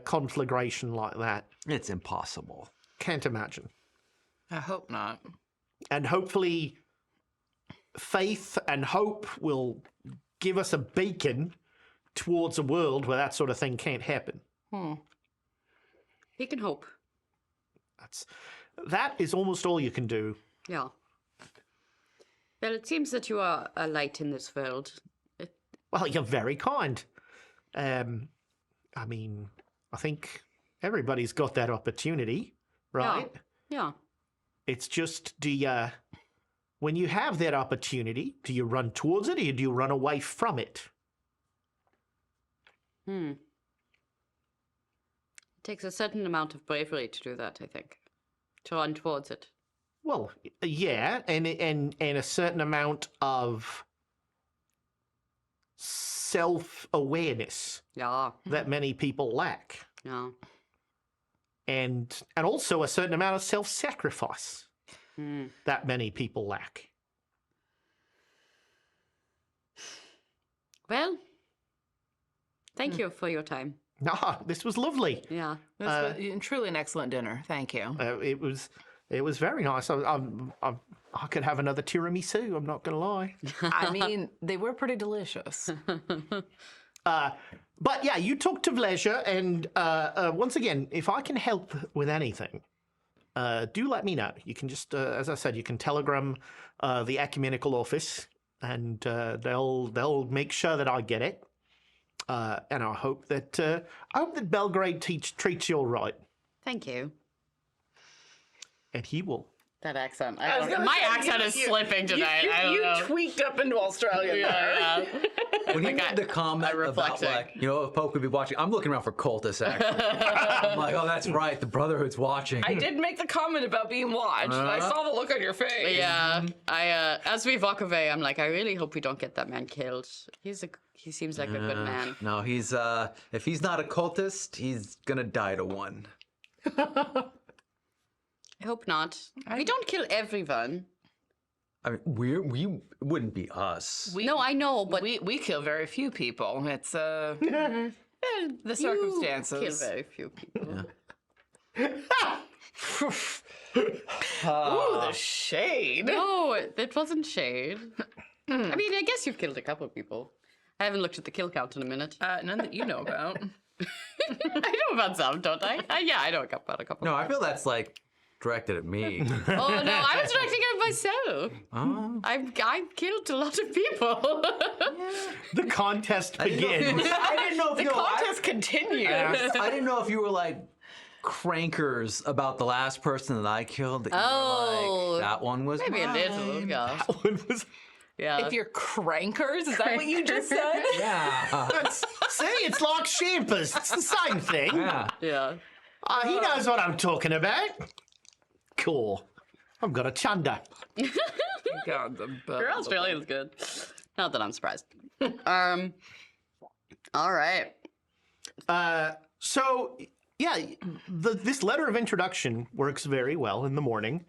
conflagration like that. It's impossible. Can't imagine. I hope not. And hopefully faith and hope will give us a beacon towards a world where that sort of thing can't happen. He can hope. That is almost all you can do. Yeah. Well, it seems that you are a light in this world. Well, you're very kind. I mean, I think everybody's got that opportunity, right? Yeah. It's just, when you have that opportunity, do you run towards it or do you run away from it? It takes a certain amount of bravery to do that, I think. To run towards it. Well, yeah, and a certain amount of self-awareness Yeah. that many people lack. Yeah. And also a certain amount of self-sacrifice that many people lack. Well, thank you for your time. No, this was lovely. Yeah. This was truly an excellent dinner. Thank you. It was very nice. I could have another tiramisu, I'm not going to lie. I mean, they were pretty delicious. But yeah, you talk to Vleja, and once again, if I can help with anything, do let me know. You can just, as I said, you can telegram the ecumenical office, and they'll make sure that I get it. And I hope that Belgrade treats you all right, Thank you. and he will. That accent. My accent is slipping tonight. I don't know. tweaked up into Australia. Yeah. When he made the comment about, reflecting. like, you know, if Pope could be watching, I'm looking around for cultists, actually. I'm like, oh, that's right, the Brotherhood's watching. I did make the comment about being watched. I saw the look on your face. Yeah, as we walk away, I'm like, I really hope we don't get that man killed. He seems like a good man. No, he's, if he's not a cultist, he's gonna die to one. I hope not. We don't kill everyone. I mean, we wouldn't be us. No, I know, but we kill very few people. It's the circumstances. kill very few people. Ooh, the shade. No, it wasn't shade. I mean, I guess you've killed a couple of people. I haven't looked at the kill count in a minute. None that you know about. I know about some, don't I? Yeah, I know about a couple. No, I feel that's like directed at me. Oh no, I was directing at myself. Oh. I killed a lot of people. The contest begins. I didn't know if The contest continues. I didn't know if you were like crankers about the last person that I killed. That you were like, that one was Maybe mine. a little. Yeah. That one was. Yeah. If you're crankers, is that what you just said? Yeah. See, it's like Shampers. It's the same thing. Yeah. Yeah. He knows what I'm talking about. Cool. I've got a chunder. God, Your Australian's good. Not that I'm surprised. All right. So, yeah, this letter of introduction works very well in the morning.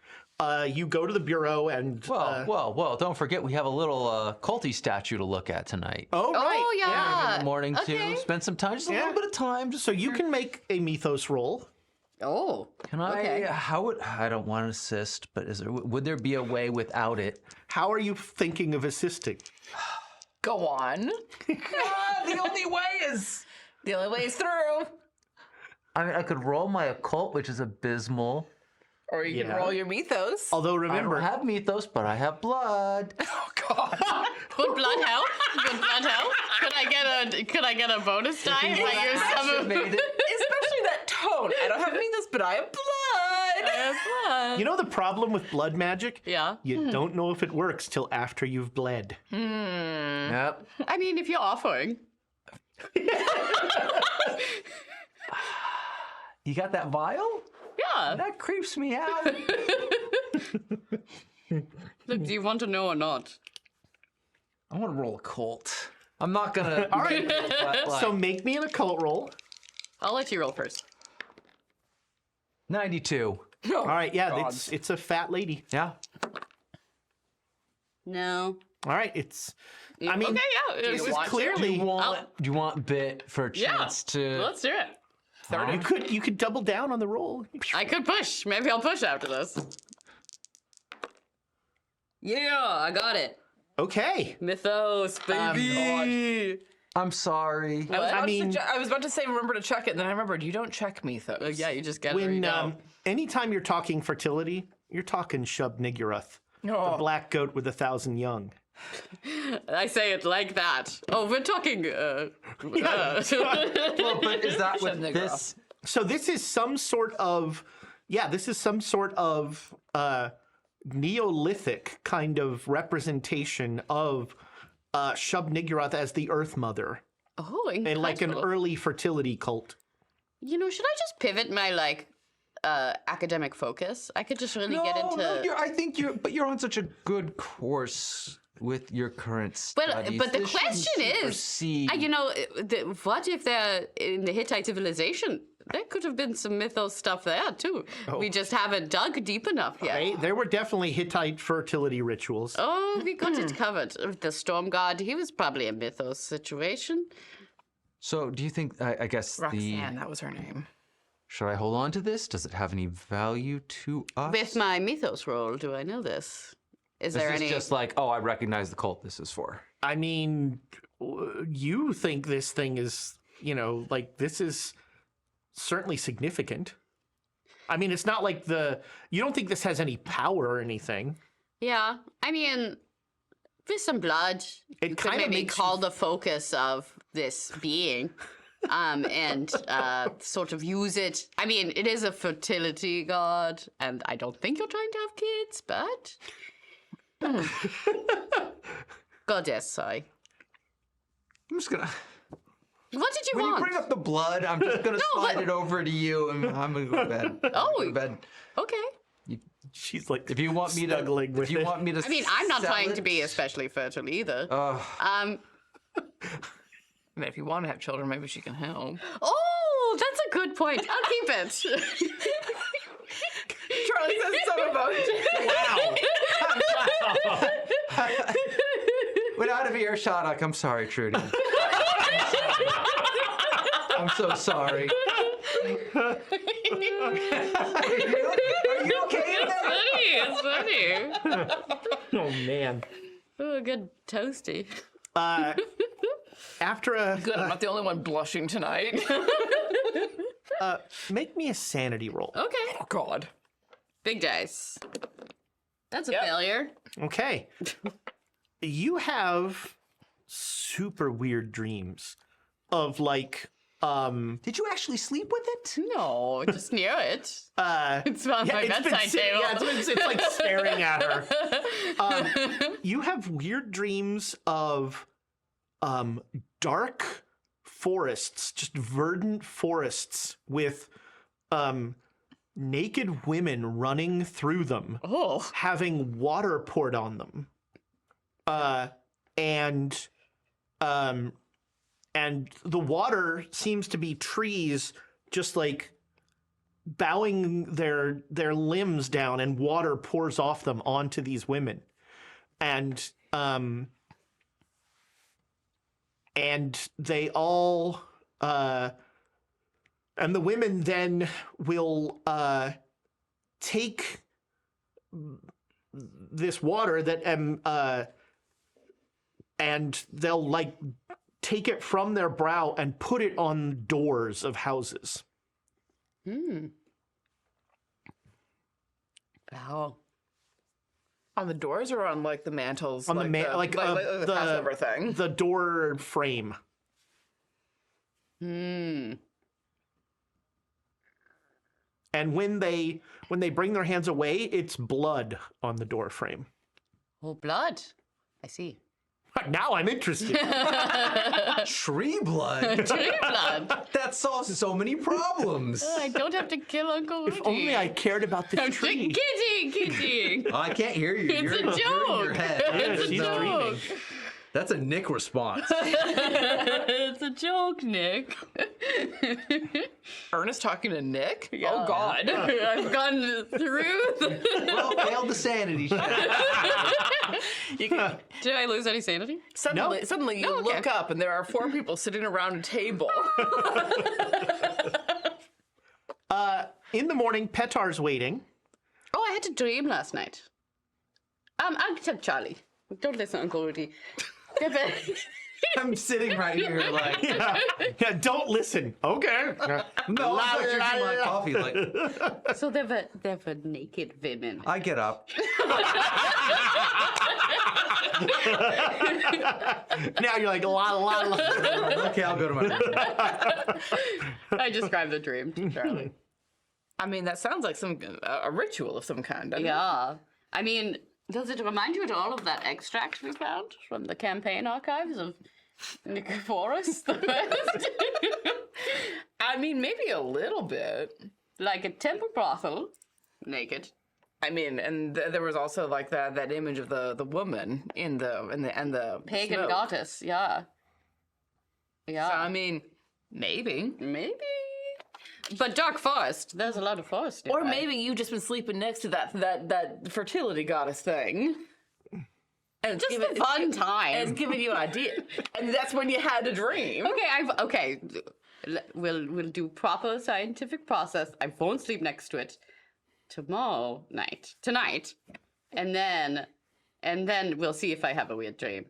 You go to the bureau and... Well, don't forget we have a little culty statue to look at tonight. Oh, right. Oh yeah. In the morning, Okay. too. Spend some time, just a little bit of time. Just So you can make a mythos roll. Oh. Can I? Okay. How would I don't want to assist, but would there be a way without it? How are you thinking of assisting? Go on. The only way is The only way is through. I could roll my occult, which is abysmal. Or you can roll your mythos. Although I remember, don't have mythos, but I have blood. Oh, God. Good blood help. Good blood help. Could I get a bonus die if I use some of made it. Especially that tone. I don't have any of this, but I have blood. You know the problem with blood magic? Yeah. You don't know if it works till after you've bled. Yep. I mean, if you're offering. You got that vial? Yeah. That creeps me out. Look, do you want to know or not? I want to roll a cult. I'm not gonna. All right. but, like, So make me an occult roll. I'll let you roll first. 92. All right, yeah, it's a fat lady. Yeah. No. All right, it's. I mean, Okay, yeah. this is want to? clearly. Do you want Bit for a Yeah. chance to? Let's do it. You could double down on the roll. I could push. Maybe I'll push after this. Yeah, I got it. Okay. Mythos, baby. I'm sorry. I was about to say remember to check it, and then I remembered you don't check Mythos. Yeah, you just get where you When go. anytime you're talking fertility, you're talking Shub-Niggurath, the black goat with 1,000 young. I say it like that. Oh, we're talking. Well, but is that with this? So this is some sort of Neolithic kind of representation of Shub-Niggurath as the Earth Mother, Oh, and like an incredible. early fertility cult. You know, should I just pivot my academic focus? I could just really get into. No, I think you're on such a good course with your current studies. But the This shouldn't question is, supersede- what if they're in the Hittite civilization? There could have been some mythos stuff there too. We just haven't dug deep enough yet. Right? There were definitely Hittite fertility rituals. Oh, we got it covered. The storm god, he was probably a mythos situation. So, do you think? I guess Roxanne, that was her name. Should I hold on to this? Does it have any value to us? With my mythos roll, do I know this? Is there This is any? just like, oh, I recognize the cult this is for. I mean, you think this thing is, this is certainly significant. I mean, it's not like you don't think this has any power or anything. Yeah, I mean, with some blood, It you could kinda maybe makes call the focus of this being, and sort of use it. I mean, it is a fertility god, and I don't think you're trying to have kids, but goddess, sorry. I'm just gonna. What did you When you want? bring up the blood, I'm just gonna slide it over to you, and I'm gonna go to bed. Oh. Go to bed. Okay. She's like, If you want me to, snuggling with if you it. want me to, I mean, I'm not sell trying it, to be especially fertile either. I mean, if you want to have children, maybe she can help. Oh, that's a good point. I'll keep it. Charlie says so emotion. wow. Went out of earshot. I'm sorry, Trudy. I'm so sorry. Are you okay? It's funny. Oh, man. Oh, a good toasty. After Good, I'm not the only one blushing tonight. make me a sanity roll. Okay. Oh, God. Big dice. That's a Yep. failure. Okay. You have super weird dreams of Did you actually sleep with it? No, just near it. It's on yeah, my it's been bedside sit- table. yeah, it's like staring at her. You have weird dreams of dark forests, just verdant forests with naked women running through them, Oh. having water poured on them, and the water seems to be trees just like bowing their limbs down, and water pours off them onto these women, and they all and the women then will take this water that and they'll like take it from their brow and put it on doors of houses. Wow. On the doors or on like the mantles? On the the Passover thing. the door frame. Hmm. And when they bring their hands away, it's blood on the door frame. Oh, blood. I see. Now I'm interested. Tree blood? Tree blood. That solves so many problems. I don't have to kill Uncle Rudy. If only I cared about the tree. Kidding. Oh, I can't hear you. It's You're a in your joke. head. It's a She's joke. dreaming. That's a Nick response. It's a joke, Nick. Ernest talking to Nick? Oh, God. I've gone through. Well, failed the sanity check. Did I lose any sanity? Suddenly you look up and there are 4 people sitting around a table. In the morning, Petar's waiting. Oh, I had a dream last night. I'll tell Charlie. Don't listen, Uncle Rudy. I'm sitting right here like, Yeah, don't listen. Okay. no, I'm drinking my coffee. Like, So there were naked women. I get up. Now you're like, la. Okay, I'll go to my room. I described the dream to Charlie. I mean, that sounds like a ritual of some kind. doesn't it? Yeah. I mean, does it remind you at all of that extract we found from the campaign archives of Nicophorus the First? I mean, maybe a little bit. Like a temple brothel, naked. I mean, and there was also like that image of the woman in the Pagan smoke. goddess, yeah. Yeah. So, I mean, maybe. Maybe. But dark forest, there's a lot of forest Or nearby. maybe you've just been sleeping next to that fertility goddess thing. And it's Just a fun and time. it's giving you an idea. And that's when you had a dream. Okay. We'll do proper scientific process. I won't sleep next to it tonight, and then we'll see if I have a weird dream.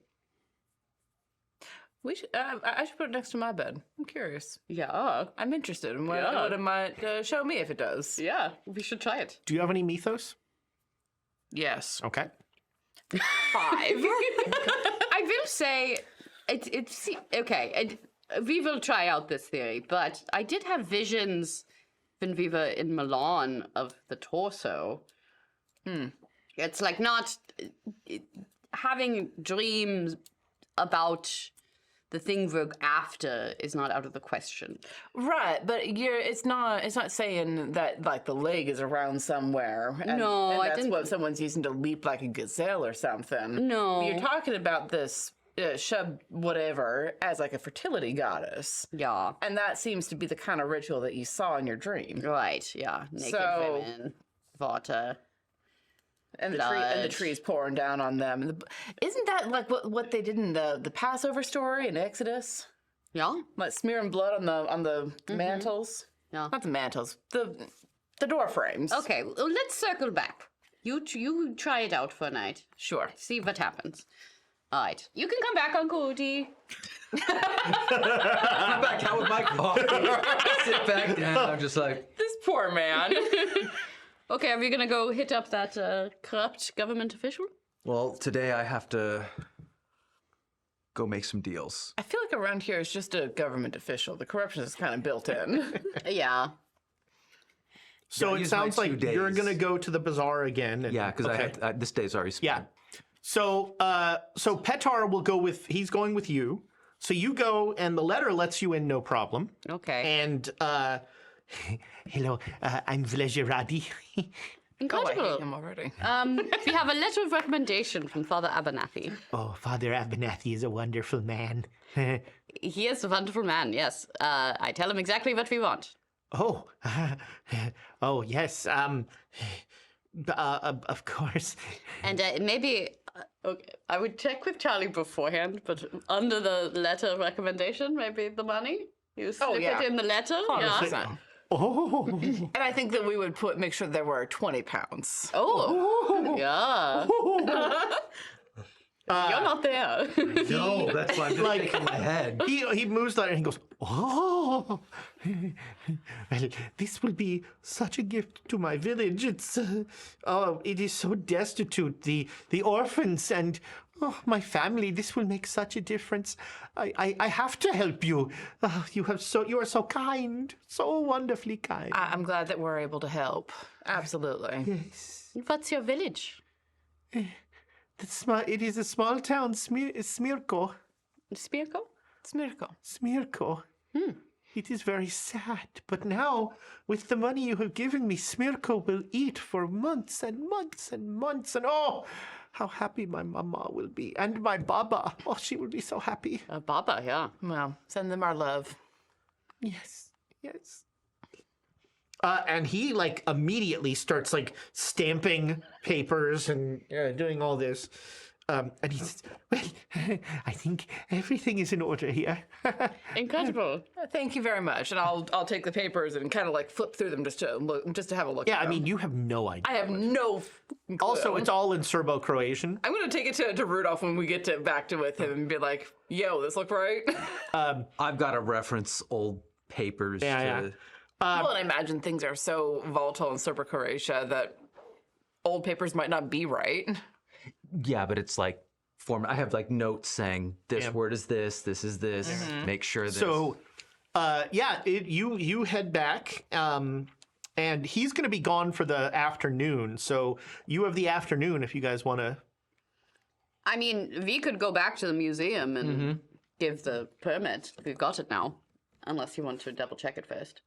We should. I should put it next to my bed. I'm curious. Yeah, I'm interested in what Yeah. it might show me if it does. yeah, we should try it. Do you have any mythos? Yes. Okay. 5. I will say, we will try out this theory, but I did have visions when we were in Milan of the torso. It's like not having dreams about the thing we're after is not out of the question. Right, but it's not saying that like the leg is around somewhere. No, and I that's didn't- what someone's using to leap like a gazelle or something. No. You're talking about this Shub whatever as like a fertility goddess. Yeah. And that seems to be the kind of ritual that you saw in your dream. Right, yeah. Naked So- women, water. And the Blood. tree's pouring down on them. Isn't that like what they did in the Passover story in Exodus? Yeah? Like smearing blood on the mantles? Yeah. Not the mantles. The door frames. Okay, well, let's circle back. You try it out for a night. Sure. See what happens. All right. You can come back, Uncle Woody. I'm back out with my coffee. Sit back down. I'm just like, This poor man. Okay, are we gonna go hit up that corrupt government official? Well, today I have to go make some deals. I feel like around here it's just a government official. The corruption is kind of built in. Yeah. So Yeah, it use my sounds like 2 days. you're gonna go to the bazaar again. And, Yeah, because okay. this day's already spent. Yeah. So Petar will go with. He's going with you. So you go, and the letter lets you in, no problem. Okay. And hello, I'm Vlejeradi. Oh, I Incredible. hate him already. We have a letter of recommendation from Father Abernathy. Oh, Father Abernathy is a wonderful man. He is a wonderful man, yes. I tell him exactly what we want. Oh, oh yes. Of course. And maybe, okay, I would check with Charlie beforehand, but under the letter of recommendation, maybe the money? You slip yeah. it in the letter? Yeah. Oh, And I think that we would make sure there were 20 pounds. Oh, yeah. You're not there. No, that's why I'm just Like- shaking my head. He moves that and he goes, oh, well, this will be such a gift to my village. It's, it is so destitute, the orphans and my family. This will make such a difference. I have to help you. You are so kind, so wonderfully kind. I'm glad that we're able to help. Absolutely. Yes. What's your village? It is a small town, Smirko. Spirko? Smirko. Smirko. It is very sad, but now, with the money you have given me, Smirko will eat for months and months and months, and oh, how happy my mama will be, and my baba. Oh, she will be so happy. Baba, yeah. Well, send them our love. Yes, yes. And he like immediately starts like stamping papers and doing all this. And he says, well, I think everything is in order here. Incredible. Thank you very much. And I'll take the papers and kind of like flip through them just to have a look. Yeah, at I them. mean, you have no idea. I have no. Clue. Also, it's all in Serbo-Croatian. I'm gonna take it to Rudolph when we get back to with him and be like, "Yo, this look right." I've got to reference old papers. Yeah, to... Well, and I imagine things are so volatile in Serbo-Croatia that old papers might not be right. Yeah, but it's like I have like notes saying this word is this is this. Make sure this. So, you head back, and he's going to be gone for the afternoon. So you have the afternoon if you guys want to. I mean, we could go back to the museum and give the permit. We've got it now. Unless you want to double check it first.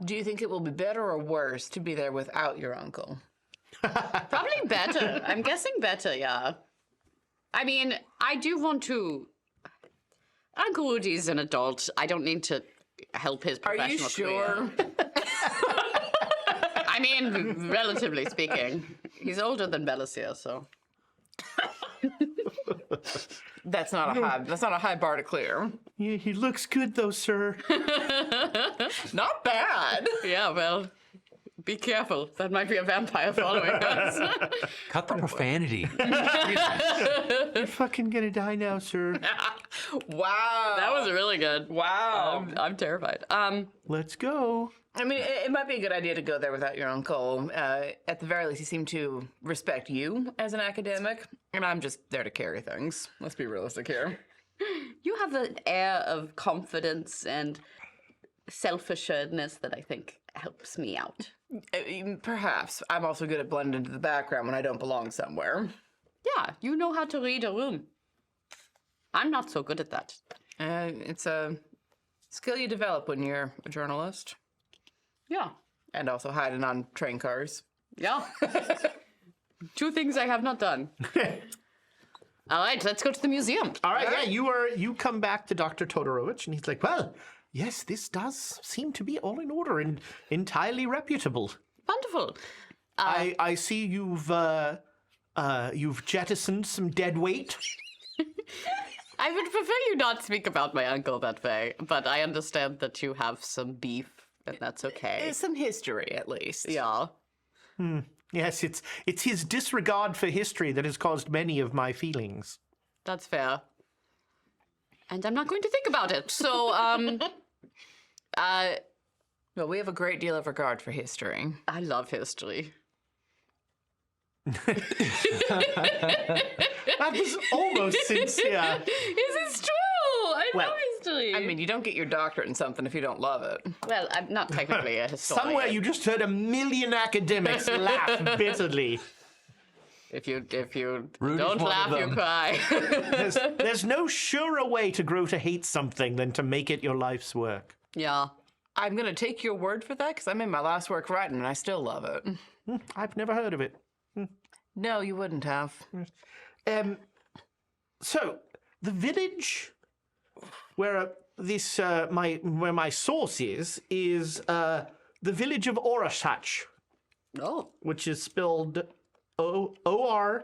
Do you think it will be better or worse to be there without your uncle? Probably better. I'm guessing better, yeah. I mean, I do want to... Uncle Woody's an adult. I don't need to help his Are professional you sure? career. I mean, relatively speaking. He's older than Bellasir, so... That's not a high bar to clear. Yeah, he looks good though, sir. Not bad. Yeah, well, be careful. That might be a vampire following us. Cut the profanity. You're fucking gonna die now, sir. Wow. That was really good. Wow. I'm terrified. Let's go. I mean, it might be a good idea to go there without your uncle. At the very least, he seemed to respect you as an academic, and I'm just there to carry things. Let's be realistic here. You have an air of confidence and self-assuredness that I think helps me out. Perhaps. I'm also good at blending into the background when I don't belong somewhere. Yeah, you know how to read a room. I'm not so good at that. It's a skill you develop when you're a journalist. Yeah. And also hiding on train cars. Yeah. Two things I have not done. All right, let's go to the museum. All right, yeah, you come back to Dr. Todorovic, and he's like, well, yes, this does seem to be all in order and entirely reputable. Wonderful. I see you've jettisoned some dead weight. I would prefer you not speak about my uncle that way, but I understand that you have some beef, and that's okay. Some history, at least. Yeah. Yes, it's his disregard for history that has caused many of my feelings. That's fair. And I'm not going to think about it. So, Well, we have a great deal of regard for history. I love history. That was almost sincere. Is this true? I Well, love history. I mean, you don't get your doctorate in something if you don't love it. well, I'm not technically a historian. Somewhere you just heard a million academics laugh bitterly. If you Rudy's don't one laugh, of you them. cry. There's no surer way to grow to hate something than to make it your life's work. Yeah. I'm going to take your word for that because I made my last work writing and I still love it. I've never heard of it. No, you wouldn't have. So the village where where my source is the village of Orasach, Oh. which is spelled Orasac.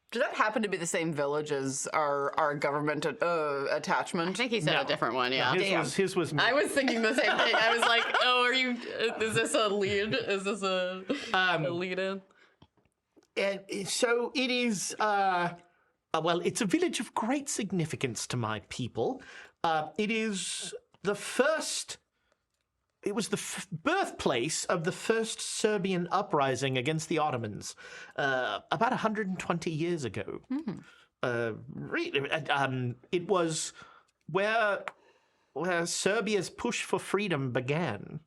Does that happen to be the same village as our government attachment? I think he said a different one, yeah. His was I was thinking the same thing. I was like, oh, are you, is this a lead? Is this a lead in? So it is. Well, it's a village of great significance to my people. It is the first. It was the birthplace of the first Serbian uprising against the Ottomans, about 120 years ago. It was where Serbia's push for freedom began.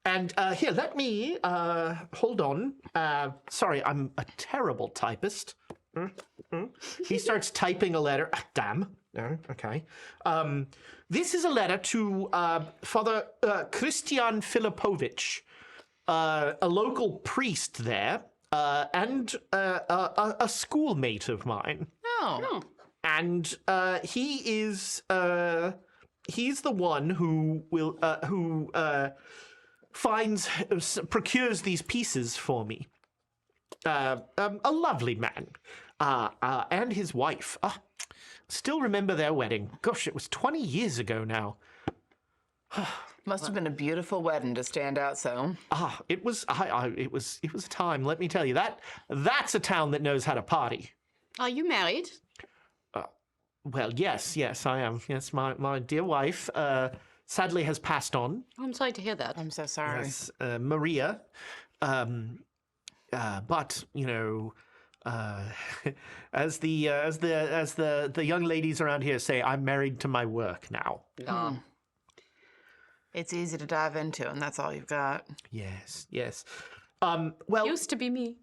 And here, let me hold on. Sorry, I'm a terrible typist. He starts typing a letter. Ah, damn. Okay. This is a letter to Father Christian Filipovich, a local priest there, and a schoolmate of mine. Oh. And he's the one who will procures these pieces for me. A lovely man, and his wife. Still remember their wedding. Gosh, it was 20 years ago now. Must have been a beautiful wedding to stand out so. It was. It was a time. Let me tell you that's a town that knows how to party. Are you married? Well, yes, I am. Yes, my dear wife sadly has passed on. I'm sorry to hear that. I'm so sorry. Yes, Maria. But you know, as the young ladies around here say, I'm married to my work now. It's easy to dive into, and that's all you've got. Yes. Well, Used to be me.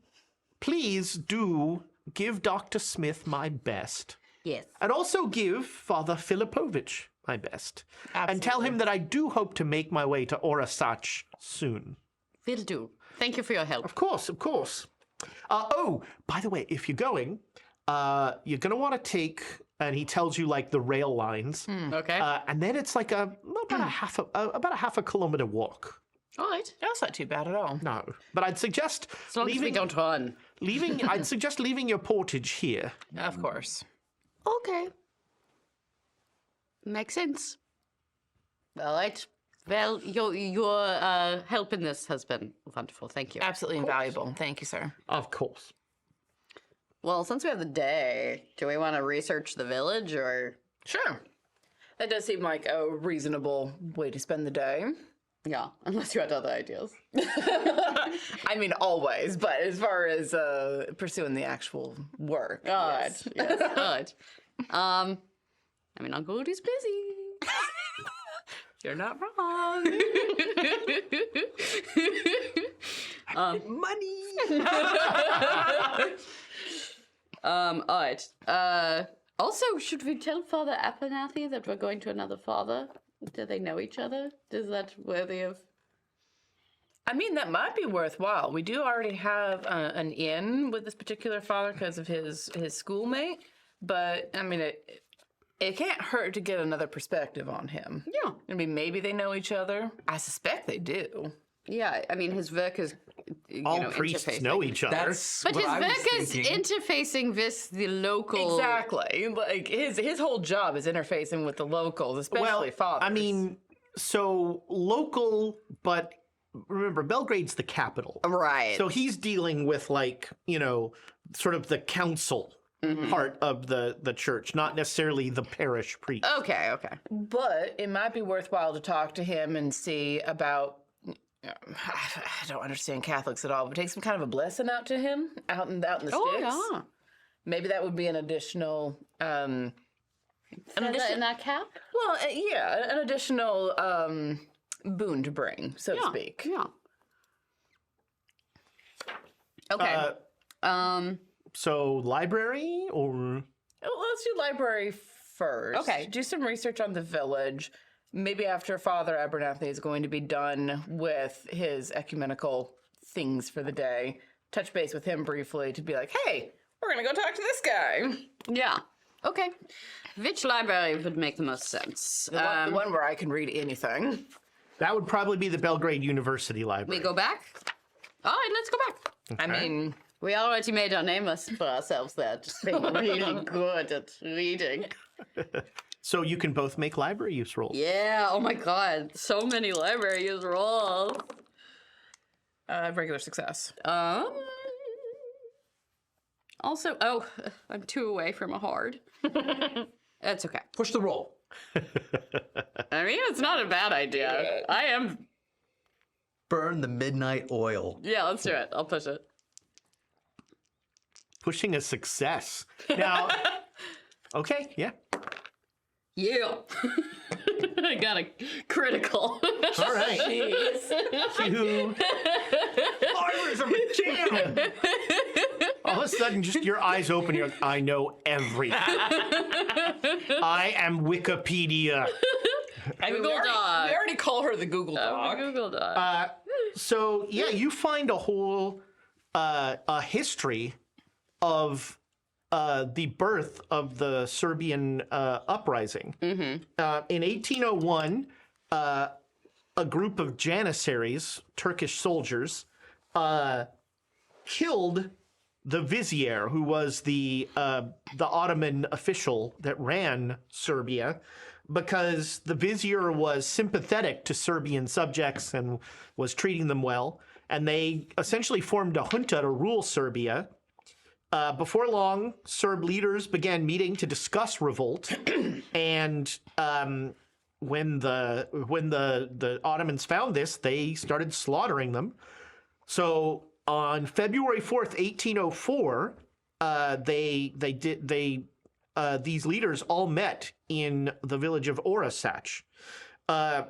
please do give Dr. Smith my best. Yes. And also give Father Filipovich my best. And tell him that I do hope to make my way to Orasach soon. Will do. Thank you for your help. Of course. Oh, by the way, if you're going, you're going to want to take, and he tells you like the rail lines. Okay. And then it's like about a half a kilometer walk. All right. That's not too bad at all. No, but I'd suggest As long as we don't run. I'd suggest leaving your portage here. Of course. Okay. Makes sense. All right. Well, your help in this has been wonderful. Thank you. Absolutely invaluable. Thank you, sir. Of course. Well, since we have the day, do we want to research the village or? Sure. That does seem like a reasonable way to spend the day. Yeah, unless you had other ideas. I mean, always, but as far as pursuing the actual work. All yes. right. Yes. All right. I mean, Uncle Rudy's busy. You're not wrong. Money. All right. Also, should we tell Father Abernathy that we're going to another father? Do they know each other? Is that worthy of? I mean, that might be worthwhile. We do already have an in with this particular father because of his schoolmate, but I mean, it can't hurt to get another perspective on him. Yeah. I mean, maybe they know each other. I suspect they do. Yeah, I mean, his work is, All priests interfacing. know each other. That's But what his I was work is thinking. interfacing with the local. Exactly. Like his whole job is interfacing with the locals, especially fathers. I mean, so local, but remember, Belgrade's the capital. Right. So he's dealing with like, sort of the council part of the church, not necessarily the parish priest. Okay. but it might be worthwhile to talk to him and see about. I don't understand Catholics at all, but take some kind of a blessing out to him out in the sticks. Oh, yeah. Maybe that would be an additional. In that cap? Well, yeah, an additional boon to bring, so to speak. Yeah. Okay. So library or Let's do library first. Okay. Do some research on the village. Maybe after Father Abernathy is going to be done with his ecumenical things for the day, touch base with him briefly to be like, hey, we're going to go talk to this guy. Yeah. Okay. Which library would make the most sense? The one where I can read anything. that would probably be the Belgrade University Library. We go back? All right, let's go back. I mean, We already made our name for ourselves there, just being really good at reading. So you can both make library use rolls. Yeah, oh my god, so many library use rolls. Regular success. Also, I'm 2 away from a hard. That's okay. Push the roll. I mean, it's not a bad idea. I am. Burn the midnight oil. Yeah, let's do it. I'll push it. Pushing a success. Now, okay, yeah. Yeah. I got a critical. All right. You... Farmers of a jam. All of a sudden, just your eyes open. You're like, I know everything. I am Wikipedia. I mean, Google Doc. we already call her the Google Doc. Google Doc. So yeah, you find a whole a history of the birth of the Serbian uprising. In 1801, a group of Janissaries, Turkish soldiers, killed the vizier, who was the Ottoman official that ran Serbia, because the vizier was sympathetic to Serbian subjects and was treating them well. And they essentially formed a junta to rule Serbia. Before long, Serb leaders began meeting to discuss revolt. And when the Ottomans found this, they started slaughtering them. So on February 4th, 1804, these leaders all met in the village of Orasach.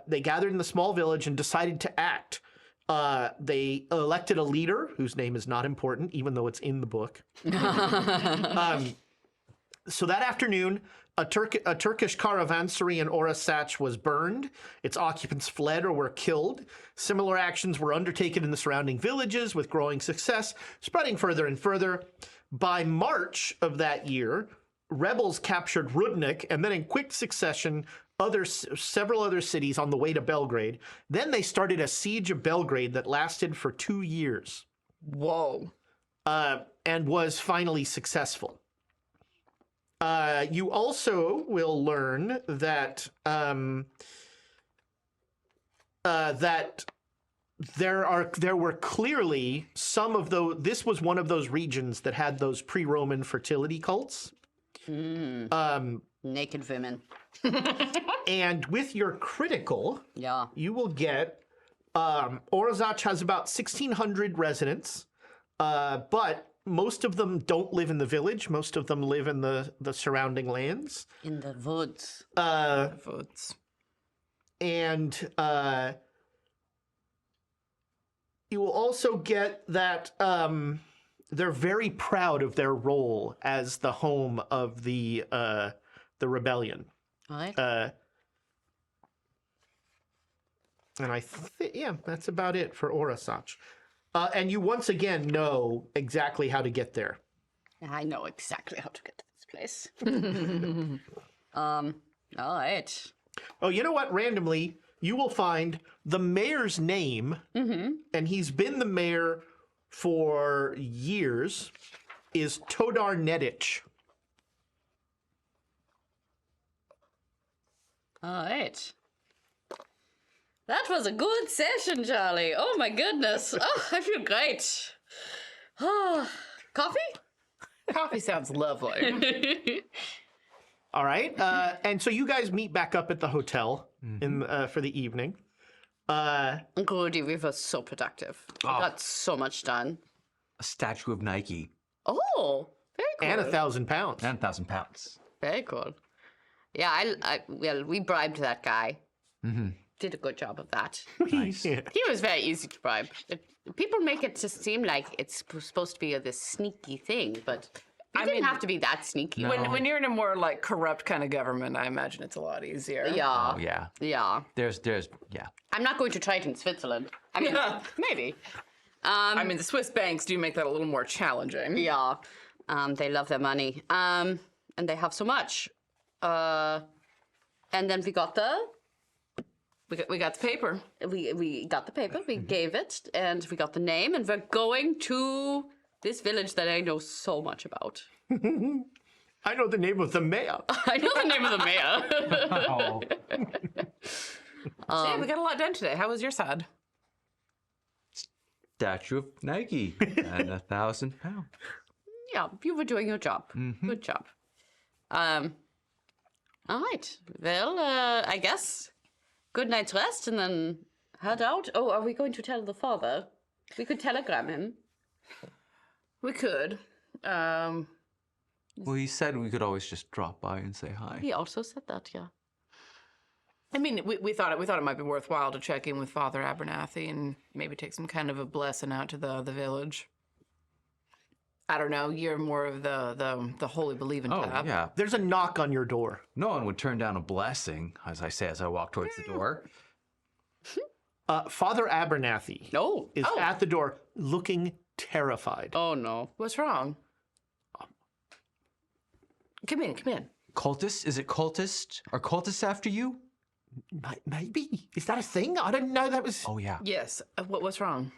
They gathered in the small village and decided to act. They elected a leader whose name is not important, even though it's in the book. So that afternoon, a Turkish caravanserai in Orasach was burned. Its occupants fled or were killed. Similar actions were undertaken in the surrounding villages with growing success, spreading further and further. By March of that year, rebels captured Rudnik, and then in quick succession, several other cities on the way to Belgrade. Then they started a siege of Belgrade that lasted for 2 years. Whoa. And was finally successful. You also will learn that that there were clearly some of those. This was one of those regions that had those pre-Roman fertility cults. Naked women. And with your critical, Yeah. you will get Orasach has about 1,600 residents, but most of them don't live in the village. Most of them live in the surrounding lands. In the woods. Votes. And you will also get that they're very proud of their role as the home of the rebellion. Right. And I think, yeah, that's about it for Orasach. And you once again know exactly how to get there. I know exactly how to get to this place. All right. Oh, you know what? Randomly, you will find the mayor's name, and he's been the mayor for years, is Todar Nedic. All right. That was a good session, Charlie. Oh my goodness. Oh, I feel great. Coffee? Coffee sounds lovely. All right. And so you guys meet back up at the hotel for the evening. Goody, we were so productive. We got so much done. A statue of Nike. Oh, very cool. And 1,000 pounds. And 1,000 pounds. Very cool. Yeah, well, we bribed that guy. Did a good job of that. Nice. Yeah. He was very easy to bribe. People make it just seem like it's supposed to be this sneaky thing, but you didn't have to be that sneaky. When you're in a more like corrupt kind of government, I imagine it's a lot easier. Yeah. Oh, yeah. Yeah. There's, yeah. I'm not going to try it in Switzerland. I mean, maybe. I mean, the Swiss banks do make that a little more challenging. Yeah. They love their money. And they have so much. And then we got the paper. we got the paper, we gave it, and we got the name, and we're going to this village that I know so much about. I know the name of the mayor. I know the name of the mayor. So yeah, we got a lot done today. How was your side? statue of Nike and 1,000 pounds. Yeah, you were doing your job. Good job. All right. Well, I guess good night's rest and then head out. Oh, are we going to tell the father? We could telegram him. We could. Well, he said we could always just drop by and say hi. He also said that, yeah. I mean, we thought it might be worthwhile to check in with Father Abernathy and maybe take some kind of a blessing out to the village. I don't know. You're more of the holy believing Oh, type. yeah. There's a knock on your door. No one would turn down a blessing, as I say as I walk towards the door. Father Abernathy is at the door looking terrified. Oh, no. What's wrong? Come in. Cultist? Is it cultist? Are cultists after you? Maybe. Is that a thing? I didn't know that was... Oh, yeah. Yes. What's wrong?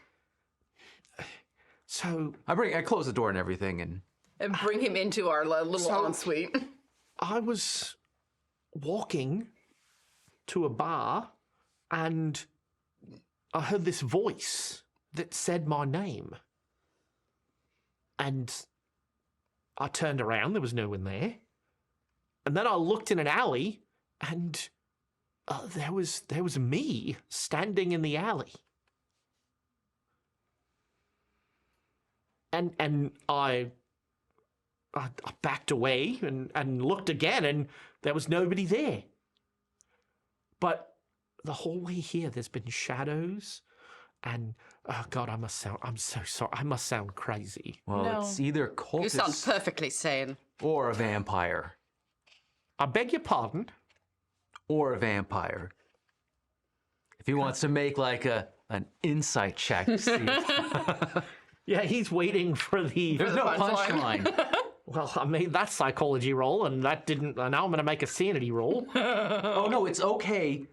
So, I close the door and everything, and And bring him into our little So- ensuite. I was walking to a bar and I heard this voice that said my name. And I turned around, there was no one there. And then I looked in an alley and there was me standing in the alley. And I backed away and looked again, and there was nobody there. But the whole way here, there's been shadows, and oh God, I'm so sorry. I must sound crazy. well, No. it's either You sound cultist perfectly sane. or a vampire. I beg your pardon. Or a vampire. If he wants to make like an insight check to see if Yeah, he's waiting for the. there's no punchline. Well, I made that psychology roll, and that didn't. Now I'm going to make a sanity roll. Oh no, it's okay.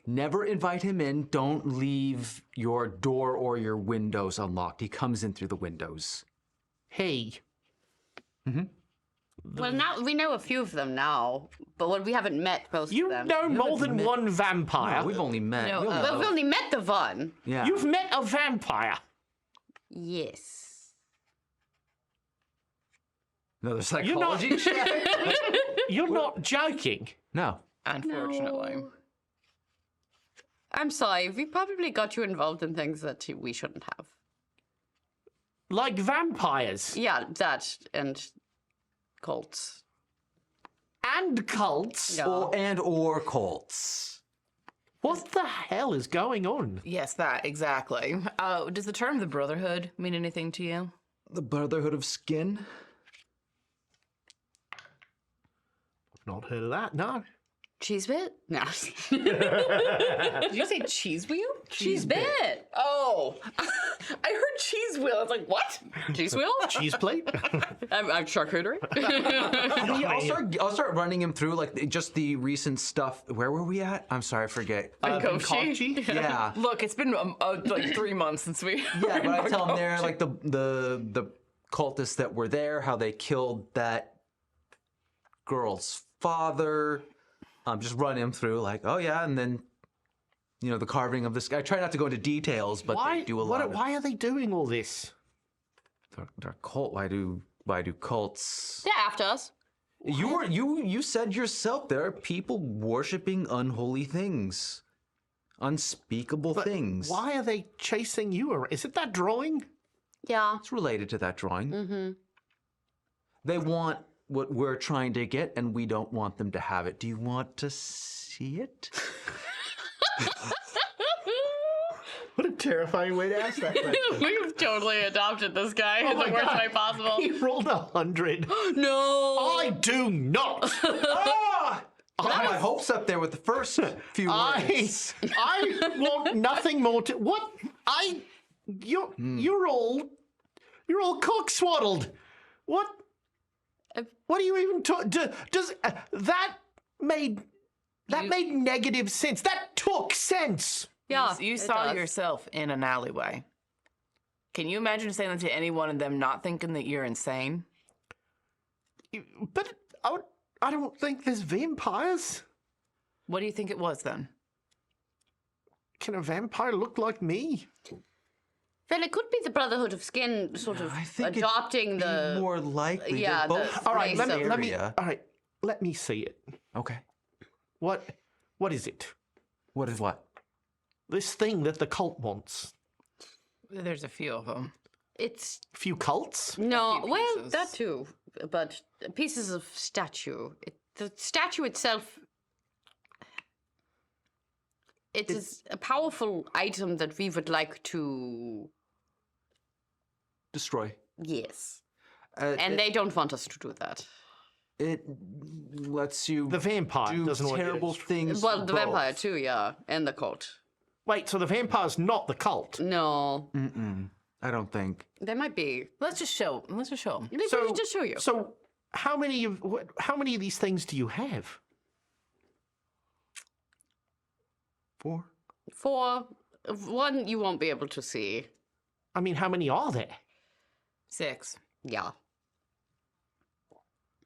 Never invite him in. Don't leave your door or your windows unlocked. He comes in through the windows. Hey, Well, now we know a few of them now, but we haven't met most you of them. know more than one vampire. We've only met. No, we only Well, know- we've only met the one. yeah. You've met a vampire. Yes. Another psychology check? You're not joking. No. Unfortunately. No. I'm sorry. We probably got you involved in things that we shouldn't have. Like vampires Yeah, that and cults. and cults. Yeah. Or cults. What the hell is going on? Yes, that exactly. Does the term the Brotherhood mean anything to you? The Brotherhood of Skin? I've not heard of that. No. Cheese bit? No. Did you say cheese wheel? Cheese bit. Oh, I heard cheese wheel. I was like, what? Cheese wheel? Cheese plate. I'm charcuterie. I'll start running him through like just the recent stuff. Where were we at? I'm sorry, I forget. Kochi? Yeah. Look, it's been like 3 months since we. Yeah, but I tell him there like the cultists that were there, how they killed that girl's father. Just run him through like, oh yeah, and then the carving of this guy. I try not to go into details, but they do a lot. Why are they doing all this? They're cult. Why do cults? They're after us. You said yourself there are people worshiping unholy things, unspeakable things. Why are they chasing you around? Is it that drawing? Yeah. It's related to that drawing. Mm-hmm. They want what we're trying to get, and we don't want them to have it. Do you want to see it? What a terrifying way to ask that question. We've totally adopted this guy in the my worst God. way possible. He rolled 100. No. I do not. I had my hopes up there with the first few words. I want nothing more to. What? You're all cockswaddled. What? What are you even talking? Does that made negative sense? That took sense. Yeah. You it saw does. yourself in an alleyway. Can you imagine saying that to anyone and them not thinking that you're insane? But I don't think there's vampires. What do you think it was then? Can a vampire look like me? Well, it could be the Brotherhood of Skin sort of I think adopting it'd be the... more likely. yeah, They're both the All right, place let me. area. All right, let me see it. Okay. What is it? What is what? This thing that the cult wants. There's a few of them. It's... A few cults? No, few well, pieces. that too. But pieces of statue. The statue itself... It is a powerful item that we would like to... Destroy. Yes. And And they don't want us to do that. it lets you The vampire do doesn't want you to terrible destroy- things. Well, for the both. vampire too, yeah. And the cult. Wait, so the vampire's not the cult? No. I don't think. They might be. Let's just show them. Let me So just show you. So how many of these things do you have? 4. One you won't be able to see. I mean, how many are there? 6. Yeah.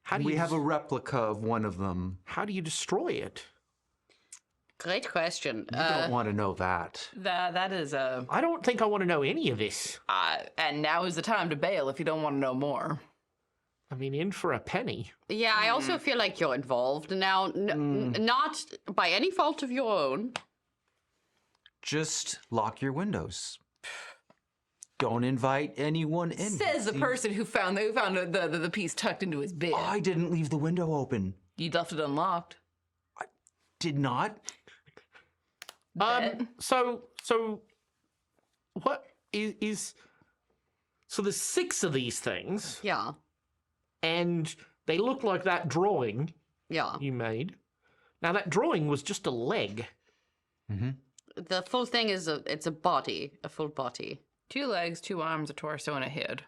How do We you have a replica of one of them. how do you destroy it? Great question. You don't want to know that. That is a. I don't think I want to know any of this. And now is the time to bail if you don't want to know more. I mean, in for a penny. Yeah, I also feel like you're involved now. Not by any fault of your own. Just lock your windows. Don't invite anyone in. Says the person who found the piece tucked into his bed. I didn't leave the window open. You left it unlocked. Did not. So what is so there's 6 of these things, Yeah. and they look like that drawing Yeah. you made. Now that drawing was just a leg. The full thing is it's a body, a full body. 2 legs, 2 arms, a torso, and a head.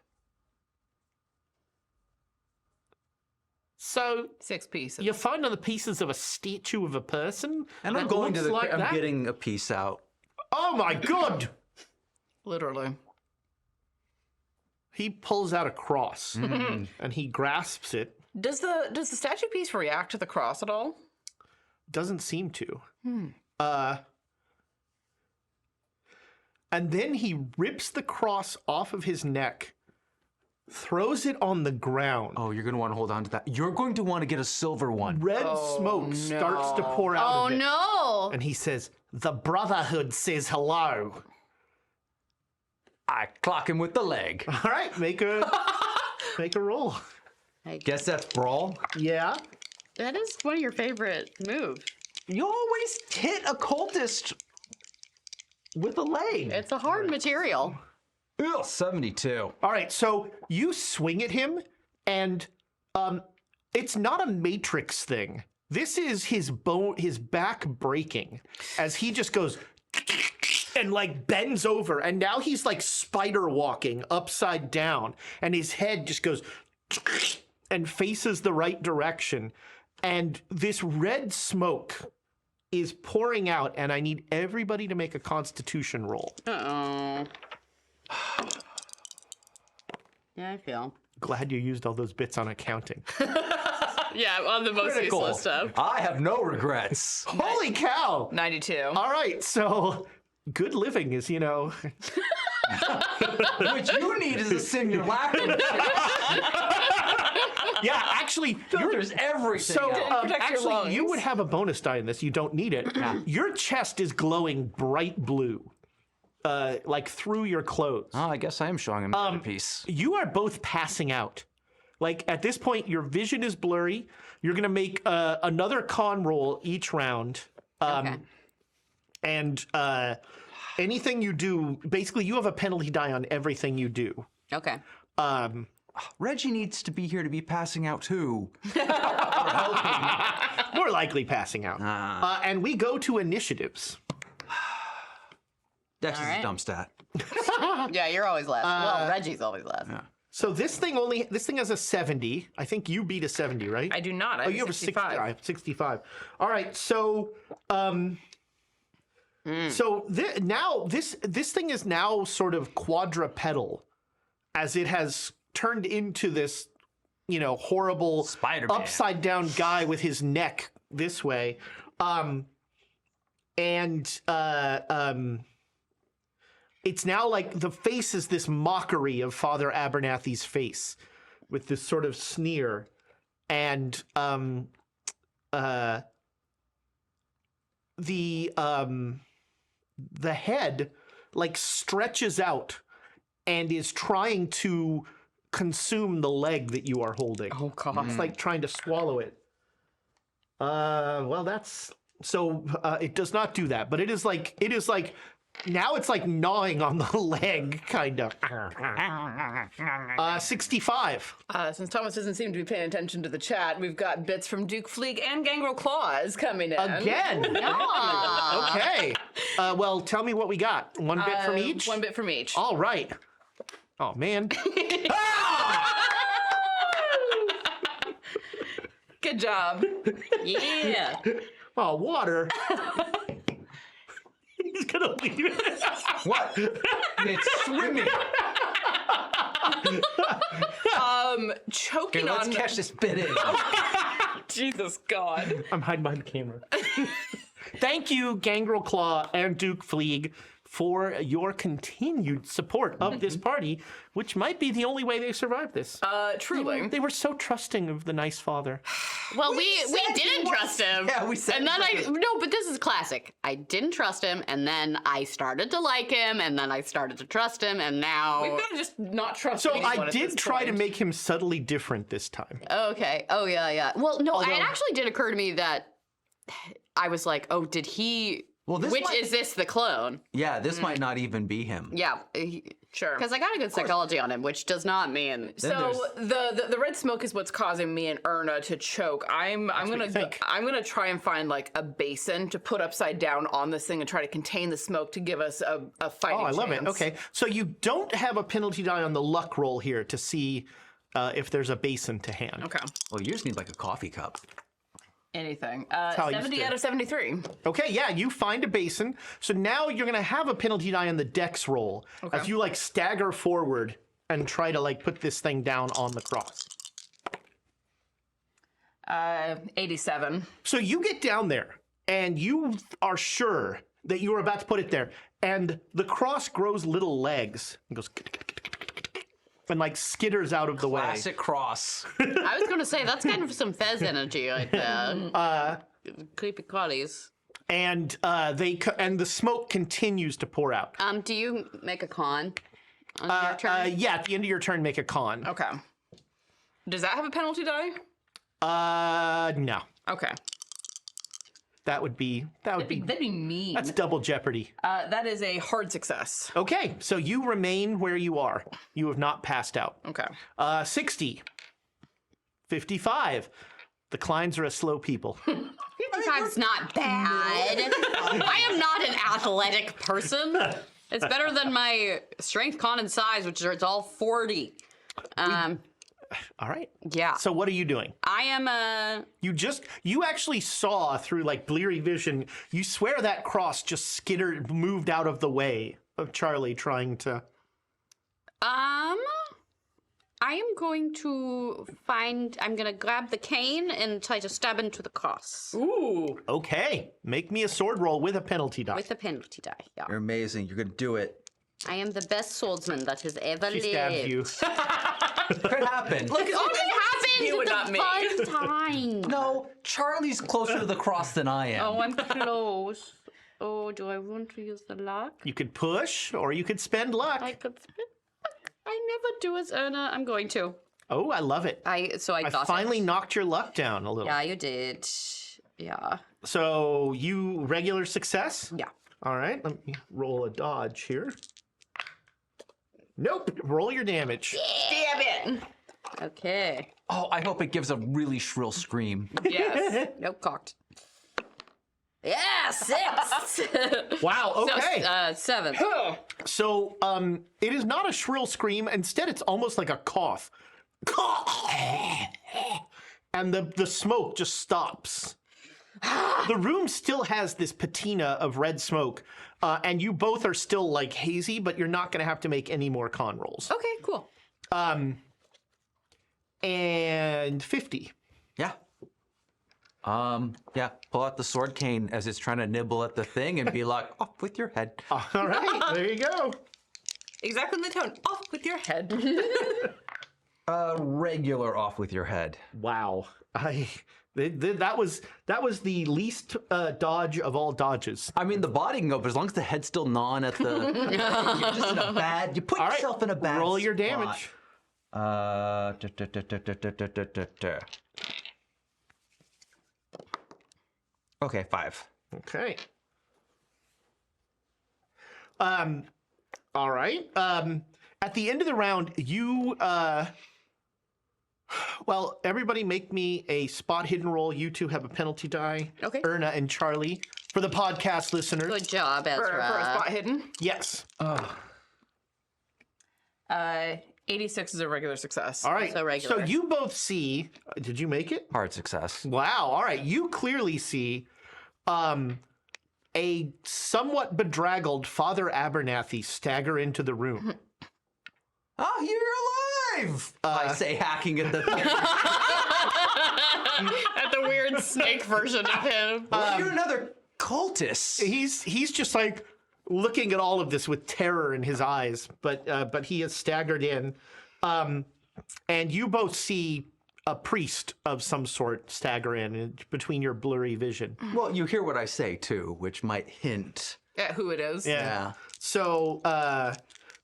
So 6 pieces. you're finding the pieces of a statue of a person, And I'm that going to looks the. like I'm that? getting a piece out. Oh my god! Literally. He pulls out a cross and he grasps it. Does the statue piece react to the cross at all? Doesn't seem to. And then he rips the cross off of his neck, throws it on the ground. Oh, you're going to want to hold on to that. You're going to want to get a silver one. Red smoke starts to pour out Oh of it. no! And he says, "The Brotherhood says hello." I clock him with the leg. All right, make a roll. Guess that's brawl. Yeah. That is one of your favorite moves. You always hit a cultist with a leg. It's a hard material. Ugh, 72. All right, so you swing at him, and it's not a Matrix thing. This is his back breaking, as he just goes and like bends over, and now he's like spider walking upside down, and his head just goes and faces the right direction, and this red smoke is pouring out, and I need everybody to make a Constitution roll. Uh-oh. Yeah, I feel. Glad you used all those bits on accounting. Yeah, on the most Critical. useless stuff. I have no regrets. Holy cow! 92. All right, so good living is, What you need is a simulacrum. yeah, actually, There's everything. so out. Protect your actually, you lungs. would have a bonus die in this. You don't need it. Your chest is glowing bright blue, like through your clothes. Oh, I guess I am showing him a piece. You are both passing out. Like at this point, your vision is blurry. You're gonna make another con roll each round. Okay. And anything you do, basically, you have a penalty die on everything you do. Okay. Reggie needs to be here to be passing out too. More likely passing out. And we go to initiatives. That's just right. a dumb stat. Yeah, you're always last. Well, Reggie's always last. So this thing has a 70. I think you beat a 70, right? I do not. I Oh, have you have a 65. 65. All right. So so now this thing is now sort of quadrupedal, as it has turned into this, horrible Spider-Man. upside down guy with his neck this way. it's now like the face is this mockery of Father Abernathy's face with this sort of sneer. And the head like stretches out and is trying to consume the leg that you are holding. Oh god. It's like trying to swallow it. Well, that's so it does not do that, but it is like now it's like gnawing on the leg, kind of. 65. Since Thomas doesn't seem to be paying attention to the chat, we've got bits from Duke Fleeg and Gangrel Claws coming in. Again. Okay. Well, tell me what we got. One bit from each? One bit from each. All right. Oh, man. Good job. Yeah. Oh, water. He's going to leave it. What? It's swimming. Choking Okay, let's on... cash this bit in. Jesus God. I'm hiding behind the camera. Thank you, Gangrel Claw and Duke Fleeg, for your continued support of this party, which might be the only way they survived this. Truly. They were so trusting of the nice father. Well, we didn't trust him. Yeah, we said And then trust him. no, but this is classic. I didn't trust him, and then I started to like him, and then I started to trust him, and now. We've got to just not trust So anyone I at did this try to point. make him subtly different this time. Okay. Oh yeah. Well, no, it actually did occur to me that I was like, oh, did he? Well, this Which might- is this the clone? Yeah, this might not even be him. Yeah. Sure. Because I got a good psychology on him, which does not mean. So the red smoke is what's causing me and Erna to choke. I'm gonna try and find like a basin to put upside down on this thing and try to contain the smoke to give us a fighting Oh, I love it. chance. Okay. So you don't have a penalty die on the luck roll here to see if there's a basin to hand. Okay. Well, you just need like a coffee cup. Anything. how I used 70 to. out of 73. Okay, yeah, you find a basin. So now you're going to have a penalty die on the dex roll as you like stagger forward and try to like put this thing down on the cross. 87. So you get down there and you are sure that you are about to put it there. And the cross grows little legs and goes and like skitters out of the way. Classic cross. I was going to say, that's kind of some Fez energy right there. Creepy crawlies. And and the smoke continues to pour out. Do you make a con on your turn? Yeah, at the end of your turn, make a con. Okay. Does that have a penalty die? No. Okay. That'd be That'd be mean. that's double jeopardy. That is a hard success. Okay, so you remain where you are. You have not passed out. Okay. 60. 55. The Kleins are a slow people. 55's not bad. I am not an athletic person. It's better than my strength, con, and size, which is all 40. All right. Yeah. So what are you doing? I am You actually saw through like bleary vision, you swear that cross just moved out of the way of Charlie trying to. I am going to I'm going to grab the cane and try to stab into the cross. Ooh. Okay, make me a sword roll with a penalty die. With a penalty die, yeah. You're amazing. You're gonna do it. I am the best swordsman that has ever She lived. stabs you. Could happen. It only You and happens not at the fun time. No, Charlie's closer to the cross than I am. Oh, I'm close. Oh, do I want to use the luck? You could push or you could spend luck. I could spin. I never do as Erna. I'm going to. Oh, I love it. I got finally it. knocked your luck down a little. Yeah, you did. Yeah. So you regular success? Yeah. All right, let me roll a dodge here. Nope. Roll your damage. Damn it. Okay. Oh, I hope it gives a really shrill scream. Yes. Nope, cocked. Yeah, 6. Wow. Okay. 7. So, it is not a shrill scream. Instead, it's almost like a cough. And the smoke just stops. The room still has this patina of red smoke, and you both are still like hazy, but you're not going to have to make any more con rolls. Okay, cool. And 50. Yeah. Yeah. Pull out the sword cane as it's trying to nibble at the thing and be like, off with your head. All right, there you go. Exactly the tone. Off with your head. Regular off with your head. Wow. That was the least dodge of all dodges. I mean, the body can go, but as long as the head's still gnawing at the... you're just in a bad... You put All right, yourself in a bad roll your spot. damage. Okay, 5. Okay. All right. At the end of the round, you well, everybody make me a spot hidden roll. You two have a penalty die. Okay. Erna and Charlie. For the podcast listeners. Good job, for a spot Ezra. hidden. Yes. 86 is a regular success. All right. So regular. you both see. Did you make it? Hard success. Wow. All right. You clearly see a somewhat bedraggled Father Abernathy stagger into the room. Oh, you're alive! I say, hacking at the thing. At the weird snake version of him. You're another cultist. He's just like looking at all of this with terror in his eyes, but he is staggered in, and you both see a priest of some sort stagger in between your blurry vision. Well, you hear what I say, too, which might hint. At who it is. Yeah. So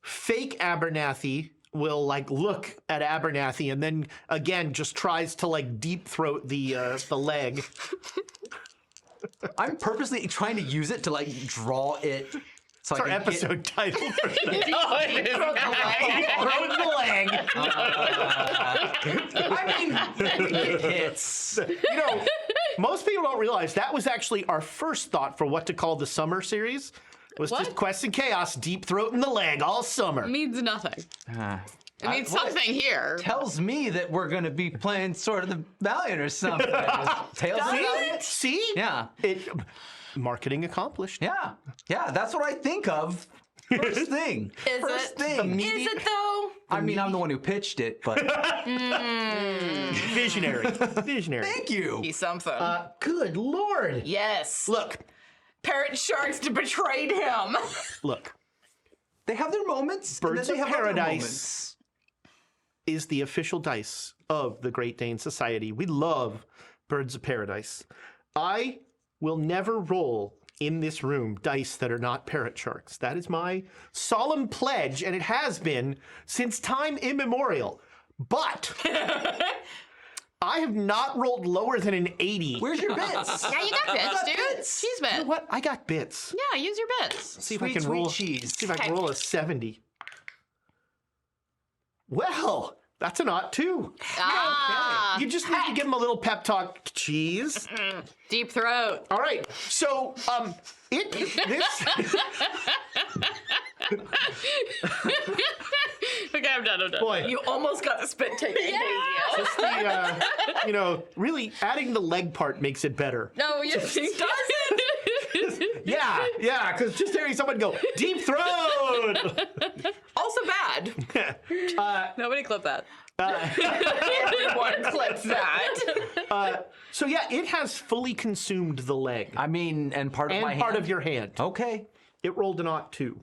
fake Abernathy will like look at Abernathy and then again just tries to like deep throat the leg. I'm purposely trying to use it to, like, draw it. So It's our I can get- episode title. No, it is not. Throat the leg. I mean, it hits. You know, most people don't realize that was actually our first thought for what to call the summer series. Was just Quest and Chaos, deep throat in the leg all summer. Means nothing. It means what? something here. Tells me that we're going to be playing Sword of the Valiant or something. Tales of the Valiant? See? Yeah. Marketing accomplished. Yeah. Yeah, that's what I think of. First thing. Is First it? thing. Is it though? I mean, I'm the one who pitched it, but Visionary. Visionary. thank you. He's something. Good Lord. yes. Look, Parrot sharks betrayed him. look. They have their moments. and Birds then they of have other Paradise moments. is the official dice of the Great Dane Society. We love Birds of Paradise. I will never roll in this room dice that are not parrot sharks. That is my solemn pledge, and it has been since time immemorial. But I have not rolled lower than an 80. Where's your bits? Yeah, you got bits, dude. bits. Cheese bit. What? I got bits. Yeah, use your bits. See if I Sweet, can sweet roll. cheese. See if I can roll a 70. Well, that's an ought too. Ah, You just need to give him a little pep talk. Cheese. deep throat. All right. So, this. Okay, I'm done. Boy, You almost got the spit taken. just the, really adding the leg part makes it better. No, you doesn't. Yeah, because just hearing someone go deep throat. Also bad. Nobody clip that. Everyone clips that. So yeah, it has fully consumed the leg I mean, and part of my and part hand. of your hand. Okay. It rolled an ought too.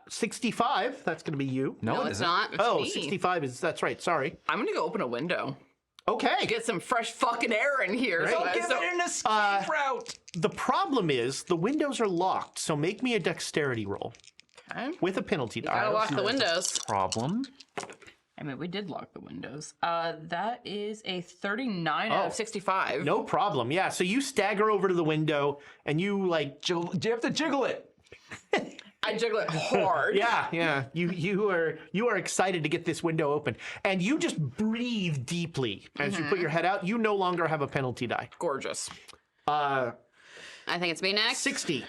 65. That's going to be you. No, it's not. It's Oh, me. 65 is. That's right. Sorry. I'm gonna go open a window. Okay. Get some fresh fucking air in here. Great. So, Give so- it an escape route. The problem is the windows are locked, so make me a dexterity roll Okay. with a penalty die. Gotta lock the windows. Problem. I mean, we did lock the windows. That is a 39 out Oh. of 65. No problem. Yeah. So you stagger over to the window and you like. Do you have to jiggle it? I jiggle it hard. Yeah. You are excited to get this window open, and you just breathe deeply as you put your head out. You no longer have a penalty die. Gorgeous. I think it's me next. 60. You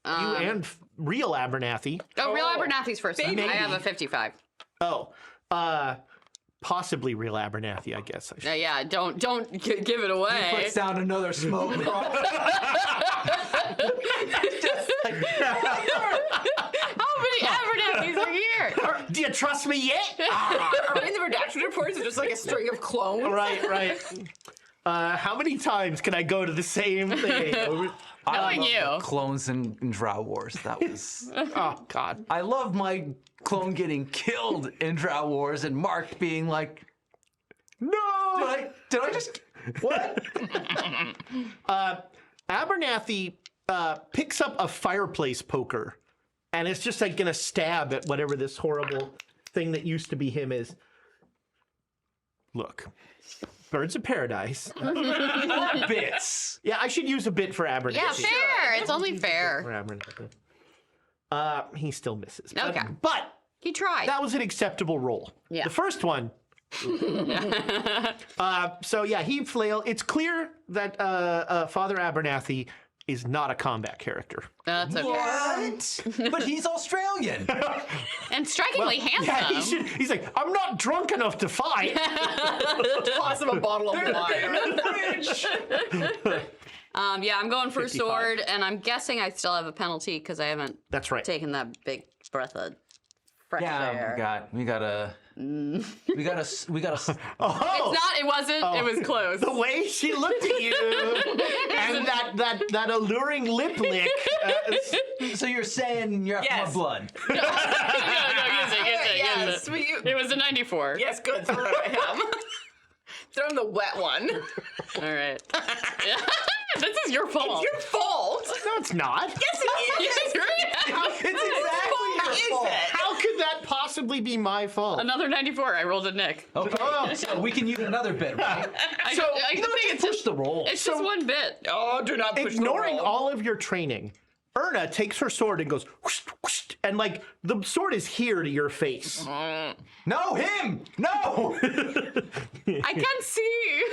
and real Abernathy. Oh, real Abernathy's first. Then. I Maybe. have a 55. Oh, possibly real Abernathy, I guess. I should. Yeah, don't give it away. Puts down another smoke. How many Abernathy's are here? Do you trust me yet? Are we in the redaction reports or just like a string of clones? Right. How many times can I go to the same thing? Knowing you. Clones in Drow Wars. That was. Oh, God. I love my clone getting killed in Drow Wars and Mark being like, No! did I just. What? Abernathy picks up a fireplace poker, and it's just like gonna stab at whatever this horrible thing that used to be him is. Look, birds of paradise. Bits. Yeah, I should use a bit for Abernathy. Yeah, fair. It's only fair. For Abernathy. He still misses. Okay. But He tried. that was an acceptable roll. Yeah. The first one. So yeah, he flail. It's clear that Father Abernathy is not a combat character. That's okay. What? But he's Australian. And strikingly handsome. He's like, I'm not drunk enough to fight. Toss him a bottle of wine. Yeah, I'm going for 55. sword, and I'm guessing I still have a penalty because I haven't That's right. taken that big breath of fresh Yeah, air. we gotta. Oh, It wasn't. It was close. the way she looked at you and that alluring lip lick. So you're saying you're after Yes. my blood? no, use it. Yes, It was a 94. yes, good. Throw it at him. Throw him the wet one. All right. This is your fault. Your fault. No, it's not. Yes, it is. It's exactly your fault. How could that possibly be my fault? Another 94. I rolled a Nick. Okay. So we can use another bit, right? I you think it's Push the roll. It's just one bit. Oh, do not push Ignoring the roll. all of your training, Erna takes her sword and goes whoosh, whoosh, and like the sword is here to your face. No, him! No! I can't see.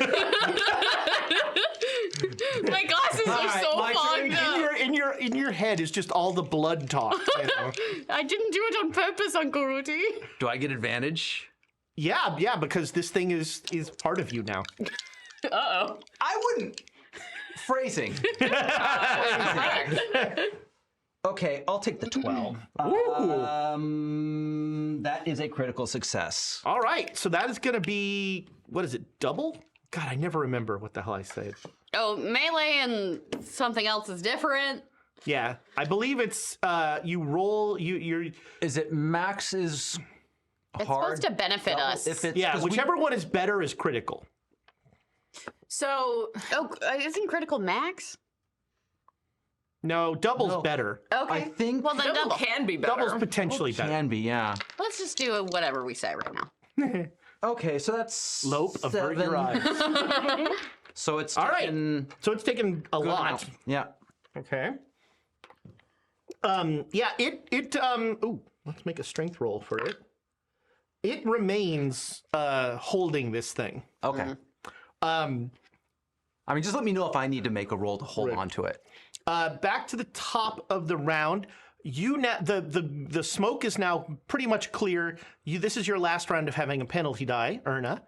My glasses are Alright, so my fogged up. In your head is just all the blood talk. You know? I didn't do it on purpose, Uncle Rudy. Do I get advantage? Yeah, because this thing is part of you now. Uh-oh. I wouldn't. Phrasing. Okay, I'll take the 12. That is a critical success. All right, so that is going to be, what is it, double? God, I never remember what the hell I said. Oh, melee and something else is different. Yeah, I believe it's you roll you're Is it max is It's hard? supposed to benefit us. If it's, yeah, 'cause we- whichever one is better is critical. So, Oh, isn't critical max? No, double's No. better. Okay. I think Well, then double. can be better. Double's potentially better. can be, yeah. Let's just do whatever we say right now. Okay, so that's Lope, avert your 7. eyes. So it's All right, taken so it's taken a good lot. amount. Yeah. Okay. Yeah, ooh, let's make a strength roll for it. It remains holding this thing. Okay. I mean, just let me know if I need to make a roll to hold on to it. Back to the top of the round. The smoke is now pretty much clear. This is your last round of having a penalty die, Erna.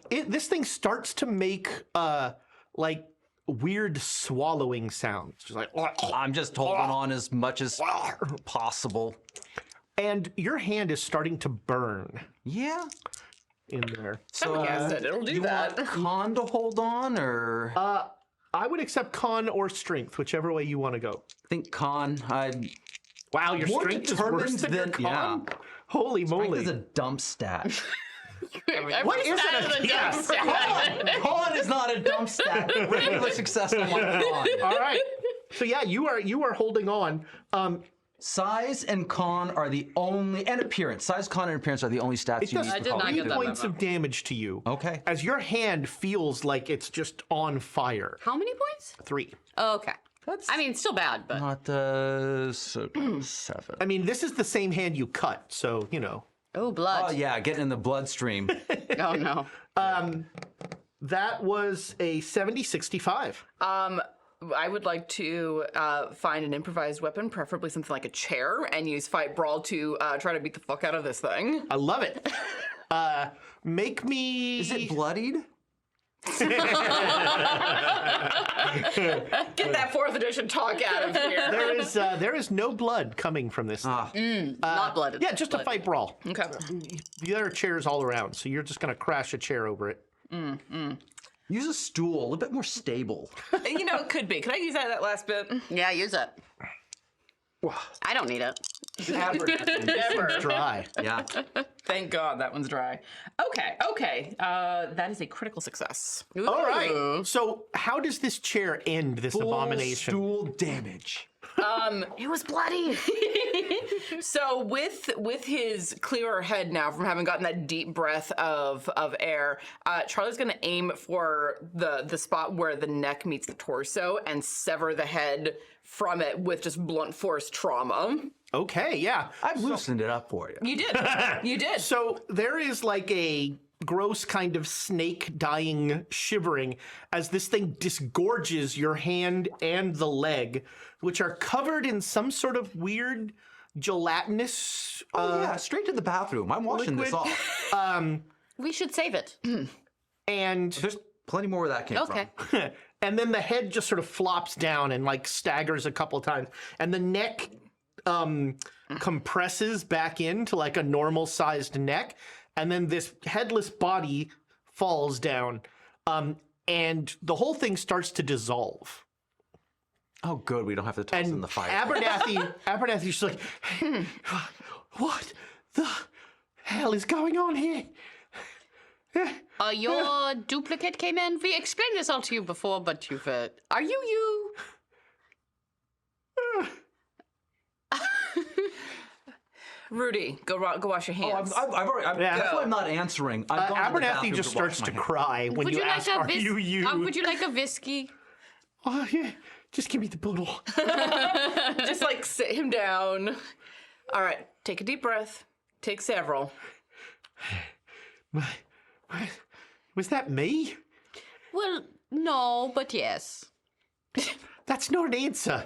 This thing starts to make like weird swallowing sounds, just like, I'm just holding on as much as possible. and your hand is starting to burn Yeah. in there. So it'll do that. Con to hold on, or I would accept con or strength, whichever way you want to go. I think con. I'm Wow, your more strength is worse than your determined con? yeah. Holy Strength moly. is a dump stat. What is it? Yeah. Con is not a dump stat. Regular success on my con. All right. So yeah, you are holding on. Size and con are the only, and appearance. Size, con, and appearance are the only stats It you does need to did not call get 3 that points memo. of damage to you. Okay. As your hand feels like it's just on fire. How many points? 3. Oh, okay. I mean, still bad, but Not 7. I mean, this is the same hand you cut, so you know. oh, blood. Oh yeah, getting in the bloodstream. Oh no. That was a 70-65. I would like to find an improvised weapon, preferably something like a chair, and use Fight Brawl to try to beat the fuck out of this thing. I love it. Make me. Is it bloodied? Get that 4th edition talk out of here. There is no blood coming from this. Thing. Not blooded. Yeah, just a fight brawl. Okay. The other chairs all around, so you're just gonna crash a chair over it. Use a stool, a little bit more stable. You know, it could be. Can I use that last bit? Yeah, use it. I don't need it. Never. Dry. Yeah. Thank God that one's dry. Okay. That is a critical success. All right. So how does this chair end this abomination? Stool damage. It was bloody. So with his clearer head now from having gotten that deep breath of air, Charlie's gonna aim for the spot where the neck meets the torso and sever the head from it with just blunt force trauma. Okay, yeah. I've loosened it up for you. You did. You did. So there is like a gross kind of snake dying shivering as this thing disgorges your hand and the leg, which are covered in some sort of weird gelatinous Yeah, straight to the bathroom. I'm washing this liquid. off. We should save it. and There's plenty more where that came Okay. from. and then the head just sort of flops down and like staggers a couple times and the neck compresses back into like a normal sized neck and then this headless body falls down and the whole thing starts to dissolve. Oh, good. We don't have to toss in the fire. Abernathy's just like, what the hell is going on here? Your duplicate came in. We explained this all to you before, but you've... Are you? Rudy, go wash your hands. I've already. That's why I'm not answering. I've gone to the Abernathy bathroom just to wash starts my to hands. cry when Would you you like ask, a are you you? Would you like a whiskey? Oh, yeah, just give me the bottle. Just like sit him down. All right, take a deep breath. Take several. Was that me? Well, no, but yes. That's not an answer.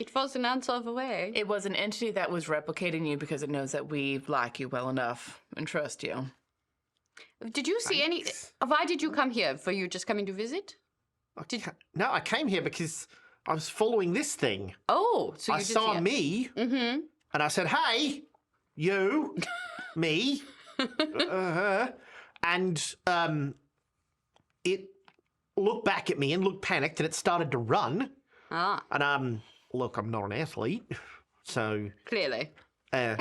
It was an answer of a way. It was an entity that was replicating you because it knows that we like you well enough and trust you. Did you see any... Why did you come here? Were you just coming to visit? No, I came here because I was following this thing. Oh, so you I did saw see it. me, and I said, "Hey, you, me," and it looked back at me and looked panicked, and it started to run. Ah, And look, I'm not an athlete, so clearly. hey,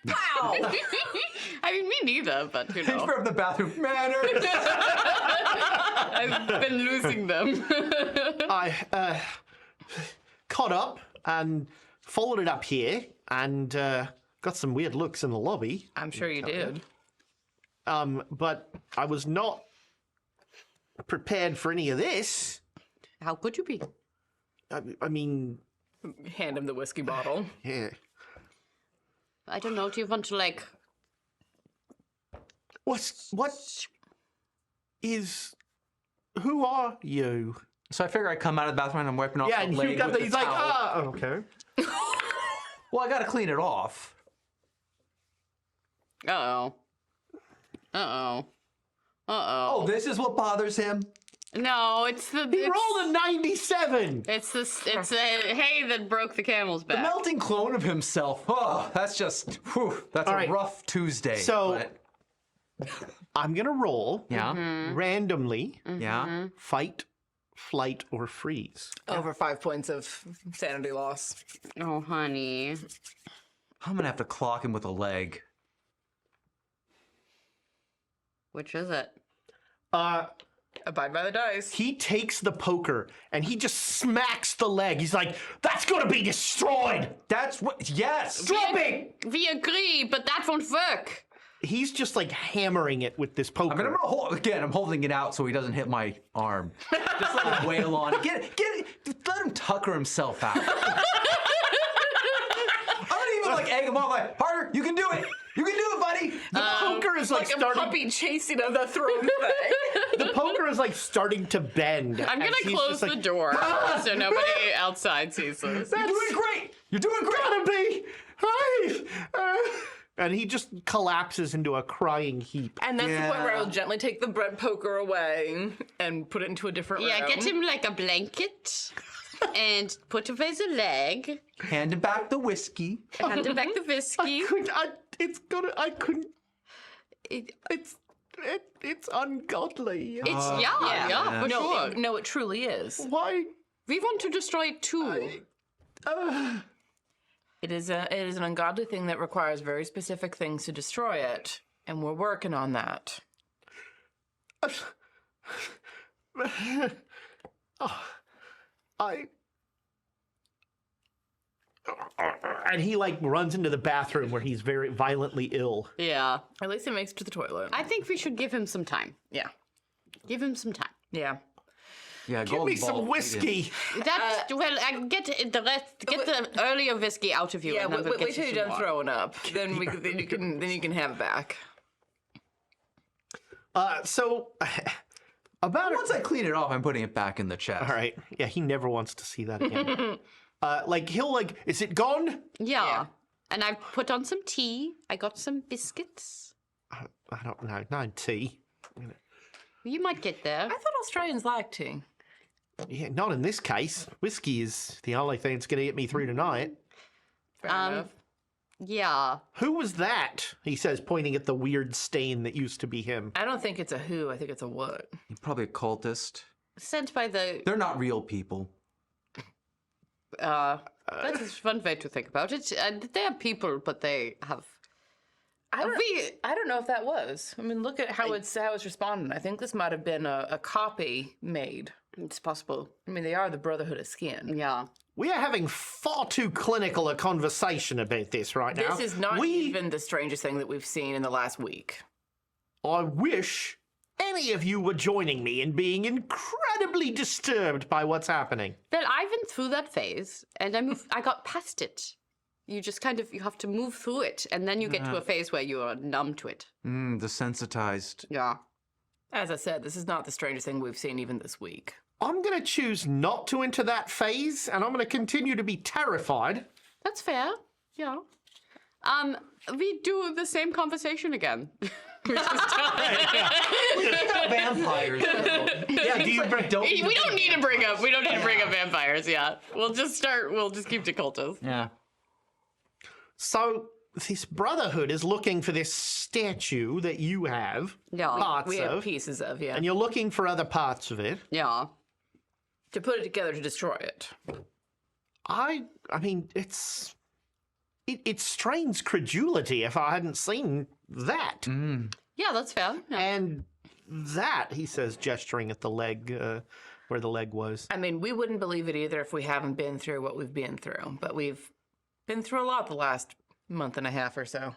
Wow! I mean, me neither, but you know. From the bathroom. Manners. I've been losing them. I caught up and followed it up here, and got some weird looks in the lobby. I'm sure you did. But I was not prepared for any of this. How could you be? I mean, Hand him the whiskey bottle. yeah. I don't know. Do you want to, like... Who are you? So I figure I come out of the bathroom and I'm wiping off Yeah, the and leg you got with the, he's the like, towel. okay. Well, I got to clean it off. Uh-oh. Uh-oh. Uh-oh. Oh, this is what bothers him? No, it's the... He rolled a 97. It's the hay that broke the camel's back. The melting clone of himself. Oh, that's just, that's All a right. rough Tuesday. So- but- I'm going to roll yeah, randomly yeah. fight, flight, or freeze. Over 5 points of sanity loss. Oh, honey. I'm going to have to clock him with a leg. Which is it? Abide by the dice. He takes the poker and he just smacks the leg. He's like, that's going to be destroyed. That's what, yes! Drop it. We agree, but that won't work. He's just like hammering it with this poker. I mean, I'm holding it out so he doesn't hit my arm. Just let him wail on it. Let him tucker himself out. I'm not even like egg him on like, Harder, you can do it. You can do it, buddy. The poker is like Like a starting. puppy chasing of the throne thing. The poker is like starting to bend. I'm as gonna he's close just the like, door so nobody outside sees this. You're doing great. You're doing great. Gotta be. And he just collapses into a crying heap. And that's the point where Yeah. I'll gently take the bread poker away and put it into a different room. Yeah, get him like a blanket and put away the leg. Hand him back the whiskey. Hand him back the whiskey. I couldn't. It's ungodly. It's yeah, for sure. No, it truly is. Why? We want to destroy it too. It is an ungodly thing that requires very specific things to destroy it, and we're working on that. And he like runs into the bathroom where he's very violently ill. Yeah. At least it makes it to the toilet. I think we should give him some time. Yeah. Give him some time. Yeah. Yeah, Give me some whiskey. That get the rest, get the earlier whiskey out of you. Yeah, and then we'll wait get till you you're some done more. throwing up. Then you can have it back. So about Once I clean it off, I'm putting it back in the chest. all right. Yeah, he never wants to see that again. Like he'll like, is it gone? Yeah. And I put on some tea. I got some biscuits. I don't know. No tea. You might get there. I thought Australians liked tea. Yeah, not in this case. Whiskey is the only thing that's going to get me through tonight. Fair enough. Yeah. Who was that? He says, pointing at the weird stain that used to be him. I don't think it's a who. I think it's a what. You're probably a cultist. Sent by the. They're not real people. That's one way to think about it. They are people, but they have. I don't know if that was. I mean, look at how it's responding. I think this might have been a copy made. It's possible. I mean, they are the Brotherhood of Skin. Yeah. We are having far too clinical a conversation about this right now. This is not even the strangest thing that we've seen in the last week. I wish any of you were joining me in being incredibly disturbed by what's happening. Well, I went through that phase, and I got past it. You just kind of, you have to move through it, and then you get to a phase where you are numb to it. Desensitized. Yeah. As I said, this is not the strangest thing we've seen even this week. I'm going to choose not to enter that phase, and I'm going to continue to be terrified. That's fair. Yeah. We do the same conversation again. Vampires. Yeah, do you We don't need to bring up vampires, yeah. We'll just keep to cultists. Yeah. So this Brotherhood is looking for this statue that you have Yeah. parts We have of, pieces of, yeah. and you're looking for other parts of it. Yeah. To put it together to destroy it. I mean, it strains credulity if I hadn't seen that. Yeah, that's fair. Yeah. And that, he says, gesturing at the leg, where the leg was. I mean, we wouldn't believe it either if we haven't been through what we've been through. But we've been through a lot the last month and a half or so.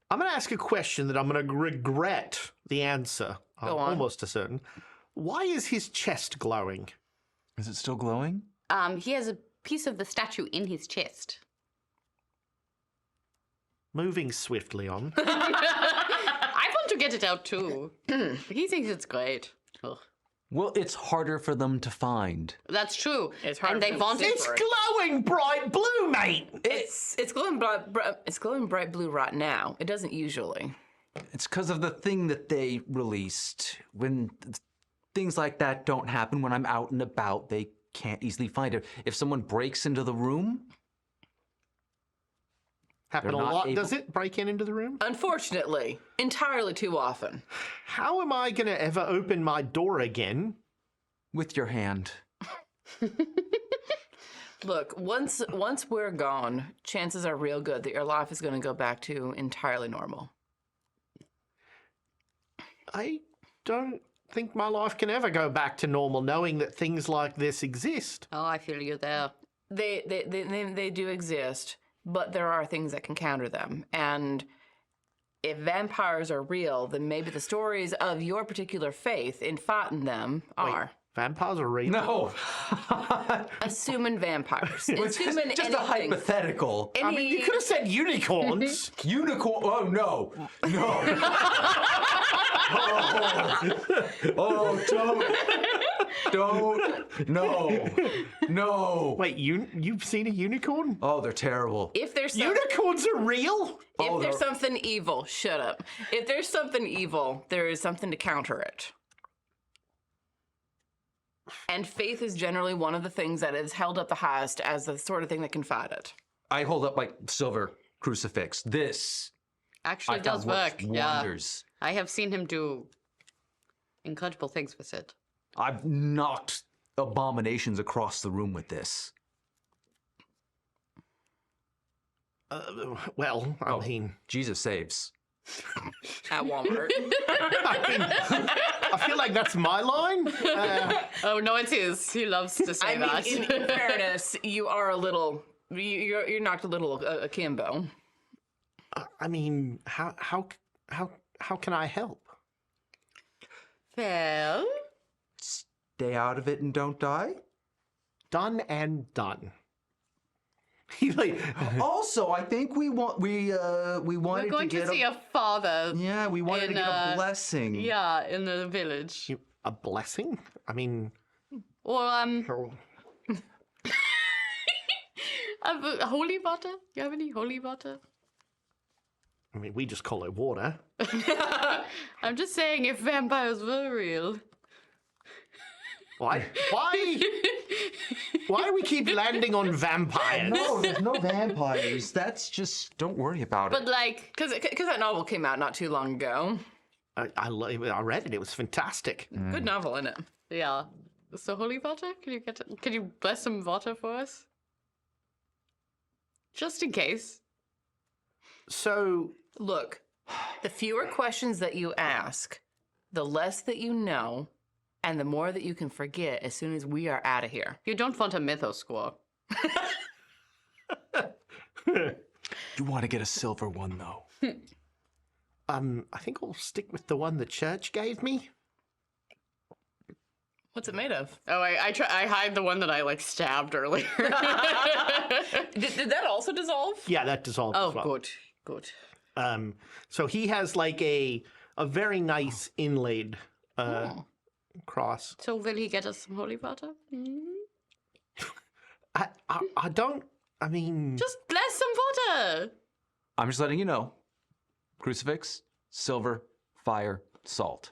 I'm going to ask a question that I'm going to regret the answer. Go on. Almost a certain. Why is his chest glowing? Is it still glowing? He has a piece of the statue in his chest. Moving swiftly on. I want to get it out too. He thinks it's great. Ugh. Well, it's harder for them to find. That's true. It's hard and they to want it. It's glowing bright blue, mate! It's glowing bright blue right now. It doesn't usually. It's because of the thing that they released. When things like that don't happen, when I'm out and about, they can't easily find it. If someone breaks into the room, Happen a They're not lot, able- does it? Break into the room? Unfortunately, entirely too often. How am I going to ever open my door again? with your hand. Look, once we're gone, chances are real good that your life is going to go back to entirely normal. I don't think my life can ever go back to normal knowing that things like this exist. Oh, I feel you there. They do exist, but there are things that can counter them. And if vampires are real, then maybe the stories of your particular faith in fighting them are. Vampires are real. No, Assuming vampires. Assuming just a hypothetical. I mean, you could have said unicorns. Unicorn. Oh no, no. Oh, don't, no. Wait, you've seen a unicorn? Oh, they're terrible. If there's Unicorns are real? if there's something evil, shut up. If there's something evil, there is something to counter it. And faith is generally one of the things that is held up the highest as the sort of thing that can fight it. I hold up my silver crucifix. This Actually, I it does found works work. Yeah. wonders. I have seen him do incredible things with it. I've knocked abominations across the room with this. Well, I mean, Jesus saves. At Walmart. I feel like that's my line. Oh no, it's his. He loves to say I mean, that. in fairness, you are a little. You're knocked a little akimbo. I mean, how can I help? Well, Stay out of it and don't die. Done and done. He's like, Also, I think we wanted We're going to to get see a father. yeah, we wanted to in, get a blessing. Yeah, in the village. a blessing? I mean, Or oh, holy water. You have any holy water? we just call it water. I'm just saying, if vampires were real. Why? Why do we keep landing on vampires? No, there's no vampires. That's just don't worry about But it. like, Because that novel came out not too long ago. I read it. It was fantastic. Good novel, isn't it? yeah. So holy water? Can you bless some water for us? Just in case. So, Look, the fewer questions that you ask, the less that you know, and the more that you can forget as soon as we are out of here. You don't want a mythos score. You want to get a silver one though. I think I'll stick with the one the church gave me. What's it made of? Oh, I hide the one that I like stabbed earlier. Did that also dissolve? Yeah, that dissolved Oh, as well. good. So he has like a very nice inlaid cross. So will he get us some holy water? I don't. I mean, Just bless some water. I'm just letting you know. Crucifix, silver, fire, salt.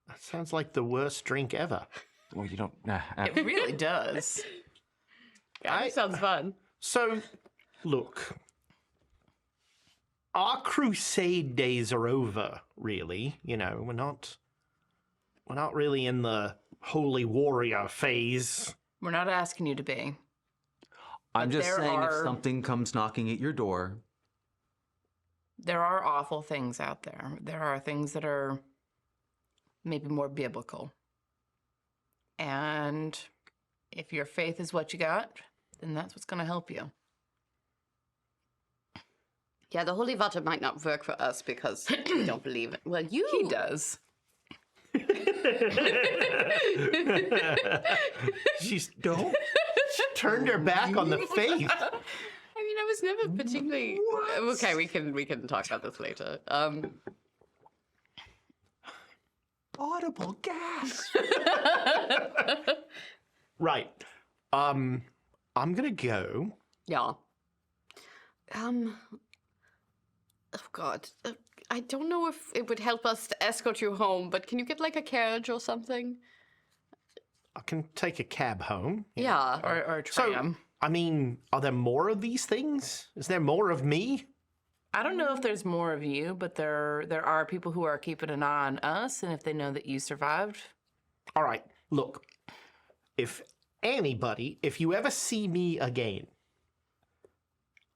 that sounds like the worst drink ever. Well, you don't. It really does. That sounds fun. So, look, our crusade days are over. Really, we're not really in the holy warrior phase. We're not asking you to be. I'm But just there saying if are- something comes knocking at your door, There are awful things out there. There are things that are maybe more biblical. And if your faith is what you got, then that's what's going to help you. yeah, the holy water might not work for us because we don't believe it. Well, you He does. She's don't. She turned her back on the faith. I mean, I was never particularly. Okay, we can talk about this later. audible gas. Right. I'm gonna go. Yeah. Oh God. I don't know if it would help us to escort you home, but can you get like a carriage or something? I can take a cab home. Yeah. Or a So, tram. I mean, are there more of these things? Is there more of me? I don't know if there's more of you, but there are people who are keeping an eye on us, and if they know that you survived, All right. Look, if you ever see me again,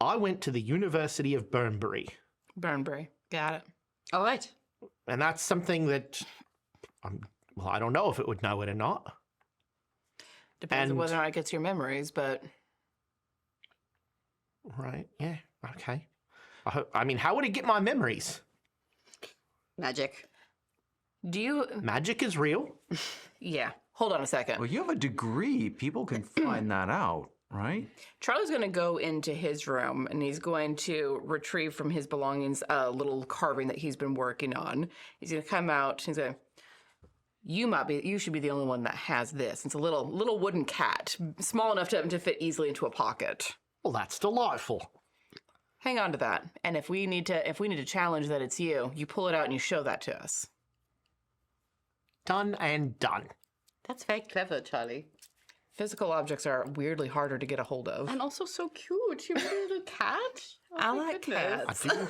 I went to the University of Burnbury, Burnbury. Got it. All right. and that's something that I don't know if it would know it or not. Depends on And- whether or not it gets your memories, but Right? Yeah. Okay. I mean, how would it get my memories? Magic. do you? Magic is real. Yeah. Hold on a second. Well, you have a degree. People can find that out, right? Charlie's going to go into his room and he's going to retrieve from his belongings a little carving that he's been working on. He's going to come out. He's going to. You should be the only one that has this. It's a little wooden cat, small enough to fit easily into a pocket. Well, that's delightful. Hang on to that. And if we need to challenge that it's you, you pull it out and you show that to us. Done and done. That's very clever, Charlie. Physical objects are weirdly harder to get a hold of. And also so cute. You made a cat. Oh I my like goodness. cats. I do.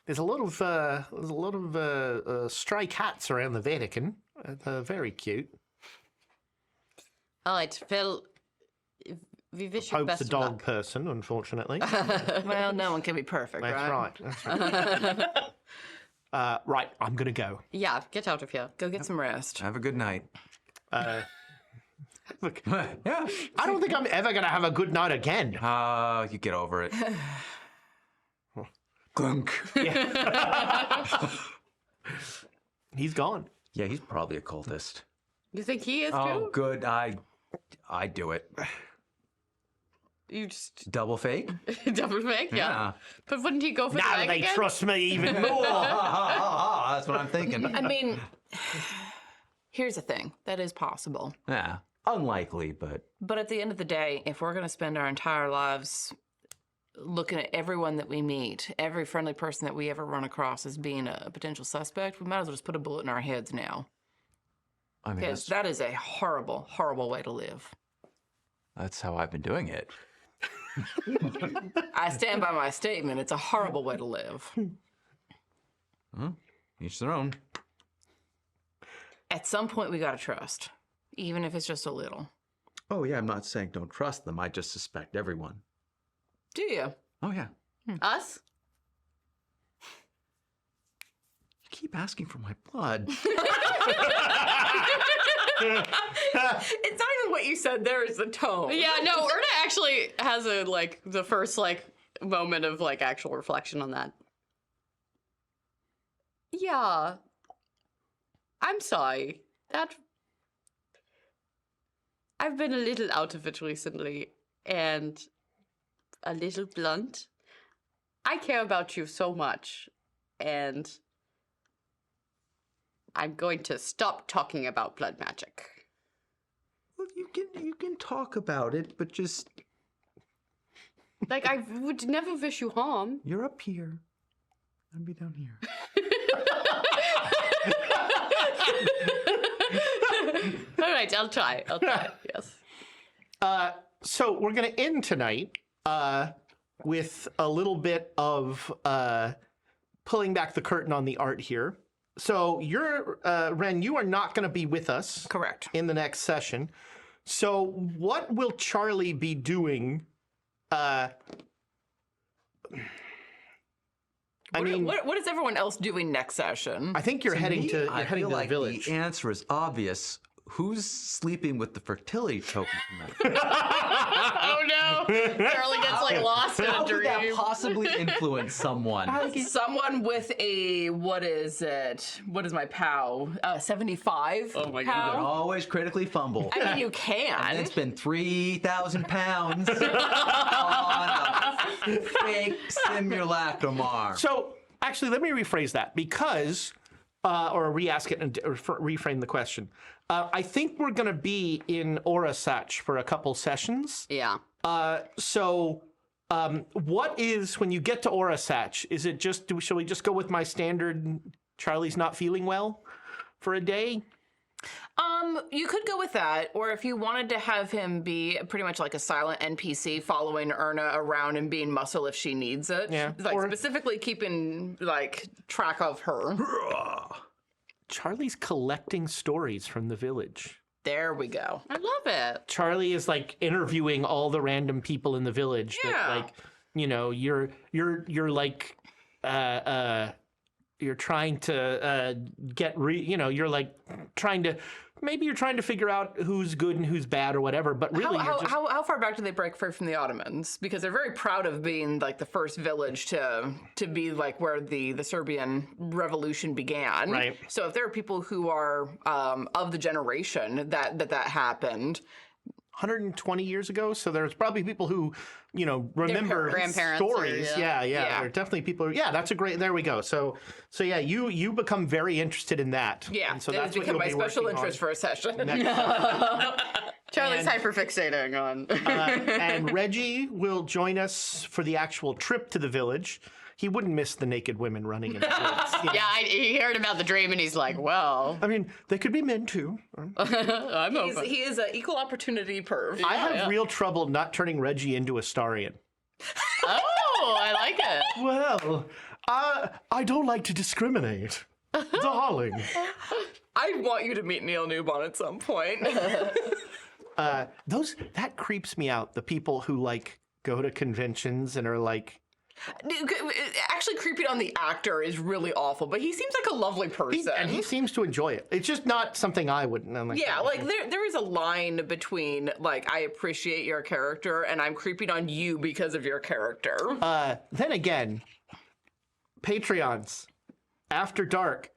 There's a lot of stray cats around the Vatican. They're very cute. All right, Phil. We wish you Hope's best a of dog luck. person, unfortunately. Well, no one can be perfect, That's right? right. Right, I'm gonna go. Yeah, get out of here. Go get some rest. Have a good night. Look, Yeah. I don't think I'm ever gonna have a good night again. You get over it. Clunk. He's gone. Yeah, he's probably a cultist. You think he is Oh, too? good. I do it. You just Double fake? double fake? Yeah. Yeah. But wouldn't he go for the Now leg they again? trust me even more. That's what I'm thinking. I mean, here's the thing. That is possible. Yeah. Unlikely, but But at the end of the day, if we're going to spend our entire lives looking at everyone that we meet, every friendly person that we ever run across as being a potential suspect, we might as well just put a bullet in our heads now. I mean, Because that is a horrible, horrible way to live. that's how I've been doing it. I stand by my statement. It's a horrible way to live. Each their own. At some point, we got to trust, even if it's just a little. Oh, yeah, I'm not saying don't trust them. I just suspect everyone. Do you? Oh, yeah. Us? You keep asking for my blood. It's not even what you said there, it's the tone. Yeah, no, Erna actually has the first moment of actual reflection on that. Yeah. I'm sorry. I've been a little out of it recently and a little blunt. I care about you so much and I'm going to stop talking about blood magic. Well, you can talk about it, but just I would never wish you harm. you're up here. I'll be down here. All right, I'll try. Yes. So we're going to end tonight with a little bit of pulling back the curtain on the art here. So you're, Ren, you are not going to be with us. Correct. In the next session. So what will Charlie be doing? What is everyone else doing next session? I think you're heading to I feel the like village. the answer is obvious. Who's sleeping with the fertility token tonight? Oh no! Charlie gets lost in How a could that dream. possibly influence someone? Someone with a, what is it? What is my POW? 75? Oh my You can POW? always critically fumble. I mean, you can. And it's been 3,000 pounds on a fake simulacrum arm. So actually, let me rephrase that because, or re-ask it and reframe the question. I think we're going to be in Orasach for a couple sessions. Yeah. So what is, when you get to Orasach, is it just, shall we just go with my standard Charlie's not feeling well for a day? You could go with that, or if you wanted to have him be pretty much like a silent NPC following Erna around and being muscle if she needs it. Yeah. Or specifically keeping track of her. Charlie's collecting stories from the village. There we go. I love it. Charlie is interviewing all the random people in the village Yeah. that you're trying to you're trying to figure out who's good and who's bad or whatever, but really How far back do they break free from the Ottomans? Because they're very proud of being the first village to be where the Serbian Revolution began. Right. So if there are people who are of the generation that happened, 120 years ago, so there's probably people who, remember grandparents or- stories. yeah. Yeah. There are definitely people. Yeah, that's a great. There we go. So yeah, you become very interested in that. yeah, and so that has that's what become you'll my be special working interest for a session. on next. Charlie's hyperfixating on. And Reggie will join us for the actual trip to the village. He wouldn't miss the naked women running in the woods. Yeah, he heard about the dream and he's like, well, I mean, they could be men too. I'm open. He is an equal opportunity perv. I have real trouble not turning Reggie into a Starian. Oh, I like it. Well, I don't like to discriminate. Darling. I want you to meet Neil Newbon at some point. That creeps me out. The people who like go to conventions and are like, Actually, creeping on the actor is really awful, but he seems like a lovely person. and he seems to enjoy it. It's just not something I would. I'm like, Yeah, like there is a line between like I appreciate your character and I'm creeping on you because of your character. Then again, Patreons, After Dark.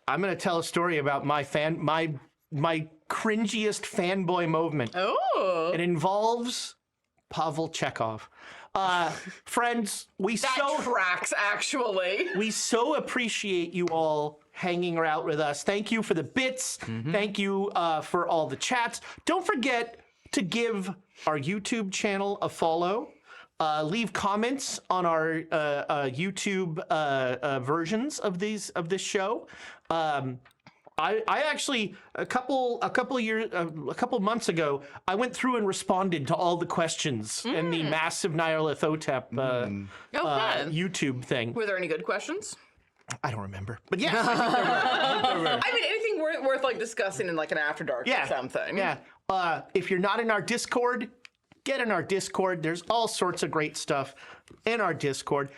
I'm gonna tell a story about my cringiest fanboy moment. Oh, It involves Pavel Chekhov. Friends, that tracks actually. we so appreciate you all hanging out with us. Thank you for the bits. Thank you for all the chats. Don't forget to give our YouTube channel a follow. Leave comments on our YouTube versions of this show. I actually a couple months ago I went through and responded to all the questions in the massive Nyarlathotep YouTube thing. Were there any good questions? I don't remember, but yes, I think there were. I mean, anything worth like discussing in like an After Dark or something. Yeah. If you're not in our Discord, get in our Discord. There's all sorts of great stuff in our Discord.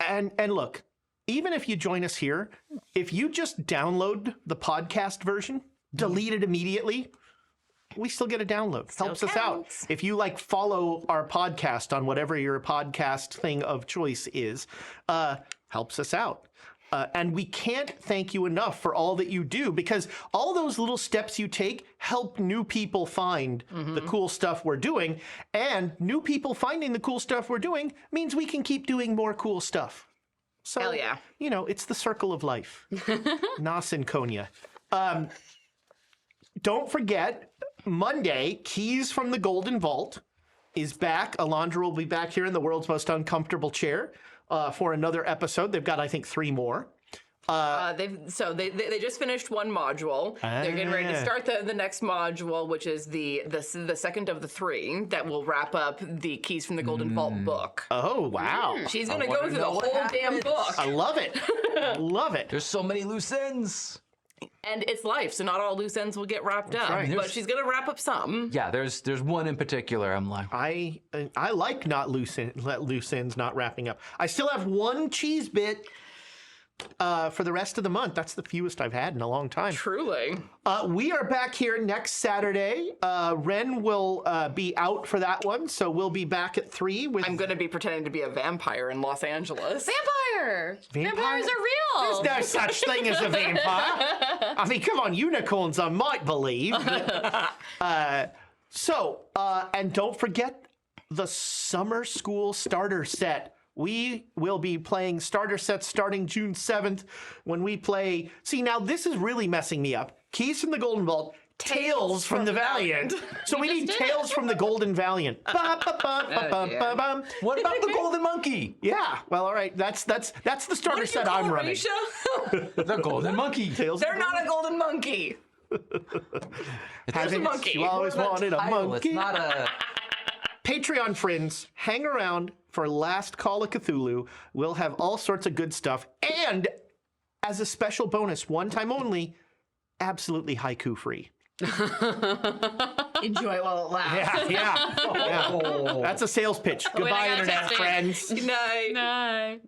And look, even if you join us here, if you just download the podcast version, delete it immediately, we still get a download. Helps us out. If you like follow our podcast on whatever your podcast thing of choice is, helps us out. And we can't thank you enough for all that you do, because all those little steps you take help new people find the cool stuff we're doing. And new people finding the cool stuff we're doing means we can keep doing more cool stuff. So, Hell yeah. You know, it's the circle of life. Nas and Konya. Don't forget, Monday, Keys from the Golden Vault is back. Alondra will be back here in the world's most uncomfortable chair for another episode. They've got, I think, 3 more. They just finished one module. They're getting ready to start the next module, which is the second of the 3 that will wrap up the Keys from the Golden Vault book. Oh, wow. She's gonna go through the whole damn book. I love it. Love it. There's so many loose ends. And it's life, so not all loose ends will get wrapped up. right. But she's gonna wrap up some. Yeah, there's one in particular. I'm like, I like not loose ends not wrapping up. I still have 1 cheese bit for the rest of the month. That's the fewest I've had in a long time. Truly. We are back here next Saturday. Ren will be out for that one, so we'll be back at 3 with... I'm gonna be pretending to be a vampire in Los Angeles. Vampire! Vampires are real! There's no such thing as a vampire. I mean, come on, unicorns I might believe. But, and don't forget the summer school starter set. We will be playing starter sets starting June 7th when we play... See, now this is really messing me up. Keys from the Golden Vault, Tales from the Valiant. So we need Tales from the Golden Valiant. What what about the golden monkey? Yeah, well, all right. That's the starter set I'm running. The golden monkey. Tales They're not a golden monkey. Haven't a monkey. You always wanted a monkey. It's not a... Patreon friends, hang around for Last Call of Cthulhu. We'll have all sorts of good stuff. And as a special bonus, one time only, absolutely haiku free. Enjoy while it lasts. Yeah. That's a sales pitch. Goodbye, I gotta internet test it. friends. Good night. No.